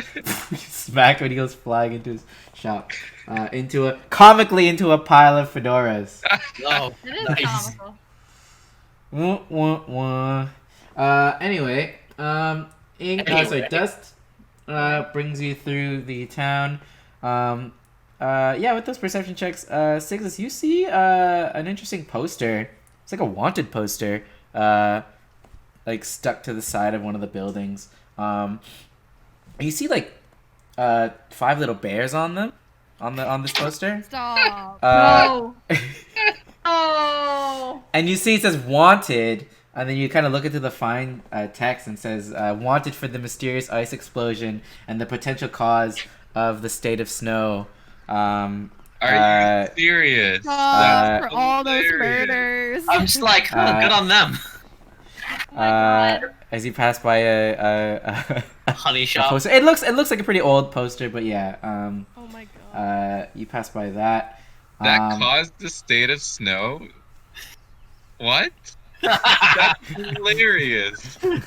smack him, and he goes flying into his shop, comically into a pile of fedoras. Oh, It is nice. comical. Wah, wah, wah. Anyway, Anyway. Dust brings you through the town. Yeah, with those perception checks, Siglis, you see an interesting poster. It's like a wanted poster, like stuck to the side of one of the buildings. You see like 5 little bears on them, on this poster. Stop. No. Oh. And you see it says wanted, and then you kind of look into the fine text and says wanted for the mysterious ice explosion and the potential cause of the state of snow. Are you serious? Stop for That's all those hilarious. murders. I'm just like, oh, good on them. Oh my God. As you pass by a Honey a shop. poster, it looks like a pretty old poster, but yeah. Oh my god. You pass by that. That caused the state of snow? What? That's hilarious. You're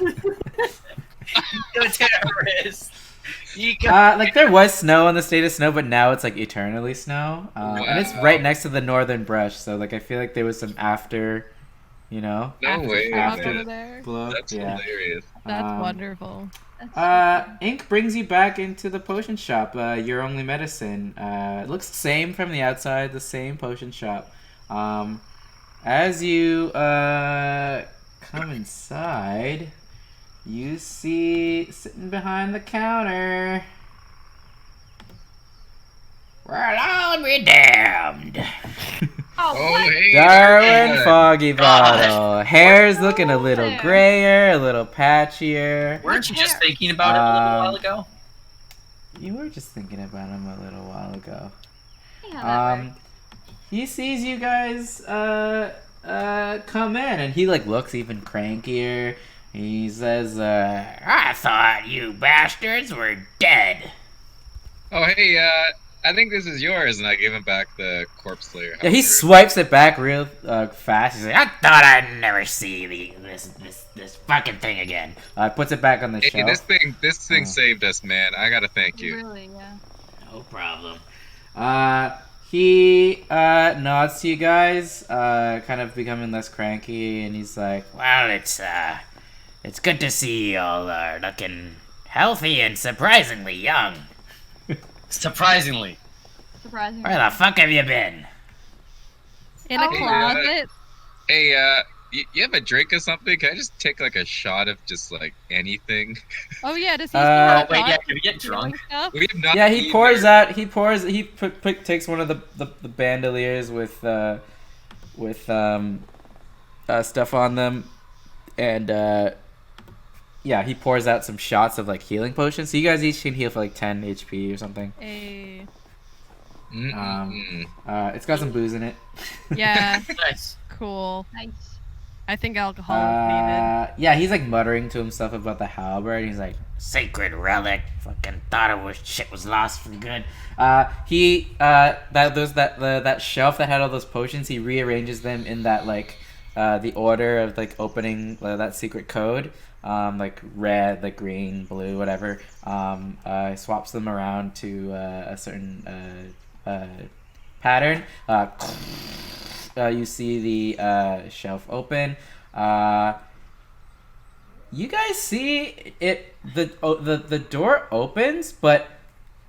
a terrorist. Like there was snow on the state of snow, but now it's like eternally snow. And it's Wow. right next to the northern brush, so like I feel like there was some after, you know, No way, After man. there. blow. That's Yeah. hilarious. That's Um, wonderful. That's Ink brings you back into the potion shop. Your only medicine. It looks the same from the outside, the same potion shop. As you come inside, you see sitting behind the counter. Well, I'll be damned. Oh, Oh, what? hey. Darwin there. Foggy Bottle. Hair's What's looking a wrong little there? grayer, a little patchier. Weren't you just thinking about it a little while ago? You were just thinking about him a little while ago. See how that works. He sees you guys come in, and he like looks even crankier. He says, "I thought you bastards were dead." Oh, hey, I think this is yours, and I give him back the corpse slayer. Yeah, he helmet. swipes it back real fast. He's like, "I thought I'd never see this fucking thing again." Puts it back on the Hey, shelf. this thing saved us, man. I gotta thank you. Really, yeah. No problem. He nods to you guys, kind of becoming less cranky, and he's like, "Well, it's good to see you all are looking healthy and surprisingly young. Surprisingly. Surprising. Where the fuck have you been?" In a Oh, closet. Hey, you have a drink or something? Can I just take like a shot of just like anything? Oh yeah, does he Uh, still Wait, have yeah, thoughts can we get of stealing drunk? stuff? We have not. Yeah, he either. pours out. He takes one of the bandoliers with stuff on them, and yeah, he pours out some shots of like healing potions. So you guys each can heal for like 10 HP or something. Hey. It's got some booze in it. Yeah, Nice. cool. Nice. I think alcohol is needed. Yeah, he's like muttering to himself about the halberd. He's like, "Sacred relic. Fucking thought it was shit was lost for good." That shelf that had all those potions. He rearranges them in that like the order of like opening that secret code. Like red, like green, blue, whatever. Swaps them around to a certain pattern. You see the shelf open. You guys see it. The door opens, but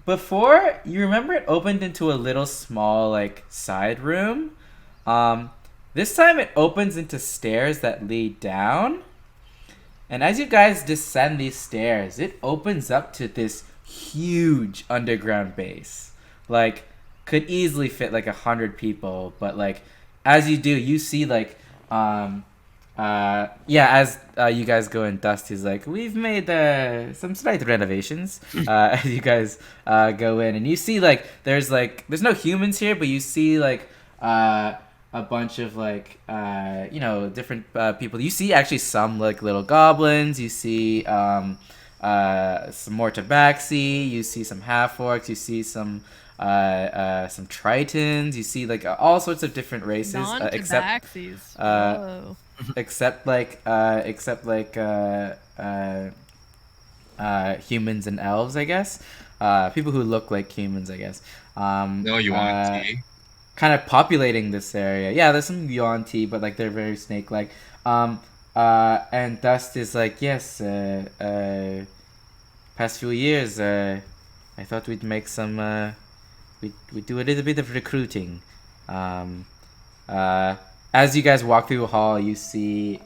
before you remember, it opened into a little small like side room. This time it opens into stairs that lead down. And as you guys descend these stairs, it opens up to this huge underground base. Like, could easily fit like 100 people, but like, as you do, you see like, as you guys go in, Dusty's like, "We've made some slight renovations." As you guys go in, and you see like, there's no humans here, but you see like, a bunch of like different people. You see actually some like little goblins. You see some more tabaxi. You see some half orcs. You see some tritons. You see like all sorts of different races, except Whoa. except humans and elves, I guess. People who look like humans, I guess. No, you want tea? Kind of populating this area. Yeah, there's some Yuan-Ti, but like they're very snake-like. And Dust is like, "Yes, past few years, I thought we'd make some. We'd do a little bit of recruiting. As you guys walk through the hall, you see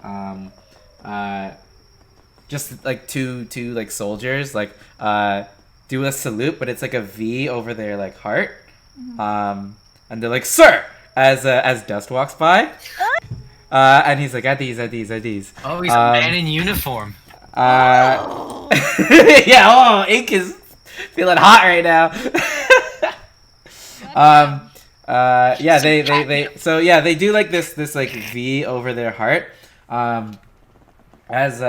just like two like soldiers like do a salute, but it's like a V over their like heart. And they're like, "Sir!" as Dust walks by. And he's like, at these. Oh, he's a man in uniform. Yeah, Ink is feeling hot right now. Yeah, they do like this like V over their heart. He's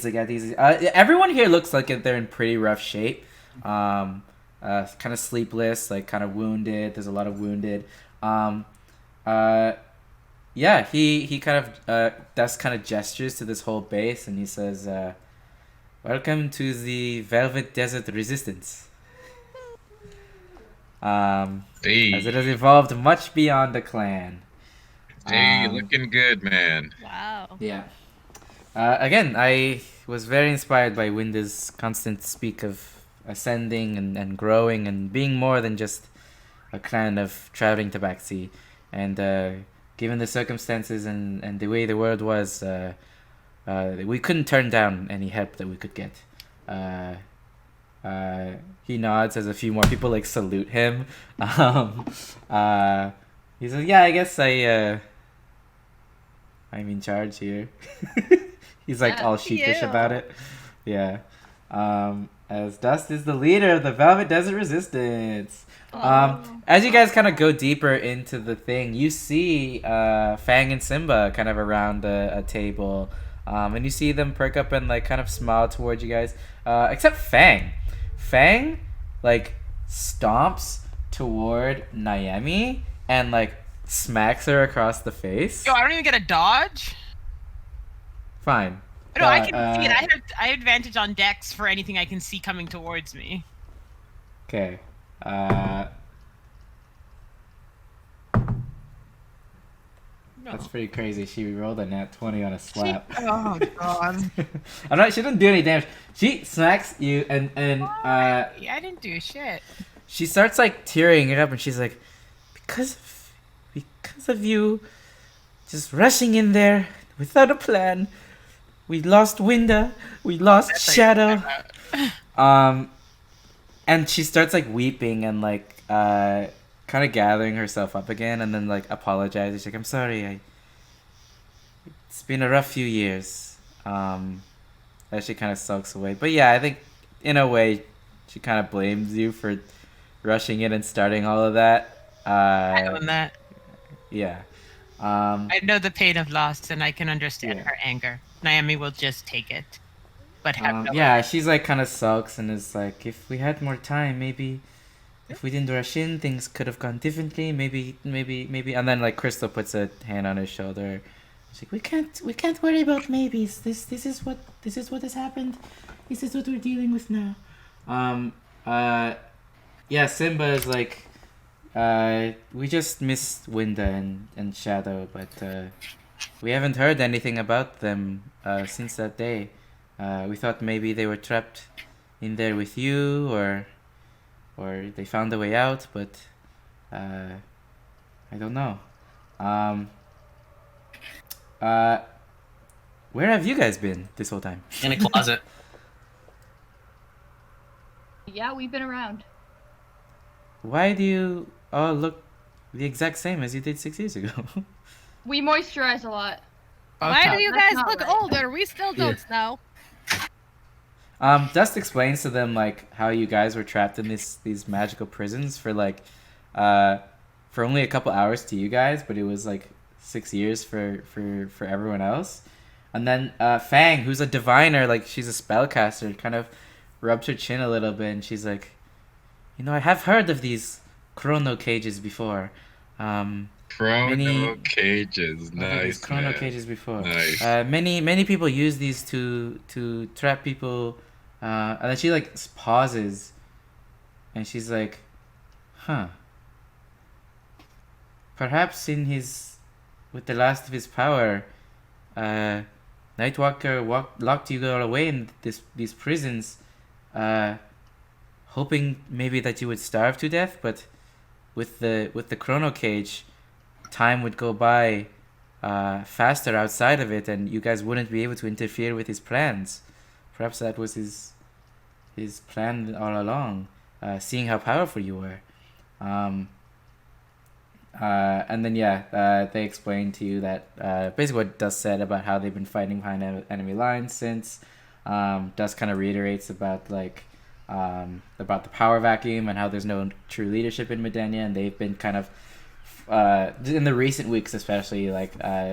like, at these. Everyone here looks like they're in pretty rough shape. Kind of sleepless, like kind of wounded. There's a lot of wounded. Yeah, he kind of Dust kind of gestures to this whole base, and he says, "Welcome to the Velvet Desert Resistance. Hey, As it has evolved much beyond the clan." hey, looking good, man. Wow. Yeah. Again, I was very inspired by Winda's constant speak of ascending and growing and being more than just a clan of traveling tabaxi. And given the circumstances and the way the world was, we couldn't turn down any help that we could get. He nods as a few more people like salute him. He says, "Yeah, I guess I'm in charge here." He's like all sheepish about it. Yeah. As Dust is the leader of the Velvet Desert Resistance. As you guys kind of go deeper into the thing, you see Fang and Simba kind of around a table. And you see them perk up and like kind of smile towards you guys. Except Fang. Fang like stomps toward Naomi and like smacks her across the face. Yo, I don't even get a dodge. Fine. No, I can see it. I have advantage on Dex for anything I can see coming towards me. Okay. That's pretty crazy. She rolled a nat 20 on a slap. Oh god. She didn't do any damage. She smacks you and Yeah, I didn't do shit. she starts like tearing it up and she's like, because of you just rushing in there without a plan. We lost Winda, we lost Shadow. And she starts like weeping and like kind of gathering herself up again and then like apologizes. She's like, "I'm sorry, it's been a rough few years." As she kind of sulks away. But yeah, I think in a way she kind of blames you for rushing in and starting all of that. I own that. Yeah. I know the pain of loss and I can understand her anger. Naomi will just take it. But have no yeah, she's like kind of sulks and is like, if we had more time, maybe if we didn't rush in, things could have gone differently. Maybe. And then like Crystal puts a hand on his shoulder. She's like, we can't worry about maybes. This is what has happened. This is what we're dealing with now. Yeah, Simba is like, we just missed Winda and Shadow, but we haven't heard anything about them since that day. We thought maybe they were trapped in there with you, or they found a way out, but I don't know. Where have you guys been this whole time? In a closet. Yeah, we've been around. Why do you all look the exact same as you did 6 years ago? We moisturize a lot. Why do you That's guys not look right. older? We still don't know. Dust explains to them like how you guys were trapped in these magical prisons for like for only a couple hours to you guys, but it was like 6 years for everyone else. And then Fang, who's a diviner, like she's a spellcaster, kind of rubs her chin a little bit and she's like, I have heard of these chrono cages before. Chrono cages, nice. Chrono man. cages before. Nice. Many people use these to trap people. And then she like pauses, and she's like, "Huh. Perhaps with the last of his power, Nightwalker locked you all away in these prisons, hoping maybe that you would starve to death, but with the chrono cage, time would go by faster outside of it, and you guys wouldn't be able to interfere with his plans. Perhaps that was his plan all along, seeing how powerful you were. And then they explained to you that basically what Dust said about how they've been fighting behind enemy lines since. Dust kind of reiterates about about the power vacuum and how there's no true leadership in Midennia, and they've been kind of in the recent weeks especially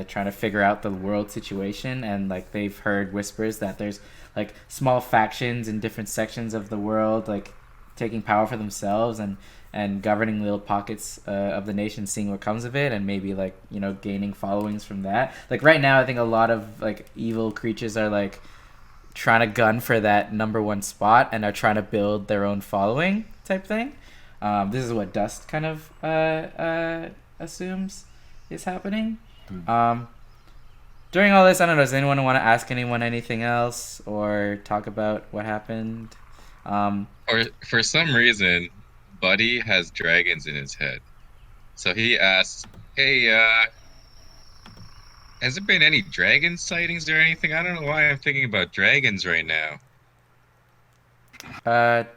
trying to figure out the world situation, and they've heard whispers that there's small factions in different sections of the world taking power for themselves and governing little pockets of the nation, seeing what comes of it, and maybe gaining followings from that. Right now I think a lot of evil creatures are trying to gun for that number one spot and are trying to build their own following type thing. This is what Dust kind of assumes is happening. During all this, I don't know, does anyone want to ask anyone anything else or talk about what happened? Or for some reason, Buddy has dragons in his head. So he asks, hey, has there been any dragon sightings or anything? I don't know why I'm thinking about dragons right now.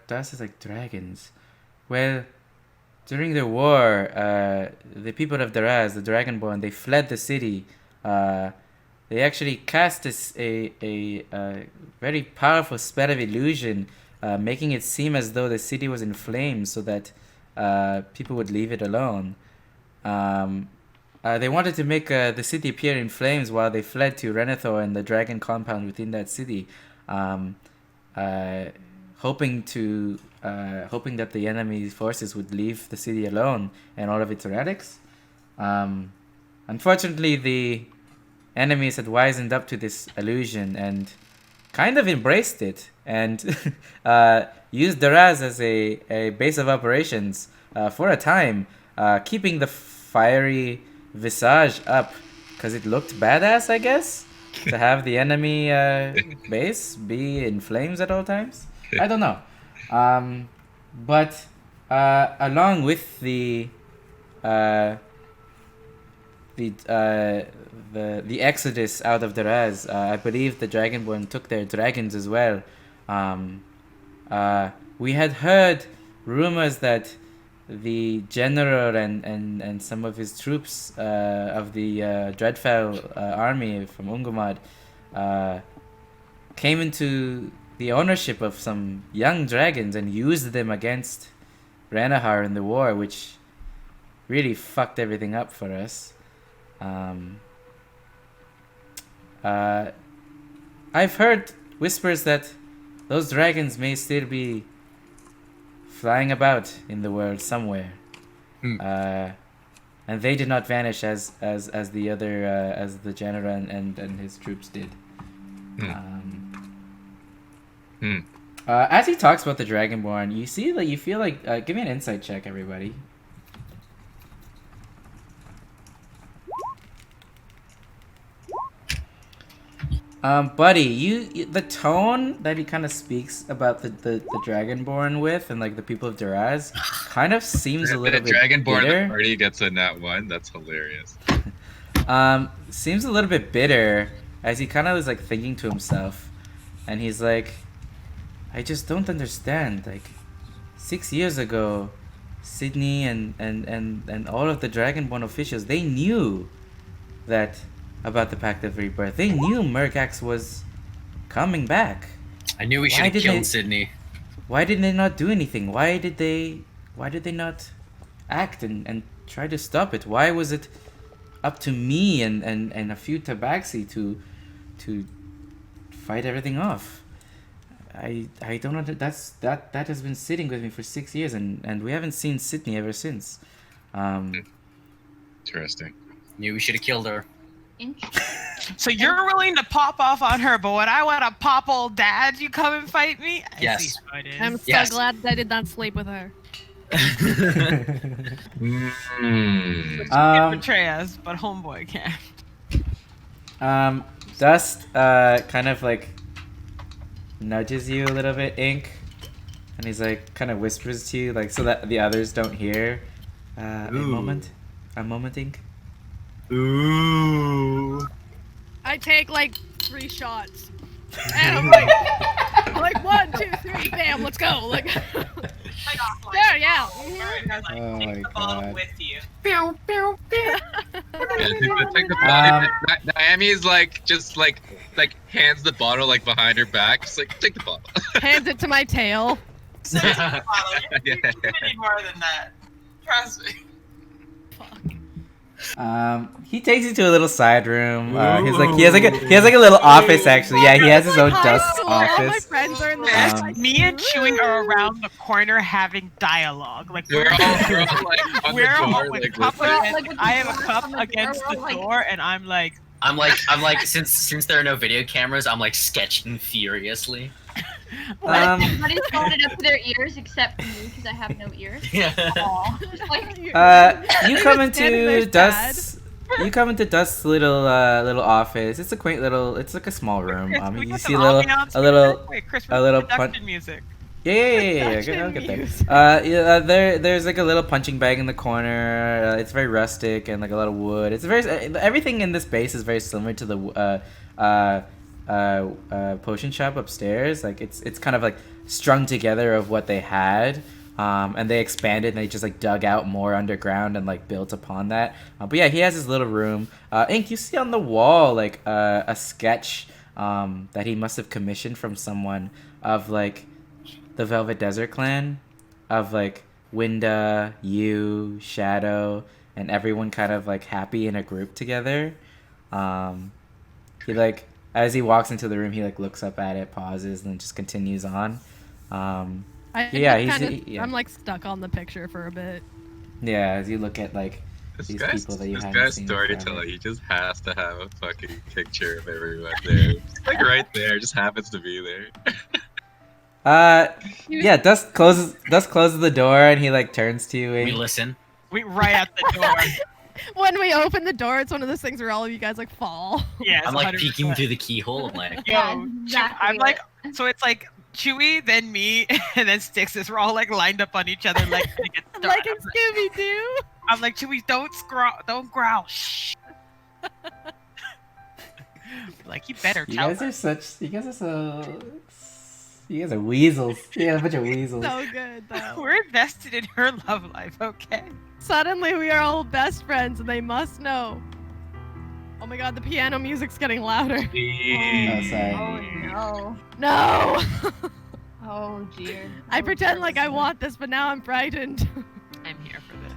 Dust is dragons. Well, during the war, the people of Daraz, the Dragonborn, they fled the city. They actually cast a very powerful spell of illusion, making it seem as though the city was in flames so that people would leave it alone. They wanted to make the city appear in flames while they fled to Renethor and the dragon compound within that city, hoping that the enemy forces would leave the city alone and all of its relics. Unfortunately, the enemies had wisened up to this illusion and kind of embraced it and used Daraz as a base of operations for a time, keeping the fiery visage up because it looked badass, I guess, to have the enemy base be in flames at all times. I don't know. But along with the exodus out of Daraz, I believe the Dragonborn took their dragons as well. We had heard rumors that the general and some of his troops of the Dreadfell army from Ungumod came into the ownership of some young dragons and used them against Ranahar in the war, which really fucked everything up for us. I've heard whispers that those dragons may still be flying about in the world somewhere, and they did not vanish as the other as the general and his troops did. As he talks about the Dragonborn, you feel like give me an insight check, everybody. Buddy, you the tone that he kind of speaks about the Dragonborn with and the people of Daraz kind of seems a little bit Dragonborn bitter. the party gets a nat 1. That's hilarious. Seems a little bit bitter as he kind of is thinking to himself, and he's like, I just don't understand. 6 years ago, Sydney and all of the Dragonborn officials, they knew that about the Pact of Rebirth. They knew Murgax was coming back. I knew we should have killed Sydney. Why didn't they not do anything? Why did they not act and try to stop it? Why was it up to me and a few tabaxi to fight everything off? I don't know. That has been sitting with me for 6 years, and we haven't seen Sydney ever since. Interesting. Knew we should have killed her. So you're willing to pop off on her, but when I want to pop old dad, you come and fight me? Yes. I'm so glad that I did not sleep with her. Can betray us, but homeboy can't. Dust kind of nudges you a little bit, Ink, and he's like kind of whispers to you, like so that the others don't hear. A moment, Ink. Ooh. I take like 3 shots. And I'm like 1, 2, 3, bam, let's go. Like, there, yeah. Alright, guys, Oh take my the bottle God. with you. Yeah, take the bottle. Naomi is like just like hands the bottle like behind her back. Just like take the bottle. Hands it to my tail. Send it to the bottle. You're gonna need more than that. Trust me. He takes you to a little side room. He's like he has like a little office actually. Yeah, he has his own High dust school, all my office. friends are in there. Me and Chewie are around the corner having dialogue. Like We're all like on we're the all door, with like cup listening. against, I have a cup against the door, and I'm like, I'm like, since there are no video cameras, I'm like sketching furiously. Everybody's got it up to their ears except me because I have no ears. Yeah. Just like, You come Standing into there Dust's. You come into Dust's little office. It's a quaint little. It's like a small room. Chris, we You get see some a ambiance little. music? Wait, Chris, a little production music. Yeah. I'll get there. There's like a little punching bag in the corner. It's very rustic and like a lot of wood. It's very everything in this base is very similar to the potion shop upstairs. Like it's kind of like strung together of what they had. And they expanded and they just like dug out more underground and like built upon that. But yeah, he has his little room. Ink, you see on the wall like a sketch that he must have commissioned from someone of like the Velvet Desert clan, of like Winda, you, Shadow, and everyone kind of like happy in a group together. He like as he walks into the room, he like looks up at it, pauses, and then just continues on. I'm like stuck on the picture for a bit. Yeah, as you look at like This these guy's, people that you this haven't guy's seen storyteller, forever. he just has to have a fucking picture of everyone there. It's like right there, just happens to be there. Yeah, Dust closes the door and he like turns to you. We And listen. We right at the door. When we open the door, it's one of those things where all of you guys like fall. Yes, I'm like 100%. peeking through the keyhole. I'm like, yeah, Yo, exactly. I'm like, so it's like Chewie, then me, and then Styx. We're all like lined up on each other, like to get started. Like in Scooby Doo. I'm like, Chewie, don't growl. Shh. Like, you better you tell guys her. are you guys are weasels. You guys are a bunch of weasels. So good though. We're invested in her love life, okay? Suddenly we are all best friends and they must know. Oh my god, the piano music's getting louder. Oh, sorry. Oh no. No! Oh dear. I Oh, pretend like I dear. want this, but now I'm frightened. I'm here for this.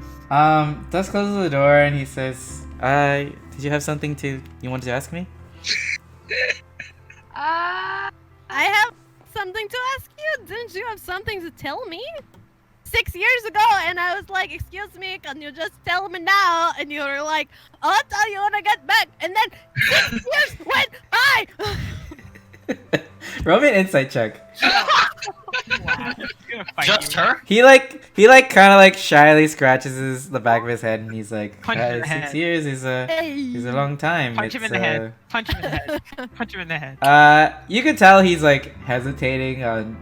Dust closes the door and he says, did you have something you wanted to ask me? I have something to ask you. Didn't you have something to tell me? 6 years ago, and I was like, excuse me, can you just tell me now? And you were like, I'll tell you when I get back. And then 6 years went by. Roll me an insight check. just her? He kind of like shyly scratches the back of his head and he's like, Punch him in the 6 head. years is a long time. Punch him in the head. Punch him in the head. Punch him in the head. You can tell he's like hesitating on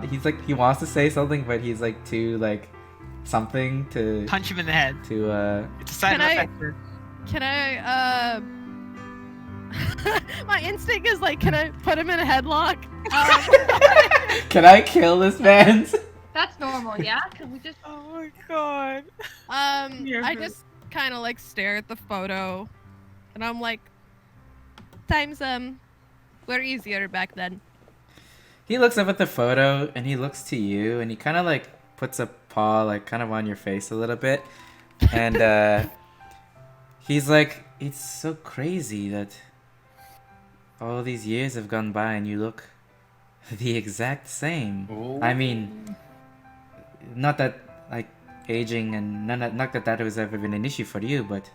he's like he wants to say something but he's like too like something to Punch him in the head. to It's a side Can I- effect. Can I, my instinct is like, can I put him in a headlock? Can I kill this man? That's normal, yeah? Can we just Oh my god. Yeah. I just kind of like stare at the photo, and I'm like, times were easier back then. He looks up at the photo and he looks to you and he kind of like puts a paw like kind of on your face a little bit and he's like, it's so crazy that all these years have gone by and you look the exact same. I mean, not that like aging and not that that has ever been an issue for you, but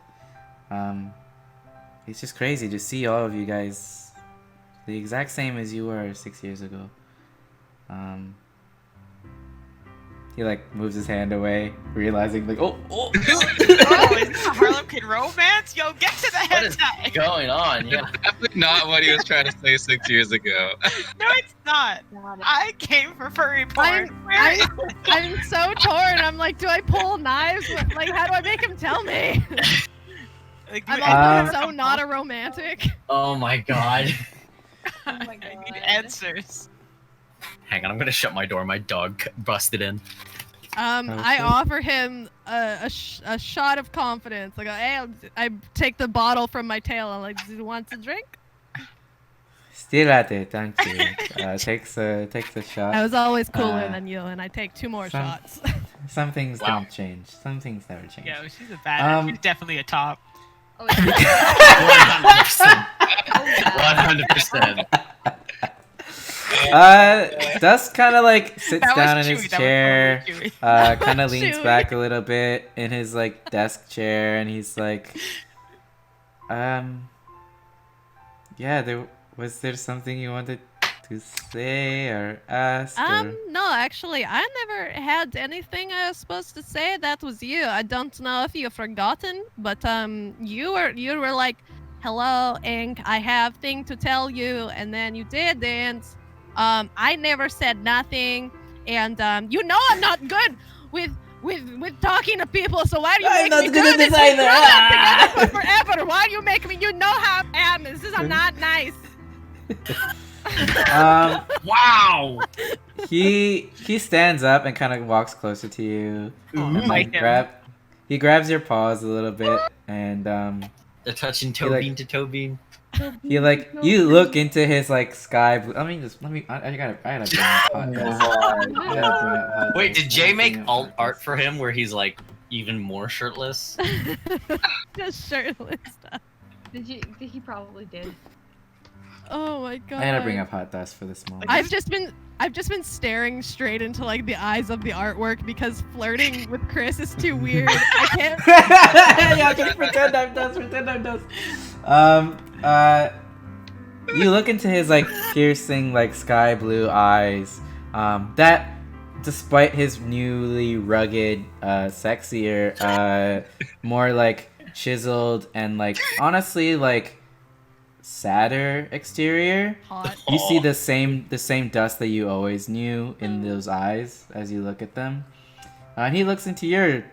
it's just crazy to see all of you guys the exact same as you were 6 years ago. He like moves his hand away, realizing like, oh. Oh, is this a Harlem can romance? Yo, get to the What is hentai. going on? Yeah. That's definitely not what he was trying to say 6 years ago. No, it's not. Got it. I came for furry porn. I'm so torn. I'm like, do I pull knives? Like, how do I make him tell me? Like, I'm I also not a romantic. Oh my god. Oh my need god. answers. Hang on, I'm gonna shut my door. My dog busted in. I offer him a shot of confidence. I go, hey, I take the bottle from my tail. I'm like, do you want a drink? Still at it, thank you. Takes a shot. I was always cooler Uh, than you, and I take 2 more some- shots. Some things Wow. don't change. Some things never change. Yeah, she's a badass. She's definitely a top. Oh, yeah. 100%. Oh, yeah. 100%. Dust kind of like sits That was down in Chewy, his that was chair, totally Chewy. kind of leans Chewy. back a little bit in his like desk chair, and he's like, yeah, was there something you wanted to say or ask? Or... No, actually, I never had anything I was supposed to say. That was you. I don't know if you've forgotten, but you were like, "Hello, Ink. I have thing to tell you," and then you didn't. I never said nothing, and you know I'm not good with talking to people. So why do you I'm make not me good do at this? this We've either. done that together for forever. Why do you make me? You know how I am. This is not nice. Wow. He stands up and kind of walks closer to you, and like like him. he grabs your paws a little bit, and They're touching toe He, like- bean to toe bean. he like you look into his like sky blue. I gotta bring up hot dust. I gotta bring up hot Wait, dust. did Jay make Bring up alt hot art dust. for him where he's like even more shirtless? Just shirtless stuff. He probably did. Oh my god. I gotta bring up hot dust for this moment. I've just been staring straight into like the eyes of the artwork because flirting with Chris is too weird. I can't. Yeah, just pretend I'm dust. You look into his like piercing like sky blue eyes. That, despite his newly rugged, sexier, more like chiseled and like honestly like sadder exterior. Hot. You see the same dust that you always knew in those eyes as you look at them. And he looks into your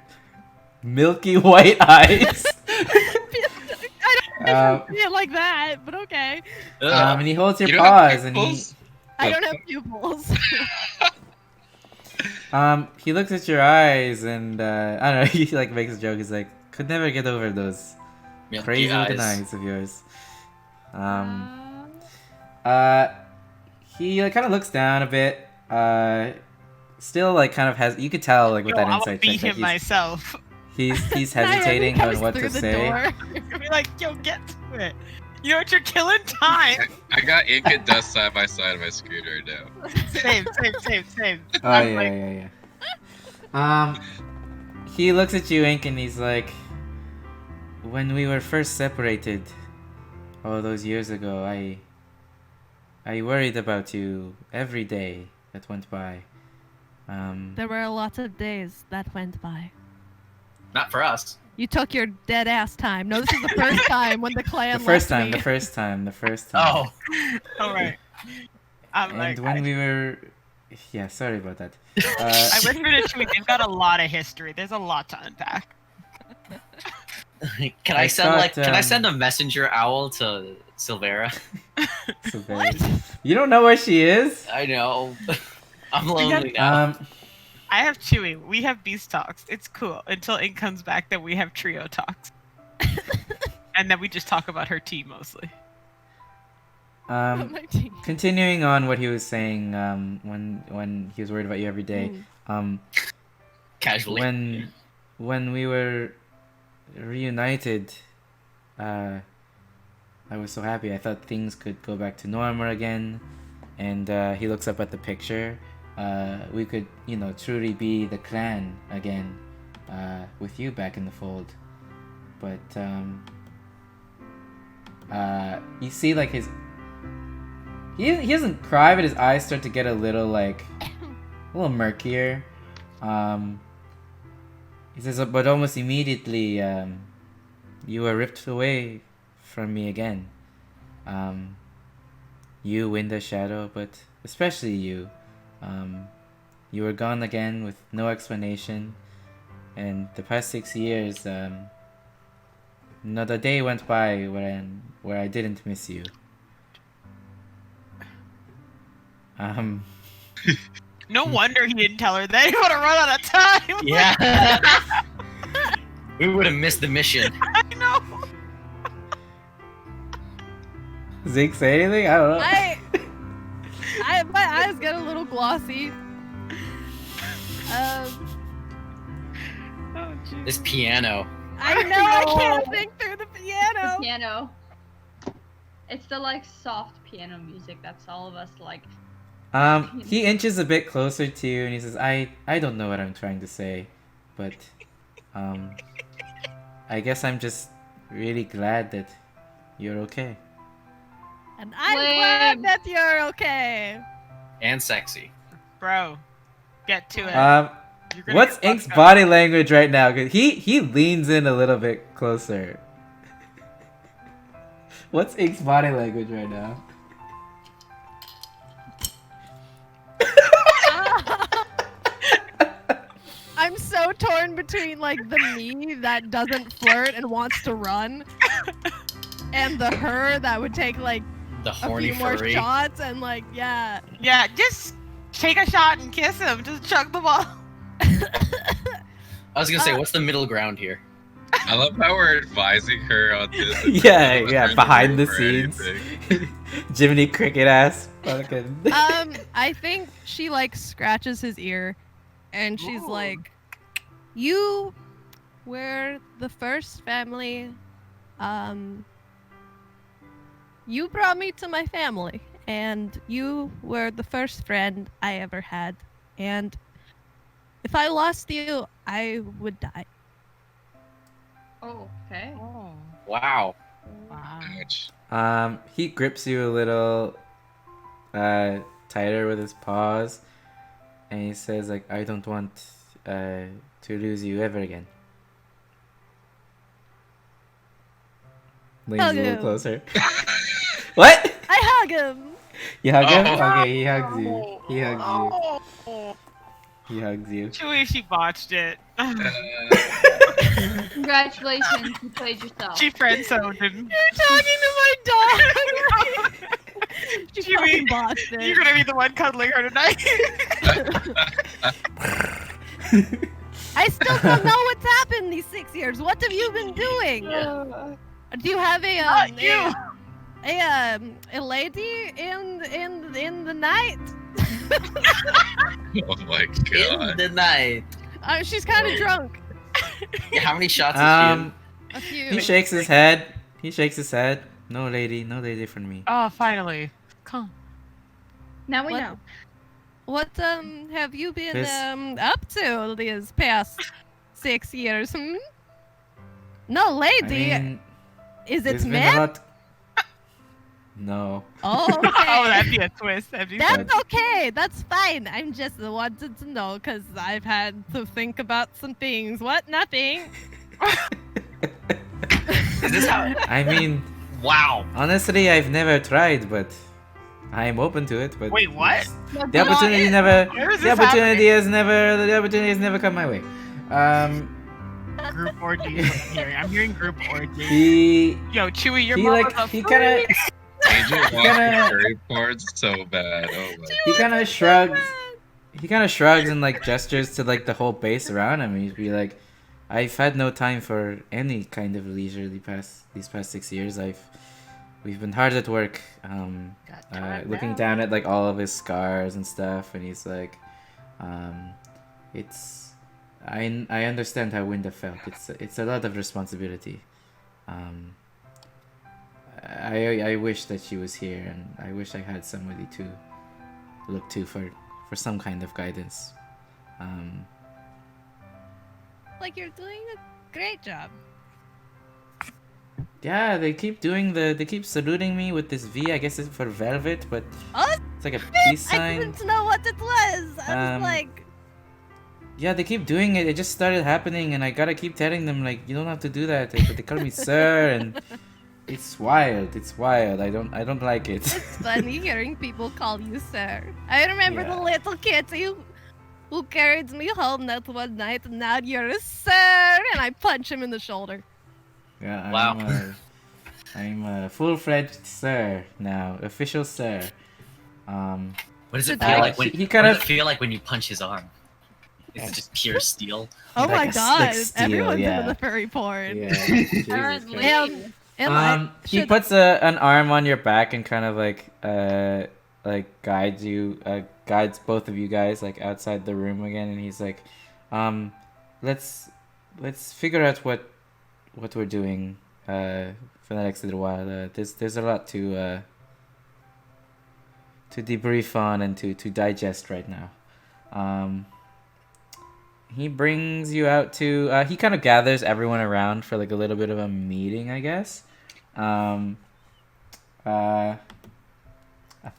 milky white eyes. I don't see it like that, but okay. And he holds your You don't have paws and he pupils? I don't have pupils. he looks at your eyes and I don't know, he like makes a joke. He's like, could never get over those Milky crazy looking eyes. eyes of yours. He like kind of looks down a bit. Still like kind of has, you could tell like with Yo, that I'll insight beat check him that myself. he's hesitating on what to say. Be like, yo, get to it. You know what? You're killing time. I got ink and dust side by side on my screen right now. Same. Oh I'm yeah, like, yeah. He looks at you, Ink, and he's like, when we were first separated all those years ago, I worried about you every day that went by. There were a lot of days that went by. Not for us. You took your dead ass time. No, this is the first time when the clan the first left time, me. the first time. Oh. all right. I'm And like, when we were, yeah, sorry about that. I whispered it to you. They've got a lot of history. There's a lot to unpack. Can I I send thought, like can I send a messenger owl to Silvera? So very- You don't know where she is? I know. I'm lonely now. I have Chewy. We have beast talks. It's cool. Until Ink comes back, then we have trio talks. And then we just talk about her tea mostly. My team. Continuing on what he was saying, when he was worried about you every day, Casually. when we were reunited, I was so happy. I thought things could go back to normal again, and he looks up at the picture. We could, truly be the clan again, with you back in the fold. But you see, like he doesn't cry, but his eyes start to get a little murkier. He says, but almost immediately, you were ripped away from me again. You in the shadow, but especially you. You were gone again with no explanation. And the past 6 years, not a day went by where I didn't miss you. No wonder he didn't tell her that. He would have run out of time. Yeah. We would have missed the mission. I know. Zeke, say anything? I don't know. My eyes get a little glossy. Oh, jeez. This piano. I know I can't think through the piano. Piano. It's the like soft piano music that all of us like. He inches a bit closer to you and he says, I don't know what I'm trying to say, but I guess I'm just really glad that you're okay. And I'm glad that you're okay. And sexy. Bro, get to it. You're gonna What's get Ink's fucked up. body language right now? 'Cause he leans in a little bit closer. What's Ink's body language right now? I'm so torn between like the me that doesn't flirt and wants to run, and the her that would take like The a horny few more furry. shots and like yeah. Yeah, just take a shot and kiss him. Just chug the ball. I was gonna say, what's the middle ground here? I love how we're advising her on this. Yeah, behind the For scenes. anything. Jiminy Cricket ass. Fucking. I think she like scratches his ear, and she's like, "You were the first family. You brought me to my family, and you were the first friend I ever had. And if I lost you, I would die." Oh, okay. Oh, Wow. wow. Ouch. He grips you a little tighter with his paws, and he says like, I don't want to lose you ever again. Leans a little Hug him. closer. What? I hug him. You hug him? Oh. Okay, he hugs you. He hugs you. Oh. He hugs you. Chewie, she botched it. Congratulations, you played yourself. She friend-zoned him. You're talking to my dog. She Chewie, fucking botched it. You're gonna be the one cuddling her tonight. I still don't know what's happened these 6 years. What have you been doing? Do you have Not you. a lady in the night? Oh my In god. the night. She's kind of drunk. Yeah, how many shots is A few. He shakes his head. He shakes his head. No lady for me. Oh, finally. Come. Now we What? know. What have you been This- up to these past 6 years? No I lady. mean, Is there's it been a men? lot. No. Oh, Oh, okay. that'd be a twist. That'd be That's okay. That's fine. I'm just wanted to know because I've had to think about some things. What? Nothing. Is this how? I mean, Wow. honestly, I've never tried, but I'm open to it. But Wait, what? The opportunity never. Where is The this opportunity happening? has never come my way. Group orgy. is what I'm hearing. I'm hearing group orgy. He Yo, Chewie, your he mom like was a he freak. kind of Angel Kinda- walking furry ports so bad. Oh my. he kind of shrugs. He kind of shrugs and like gestures to like the whole base around him. He'd be like, "I've had no time for any kind of leisure these past 6 years. We've been hard at work, Got time looking now. down at like all of his scars and stuff." And he's like, "It's I understand how Winda felt. It's a lot of responsibility. I wish that she was here, and I wish I had somebody to look to for some kind of guidance." Like you're doing a great job. Yeah, they keep saluting me with this V. I guess it's for velvet, but Oh, it's like a peace I sign. didn't know what it was. I Um, was like, yeah, they keep doing it. It just started happening, and I gotta keep telling them like, you don't have to do that. But they call me sir, and it's wild. It's wild. I don't like it. It's funny hearing people call you sir. I remember the little kid who carried me home that one night, and now you're a sir, and I punch him in the shoulder. Yeah, Wow. I'm a full-fledged sir now, official sir. What does it So feel like when he what kind does of it feel like when you punch his arm? Is it just pure steel? Oh Like my a god, slick steel, everyone's yeah. into the furry porn. yeah. Jesus Currently. Christ. And He puts an arm on your back and kind of like guides both of you guys like outside the room again, and he's like, let's figure out what we're doing for the next little while. There's a lot to debrief on and to digest right now. He brings you out to he kind of gathers everyone around for like a little bit of a meeting, I guess. I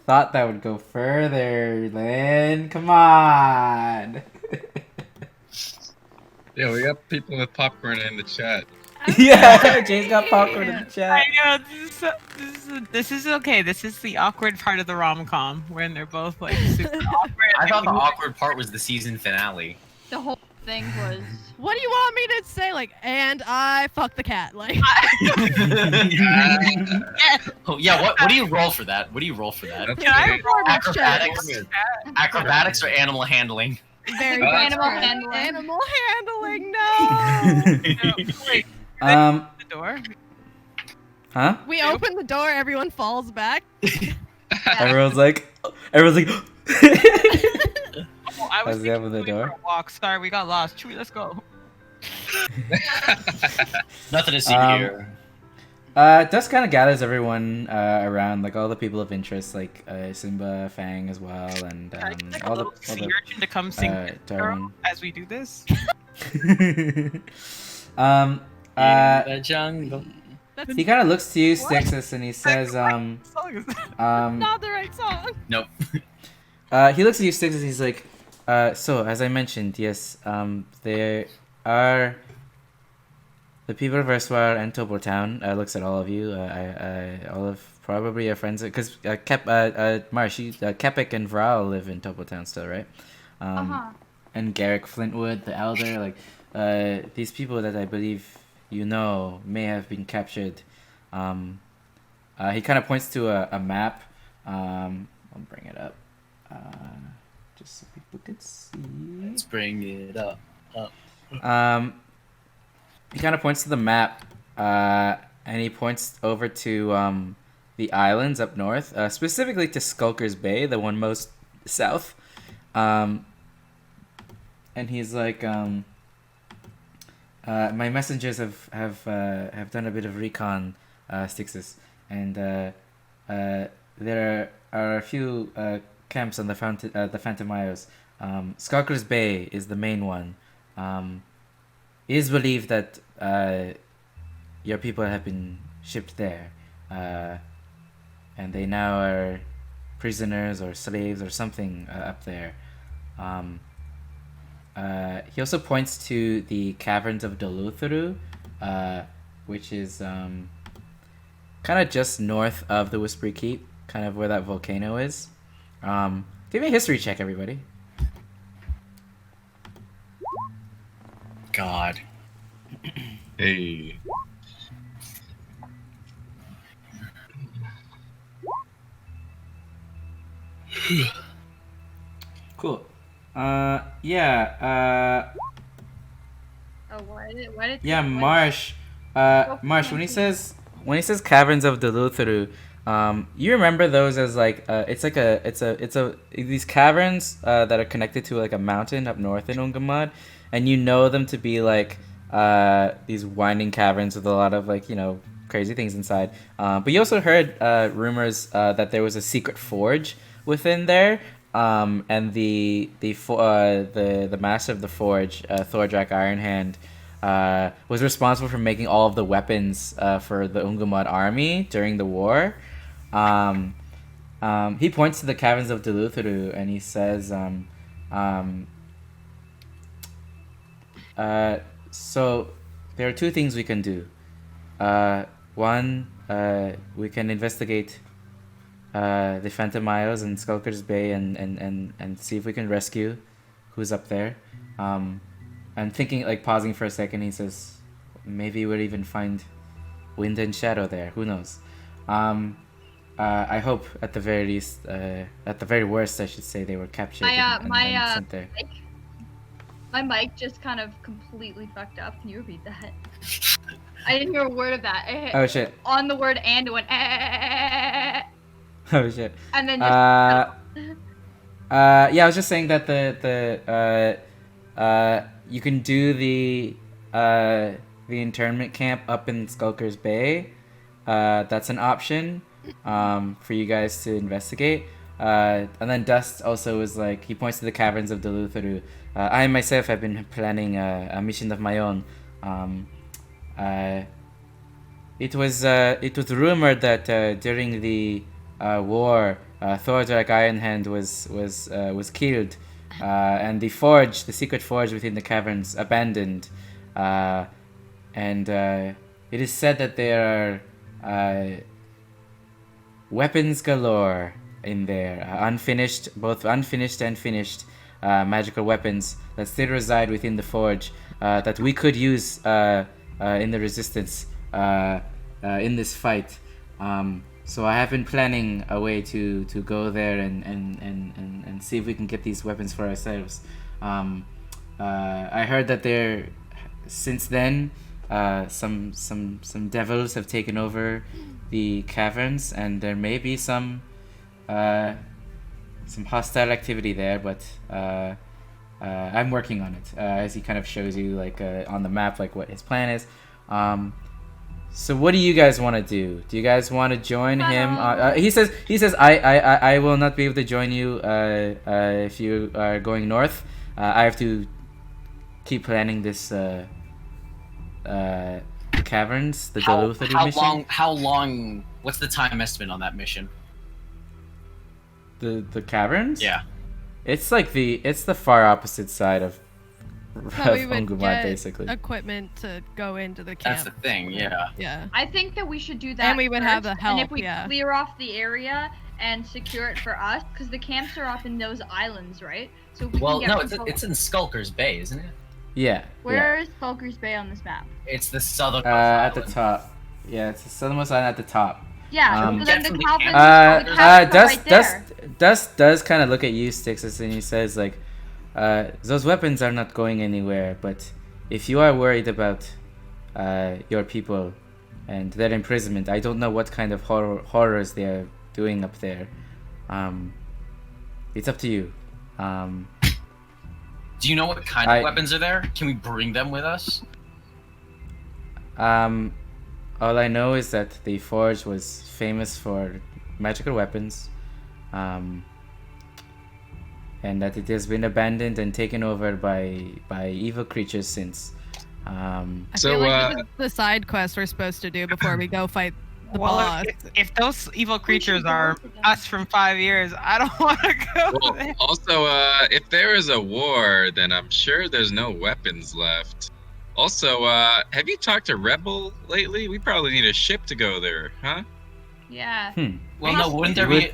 thought that would go further, Lynn. Come on. Yeah, we got people with popcorn in the chat. Yeah, Jay's got popcorn in the chat. I know this is okay. This is the awkward part of the rom-com when they're both like super awkward. I thought the awkward part was the season finale. The whole thing was. what do you want me to say? Like, and I fuck the cat. Like, Oh yeah, what do you roll for that? What do you roll for that? That's Can I great. roll my Acrobatics? check? Acrobatics or animal handling? very Oh, much Animal good. handling. Animal handling. No. No, wait, Um, the door. huh? We open the door. Everyone falls back. Everyone's like. Oh, I was As they open the thinking going door. for a walk. Sorry, we got lost. Chewie, let's go. Nothing to see here. Dust kind of gathers everyone around, like all the people of interest, like Simba, Fang as well, and Can I get, like, all a little the sea urchin to come sing this Darwin. girl as we do this? In the jungle. He kind of looks to you, Stixus, and he says, What song is that? Not the right song. Nope. he looks at you, Stixus, and he's like, so as I mentioned, yes, there are the people of Erstwhile and Tobletown. Looks at all of you, all of probably your friends, because Kepik and Vral live in Tobletown still, right? And Garrick Flintwood, the Elder, like these people that I believe you know may have been captured. He kind of points to a map. I'll bring it up, just so people can see. Let's bring it up. He kind of points to the map, and he points over to the islands up north, specifically to Skulker's Bay, the one most south. And he's like, my messengers have done a bit of recon, Stixus, and there are a few camps on the Phantom Isles. Skulker's Bay is the main one. It is believed that your people have been shipped there, and they now are prisoners or slaves or something up there. He also points to the caverns of Duluthuru, which is kind of just north of the Whispery Keep, kind of where that volcano is. Give me a history check, everybody. God. Hey. Cool. Yeah. Oh, why did Yeah, why- Marsh. Marsh. When he says caverns of Duluthuru, you remember those as like it's these caverns that are connected to like a mountain up north in Ungumod, and you know them to be like these winding caverns with a lot of like crazy things inside. But you also heard rumors that there was a secret forge within there. And the master of the forge, Thordrak Ironhand, was responsible for making all of the weapons for the Ungumod army during the war. He points to the caverns of Duluthuru and he says, So there are two things we can do. One, we can investigate the Phantom Isles and Skulker's Bay and see if we can rescue who's up there. I'm thinking, like, pausing for a second. He says, maybe we'll even find Wind and Shadow there. Who knows? I hope at the very least, at the very worst, I should say, they were captured and sent there. My mic just kind of completely fucked up. Can you repeat that? I didn't hear a word of that. Oh shit. On the word and it went Oh shit. and then just yeah, I was just saying that you can do the internment camp up in Skulker's Bay. That's an option for you guys to investigate. And then Dust also was like, he points to the caverns of Duluthuru. I myself have been planning a mission of my own. It was rumored that during the war, Thordark Ironhand was killed, and the secret forge within the caverns, abandoned. And it is said that there are weapons galore in there, both unfinished and finished magical weapons that still reside within the forge that we could use in the resistance in this fight. So I have been planning a way to go there and see if we can get these weapons for ourselves. I heard that since then some devils have taken over the caverns, and there may be some hostile activity there, but I'm working on it, as he kind of shows you, like, on the map, like, what his plan is. So what do you guys want to do? Do you guys want to join him? He says I will not be able to join you if you are going north. I have to keep planning this caverns, the Duluthuru mission. How long? What's the time estimate on that mission? The caverns? Yeah. It's like it's the far opposite side of we would Ungumod, get basically. equipment to go into the camp. That's the thing, yeah. Yeah. I think that we should do that. And we would have the help, and if we yeah. clear off the area and secure it for us, because the camps are up in those islands, right? So we Well, can no, get it's in Skulker's Bay, isn't it? Yeah. Where is Skulker's Bay on this map? It's the southern At the top. Yeah, it's the southernmost island at the top. Yeah, so then Get the from the Calvin, camp. the Calvins are right there. Dust does kind of look at you, Stixus, and he says, like, those weapons are not going anywhere, but if you are worried about your people and their imprisonment, I don't know what kind of horrors they are doing up there. It's up to you. Do you know what kind of weapons are there? Can we bring them with us? All I know is that the forge was famous for magical weapons, and that it has been abandoned and taken over by evil creatures since. I feel like this is the side quest we're supposed to do before we go fight the boss. If those evil creatures are us from 5 years, I don't want to go there. Also, if there is a war, then I'm sure there's no weapons left. Also, have you talked to Rebel lately? We probably need a ship to go there, huh? Yeah. Well, no, wouldn't there be?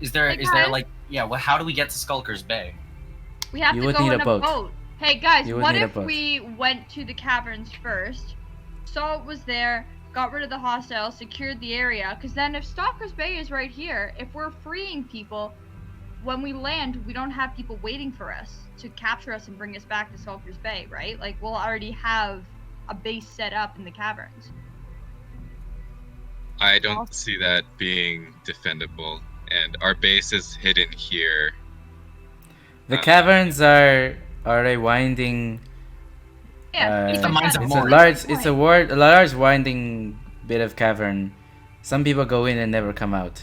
Is there like, yeah? Well, how do we get to Skulker's Bay? We have You to would go need in a a boat. boat. Hey guys, You would what need a if boat. we went to the caverns first, saw it was there, got rid of the hostiles, secured the area? Because then if Stalker's Bay is right here, if we're freeing people, when we land, we don't have people waiting for us to capture us and bring us back to Stalker's Bay, right? Like, we'll already have a base set up in the caverns. I don't see that being defendable, and our base is hidden here. The caverns are a winding. Yeah, It's the mines of It's a Moria. large winding bit of cavern. Some people go in and never come out.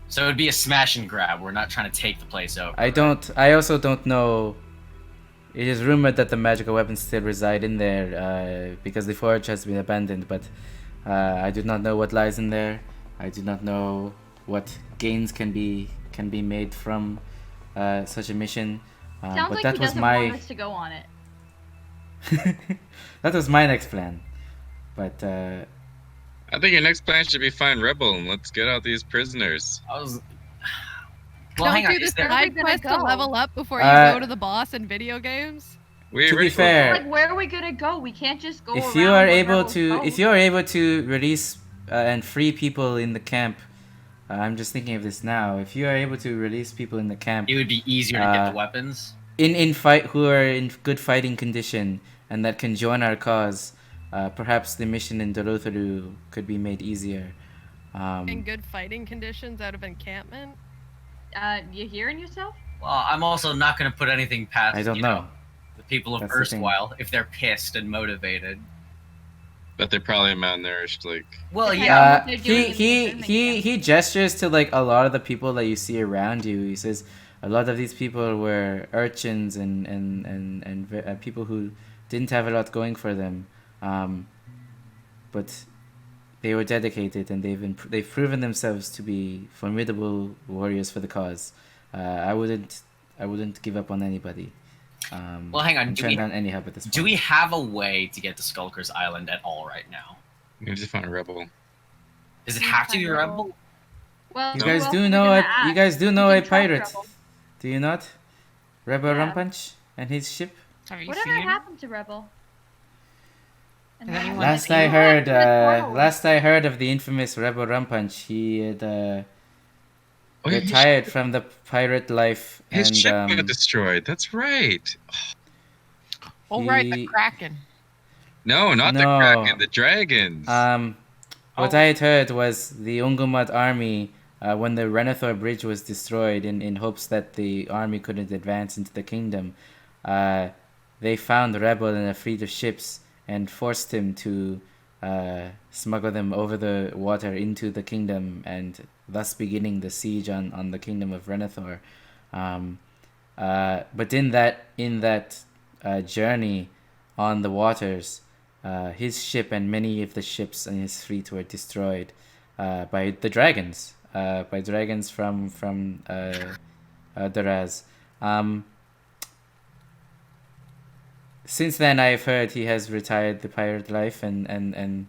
So it would be a smash and grab. We're not trying to take the place over. I also don't know. It is rumored that the magical weapons still reside in there because the forge has been abandoned, but I do not know what lies in there. I do not know what gains can be made from such a mission. Sounds But like that he was doesn't my. want us to go on it. That was my next plan. But I think your next plan should be find Rebel and let's get out these prisoners. I was. Don't hang on. do the Is there? Where are we side gonna quest to go? level up before you Uh, go to the boss in video games. We to be already- fair, Like, where are we gonna go? We can't just go if around you are where able rebels to, go. if you are able to release and free people in the camp, I'm just thinking of this now. If you are able to release people in the camp It would be easier to get the weapons. in fight who are in good fighting condition and that can join our cause, perhaps the mission in Dorotharu could be made easier. In good fighting conditions out of encampment. You hearing yourself? Well, I'm also not going to put anything past. I don't you know. the people of That's the thing. Erstwhile if they're pissed and motivated. But they're probably malnourished, like. Well, Yeah. yeah. what they're doing in the encampment He gestures to like a lot of the people that you see around you. He says a lot of these people were urchins and people who didn't have a lot going for them, but they were dedicated and they've proven themselves to be formidable warriors for the cause. I wouldn't give up on anybody. Well, hang on. And turn down any help at this point. Do we have a way to get to Skulker's Island at all right now? We need to find a Rebel. Does it have to be a rebel? Well, You who guys else do are we know gonna a ask? you guys do We know can a trust pirate, Rebel. do you not? Rebel Yeah. Rumpunch and his ship. Have you Whatever seen? happened to Rebel? And Has then- anyone Last seen I him? heard, Wow. last I heard of the infamous Rebel Rumpunch, he had Oh, yeah, retired from the pirate life his and ship got destroyed. That's right. Oh, right, the he- Kraken. No, not the No. Kraken, the dragons. what Oh. I had heard was the Ungumod army, when the Renathor bridge was destroyed in hopes that the army couldn't advance into the kingdom, they found Rebel in a fleet of ships and forced him to smuggle them over the water into the kingdom and thus beginning the siege on the kingdom of Renathor. But in that journey on the waters, his ship and many of the ships in his fleet were destroyed by the dragons, from Daraz. Since then, I've heard he has retired the pirate life and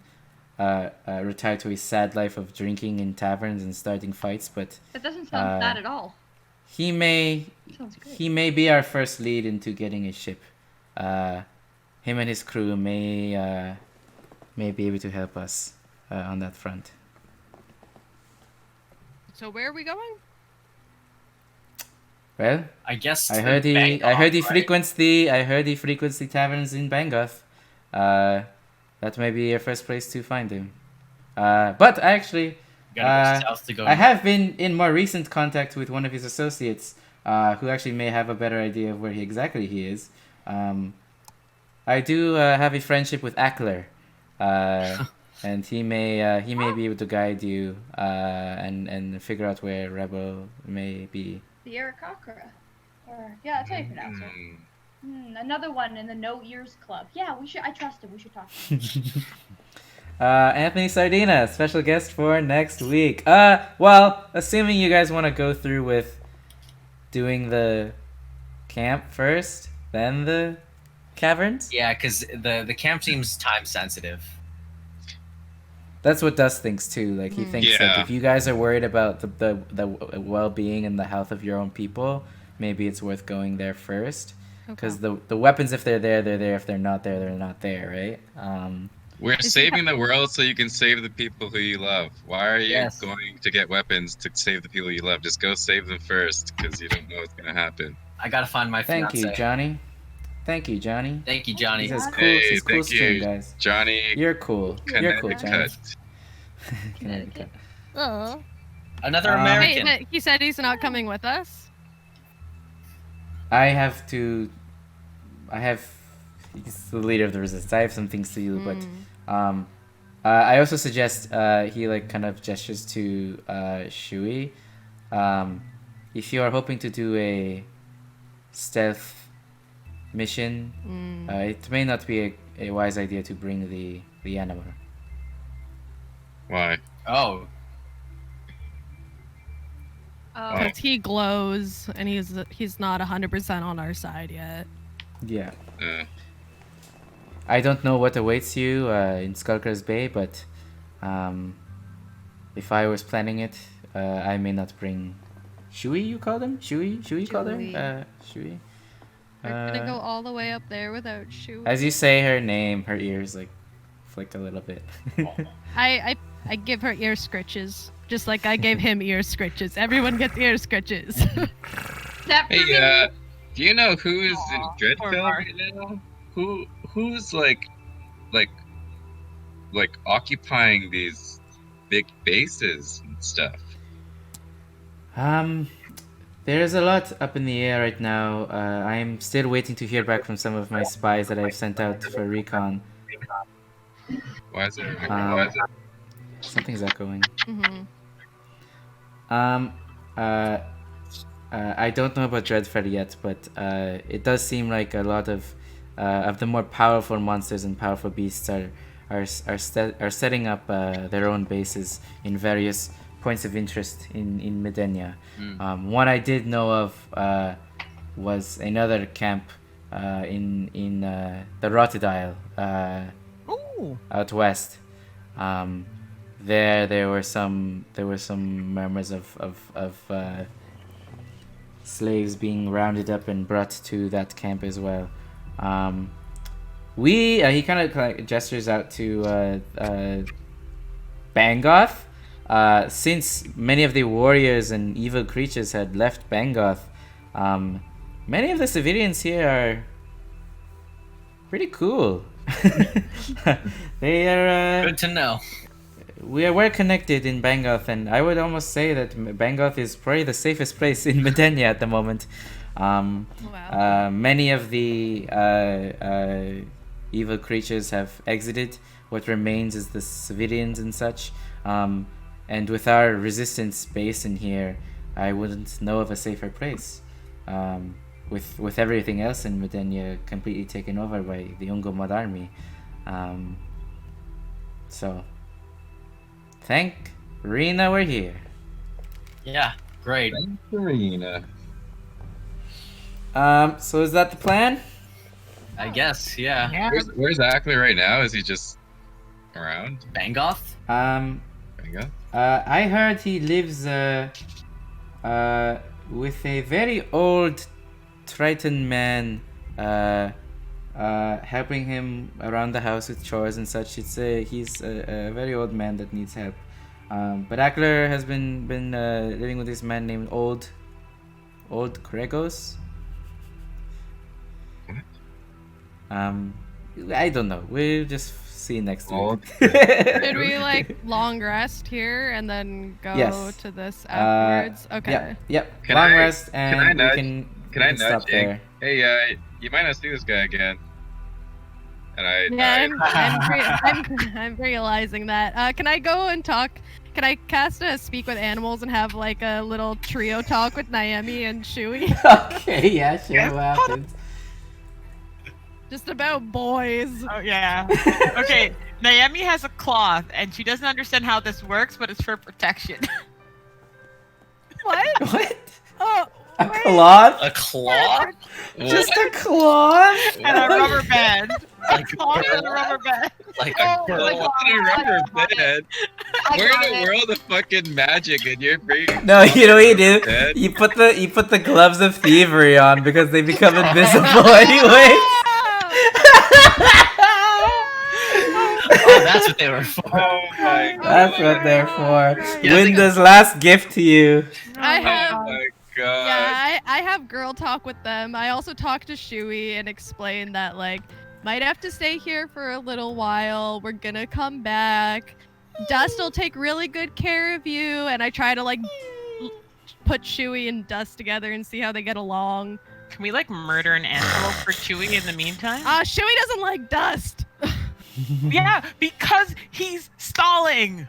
retired to his sad life of drinking in taverns and starting fights. But That doesn't sound bad at all. he may Sounds great. he may be our first lead into getting a ship. Him and his crew may be able to help us on that front. So where are we going? Well, I guess. I to heard he Bangkok, right? frequents the taverns in Bangoth. That may be your first place to find him. But actually, You gotta go south to go. I have been in more recent contact with one of his associates, who actually may have a better idea of where exactly he is. I do have a friendship with Ackler, and he may be able to guide you and figure out where Rebel may be. The Arakakra. Or, yeah, that's how you pronounce it. Another one in the No Ears Club. Yeah, I trust him. We should talk to him. Anthony Sardina, special guest for next week. Well, assuming you guys want to go through with doing the camp first, then the caverns. Yeah, because the camp seems time sensitive. That's what Dust thinks too. Like he thinks like Yeah. if you guys are worried about the well-being and the health of your own people, maybe it's worth going there first. Because the weapons, if they're there, they're there. If they're not there, they're not there, right? We're saving the world so you can save the people who you love. Why are you Yes. going to get weapons to save the people you love? Just go save them first, because you don't know what's gonna happen. I gotta find my Thank fiance. you, Johnny. Thank you, Johnny. Thank you, Johnny. He says cool. Hey, Says cool thank stream, you, guys. Johnny. You're cool. You're cool, Johnny. Connecticut. Connecticut. Oh. Another Um, Wait, American. but he said he's not coming with us. I have. He's the leader of the resistance. I have some things to do, but I also suggest he like kind of gestures to Shui. If you are hoping to do a stealth mission, it may not be a wise idea to bring the animal. Why? Oh, Because he glows and he's not 100% on our side yet. Yeah. I don't know what awaits you in Skulker's Bay, but if I was planning it, I may not bring Shui. You call them Shui? Shui, you call her? Shui. We're gonna go all the way up there without Shui. As you say her name, her ears like flick a little bit. I give her ear scritches, just like I gave him ear scritches. Everyone gets ear scritches. Except for me. Hey, do you know who is in poor Dreadfell Mark. right now? Who's like occupying these big bases and stuff? There's a lot up in the air right now. I'm still waiting to hear back from some of my spies that I've sent out for recon. Why is it? Something's echoing. Mm-hmm. I don't know about Dreadfell yet, but it does seem like a lot of the more powerful monsters and powerful beasts are setting up their own bases in various points of interest in Midennia. One I did know of was another camp in the Rotted Isle out west. There were some murmurs of slaves being rounded up and brought to that camp as well. He kind of like gestures out to Bangoth. Since many of the warriors and evil creatures had left Bangoth, many of the civilians here are pretty cool. They are Good to know. we are well connected in Bangoth, and I would almost say that Bangoth is probably the safest place in Midennia at the moment. Wow. Many of the evil creatures have exited. What remains is the civilians and such. And with our resistance base in here, I wouldn't know of a safer place. With everything else in Midennia completely taken over by the Ungumod army. So, thank Rena we're here. Yeah, great. Arena. So is that the plan? I guess, yeah. Yeah. Where's Ackler right now? Is he just around? Bangoth? Bingo? I heard he lives with a very old Triton man, helping him around the house with chores and such. He's a very old man that needs help. But Ackler has been living with this man named Old Gregos. I don't know. We'll just see next week. Should we like long rest here and then go Yes. to this afterwards? Okay. Yep. Can Long I- rest, and can I we nudge- can Can I stop nudge Ink? there. Hey, you might not see this guy again. And Yeah, I'm realizing that. Can I go and talk? Can I cast a speak with animals and have like a little trio talk with Naomi and Shui? Okay, yeah, sure. What happens? Just about boys. Oh yeah. Okay. Naomi has a cloth, and she doesn't understand how this works, but it's for protection. What? What? Oh, A wait. cloth? A claw? Just a cloth? And a rubber band. Like A cloth and a rubber band. Like Oh a my girl. God. I remember I got that. I We're got in a it. world of fucking magic, and you're freaking. No, you know what you do? Dead. You put the gloves of thievery on because they become invisible anyway. Oh, that's what they were for. Oh my god. That's what they're for. Yeah, I think Winda's last gift to you. I Oh have. my god. Yeah, I have girl talk with them. I also talked to Shui and explained that like might have to stay here for a little while. We're gonna come back. Dust will take really good care of you, and I try to like put Shui and Dust together and see how they get along. Can we like murder an antelope for Chewie in the meantime? Shui doesn't like Dust. Yeah, because he's stalling.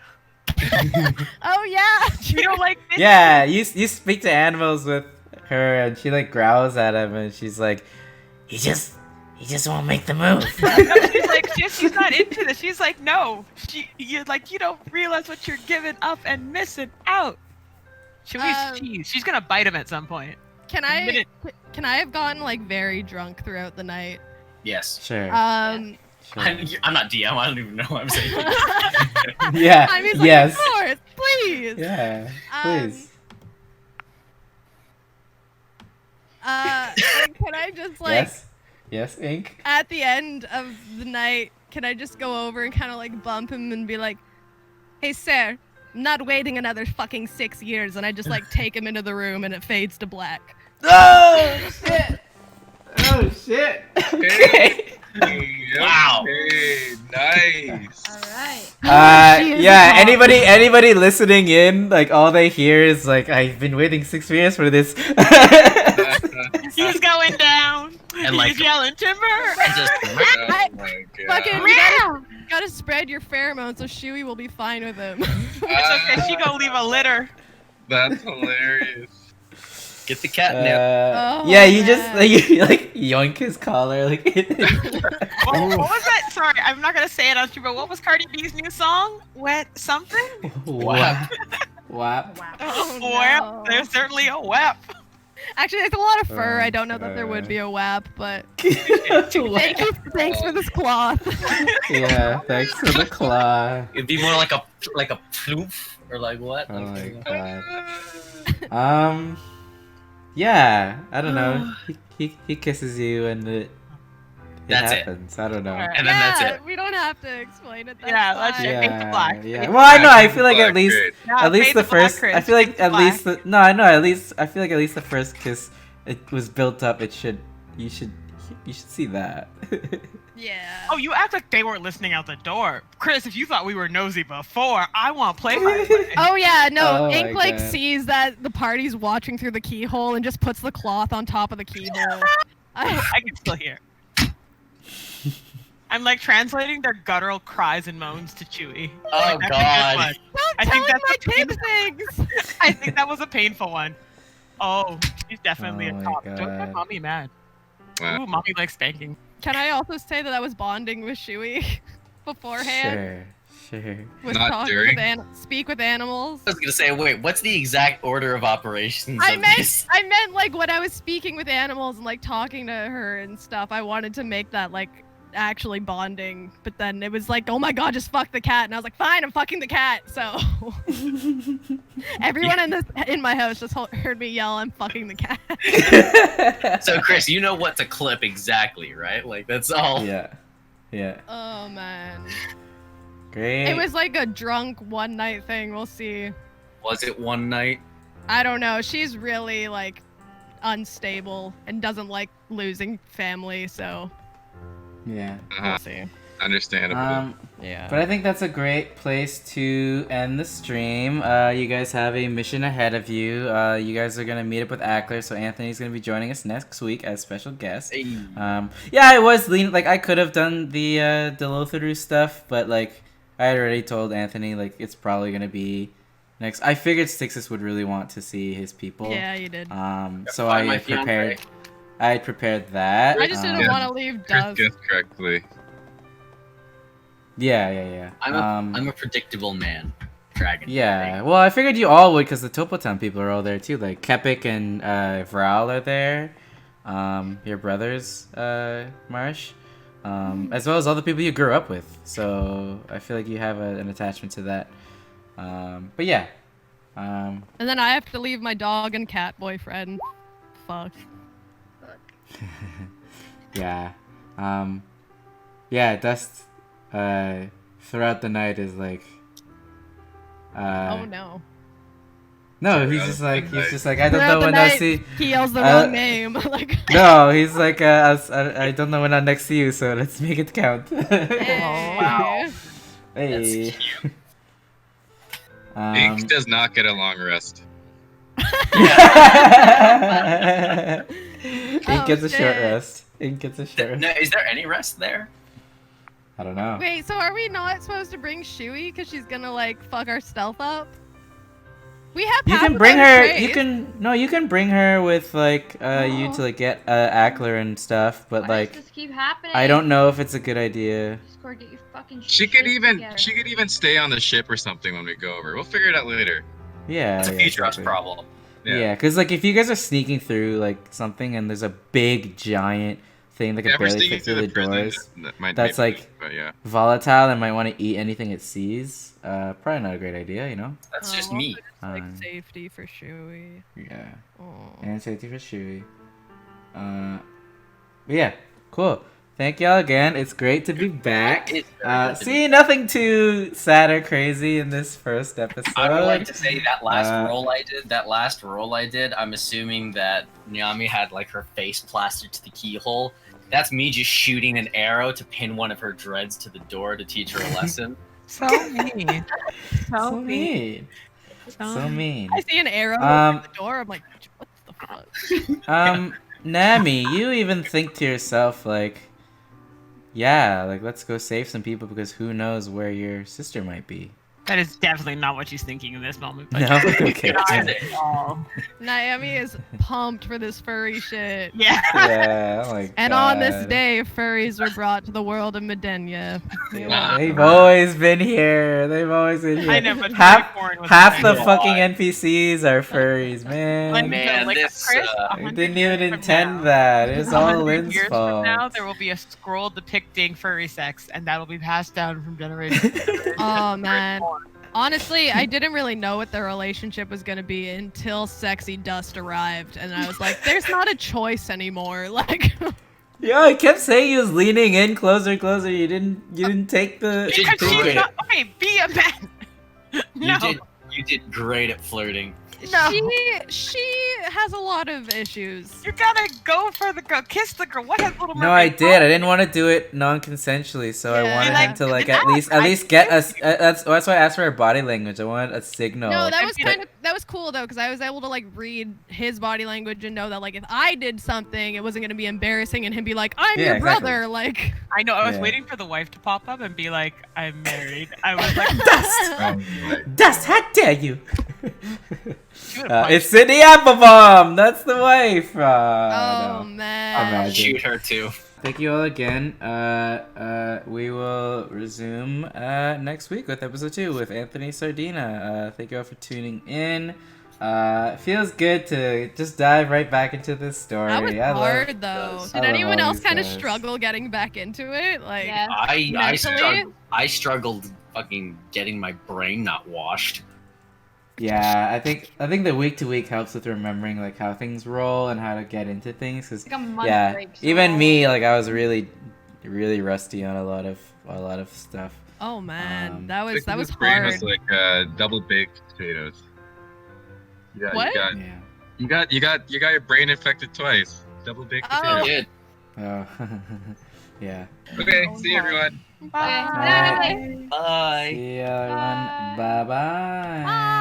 Oh yeah. You don't like this? Yeah, you speak to animals with her, and she like growls at him, and she's like, he just won't make the move. No, she's like, she's not into this. She's like, no. You don't realize what you're giving up and missing out. Chewie's cheese. She's gonna bite him at some point. Can I have gotten like very drunk throughout the night? Yes. Sure. Sure. I'm not DM. I don't even know what I'm saying. Yeah. I mean, yes. of course, please. Yeah. Um, Please. and can I just like Yes. Yes, Ink. at the end of the night, can I just go over and kind of like bump him and be like, "Hey, sir, I'm not waiting another fucking 6 years," and I just like take him into the room and it fades to black. Oh shit! Oh shit! Okay. Wow. Hey, nice. Alright. She is Yeah. a cop. Anybody listening in, like all they hear is like, "I've been waiting 6 years for this." He's going down. And, He's like- yelling timber. And just Oh my Fucking, god. you gotta spread your pheromones so Shuey will be fine with him. It's okay. She gonna leave a litter. That's hilarious. get the catnip. Oh, Yeah, you just man. you like yoink his collar, like. What was that? Sorry, I'm not gonna say it on stream, but what was Cardi B's new song? Wet something? Whap. Whap. Oh, Wep. no. There's certainly a wep. Actually, there's a lot of fur. I don't know that there would be a WAP, but thanks for this cloth. Yeah, thanks for the claw. It'd be more like a ploof or like what? Oh Like, my god. Yeah, I don't know. He kisses you and it That's it. happens. I don't know. Alright. And then that's Yeah, it. we don't have to explain it. That's Yeah, let's fine. just- Fade to black. Yeah, Fade yeah. to Well, I know. I Black, feel like at least, great. Yeah, at least fade the to black, first. Chris. I feel like Fade to at least black. the. No, I know. At least I feel like at least the first kiss, it was built up. It should. You should see that. Yeah. Oh, you act like they weren't listening out the door. Chris, if you thought we were nosy before, I want play-by-play. Oh yeah, no. Oh Ink my like God. sees that the party's watching through the keyhole and just puts the cloth on top of the keyhole. I can still hear. I'm like translating their guttural cries and moans to Chewie. Oh Like, that's a good god. one. Don't I tell think him that's my a kid painful- things. I think that was a painful one. Oh, she's definitely Oh a my cop. Don't God. get mommy mad. Wow. Ooh, mommy likes spanking. Can I also say that I was bonding with Shuey beforehand? Sure. With Not talking during? with speak with animals. I was gonna say, wait, what's the exact order of operations I of meant these? like when I was speaking with animals and like talking to her and stuff, I wanted to make that like actually bonding, but then it was like, oh my god, just fuck the cat, and I was like, fine, I'm fucking the cat. So everyone in my house just heard me yell, I'm fucking the cat. So Chris, you know what to clip exactly, right? Like that's all. Yeah. Yeah. Oh man, Great. it was like a drunk one night thing. We'll see. Was it one night? I don't know. She's really like unstable and doesn't like losing family, so Yeah. we'll see. Understandable. Yeah. But I think that's a great place to end the stream. You guys have a mission ahead of you. You guys are gonna meet up with Ackler, so Anthony's gonna be joining us next week as special guest. Hey. Yeah, I was leaning like I could have done the Delotharu stuff, but like I had already told Anthony like it's probably gonna be next. I figured Stixis would really want to see his people. Yeah, you did. So Find I my had prepared. fiancé. I had prepared that. I just didn't Yeah. want to leave Chris Dust. guessed correctly. Yeah. I'm a predictable man. Dragon. Yeah, well, I figured you all would because the Topotown people are all there too. Like Kepik and Vral are there. Your brothers, Marsh, as well as all the people you grew up with. So I feel like you have an attachment to that. But yeah. And then I have to leave my dog and cat boyfriend. Fuck. Yeah. Yeah, Dust throughout the night is like Oh no. No, he's just like I don't know when I'll see. He yells the wrong name. Like. No, he's like I don't know when I'm next to you, so let's make it count. Hey. Hey. Ink does not get a long rest. Ink gets a short shit. rest. Ink gets a short rest. No, is there any rest there? I don't know. Wait, so are we not supposed to bring Shuey because she's gonna like fuck our stealth up? We have. You half can of bring our her. trays. You can bring her with like you to like get Ackler and stuff, but Why like does this keep happening? I don't know if it's a good idea. Discord, get your fucking She shit could even together. stay on the ship or something when we go over. We'll figure it out later. Yeah. It's a yeah, future us exactly. problem. Yeah, because like if you guys are sneaking through like something and there's a big giant thing that Yeah, could if we're barely sneaking fit through through the the prison, doors. that might That's maybe, like but yeah. volatile and might want to eat anything it sees. Probably not a great idea, you know. That's just Also me. just, like safety for Shui. Yeah. Aw. And safety for Shui. But yeah, cool. Thank y'all again. It's great to be back. It's very good to See, nothing too sad or crazy in this first episode. I would like to say that last roll I did, I'm assuming that Nyami had like her face plastered to the keyhole. That's me just shooting an arrow to pin one of her dreads to the door to teach her a lesson. So mean. So mean. So mean. I see an arrow at the door. I'm like, what the fuck? Nami, you even think to yourself like, yeah, like let's go save some people because who knows where your sister might be. That is definitely not what she's thinking in this moment. But No? Okay. not at all. Naomi is pumped for this furry shit. Yeah. Yeah, oh my And on this God. day, furries were brought to the world of Midennia. They've always been here. They've always been here. I know, but half unicorn was half the the fucking NPCs are furries, Like, man. Man, like, this, Chris, They 100 didn't years even from intend now- that. It was all 100 Lynn's years fault. from now, there will be a scroll depicting furry sex, and that will be passed down from generation to generation. Oh man. Honestly, I didn't really know what their relationship was gonna be until Sexy Dust arrived, and I was like, "There's not a choice anymore." Like, Yeah, I kept saying he was leaning in closer, closer. You didn't take the. You did Because she's great. not. Okay, be a man. No. You did great at flirting. No. she has a lot of issues. You gotta go for the girl. Kiss the girl. What has Little No, Mermaid I did. I didn't want to do it non-consensually, so I Yeah. wanted Like, him to like now at I least get us. That's why I asked for her body language. I wanted a signal. No, that was Like- that was cool though, because I was able to like read his body language and know that like if I did something, it wasn't gonna be embarrassing, and him be like, "I'm Yeah, your exactly. brother." Like, I know. I was Yeah. waiting for the wife to pop up and be like, "I'm married." I was like, Dust, Dust, how dare you? she would've punched It's Cindy Applebaum. That's the wife. oh No. man. Imagine. Shoot her too. Thank you all again. We will resume next week with episode 2 with Anthony Sardina. Thank you all for tuning in. It feels good to just dive right back into this story. That was I love- hard though. does. I Did love anyone all else these kind of guys. struggle getting back into it? Like, Yeah. Mentally? I struggled fucking getting my brain not washed. Yeah, I think the week to week helps with remembering like how things roll and how to get into things. Cause It's like a month yeah, break, so even all- me, like I was really rusty on a lot of stuff. oh man, Um, that was This brain hard. was like double baked potatoes. Yeah, What? Yeah. you got your brain infected twice. Double baked Oh. I potatoes. did. Oh, yeah. Okay, see you everyone. Bye. Bye. Bye. See ya, everyone. Bye bye. Bye.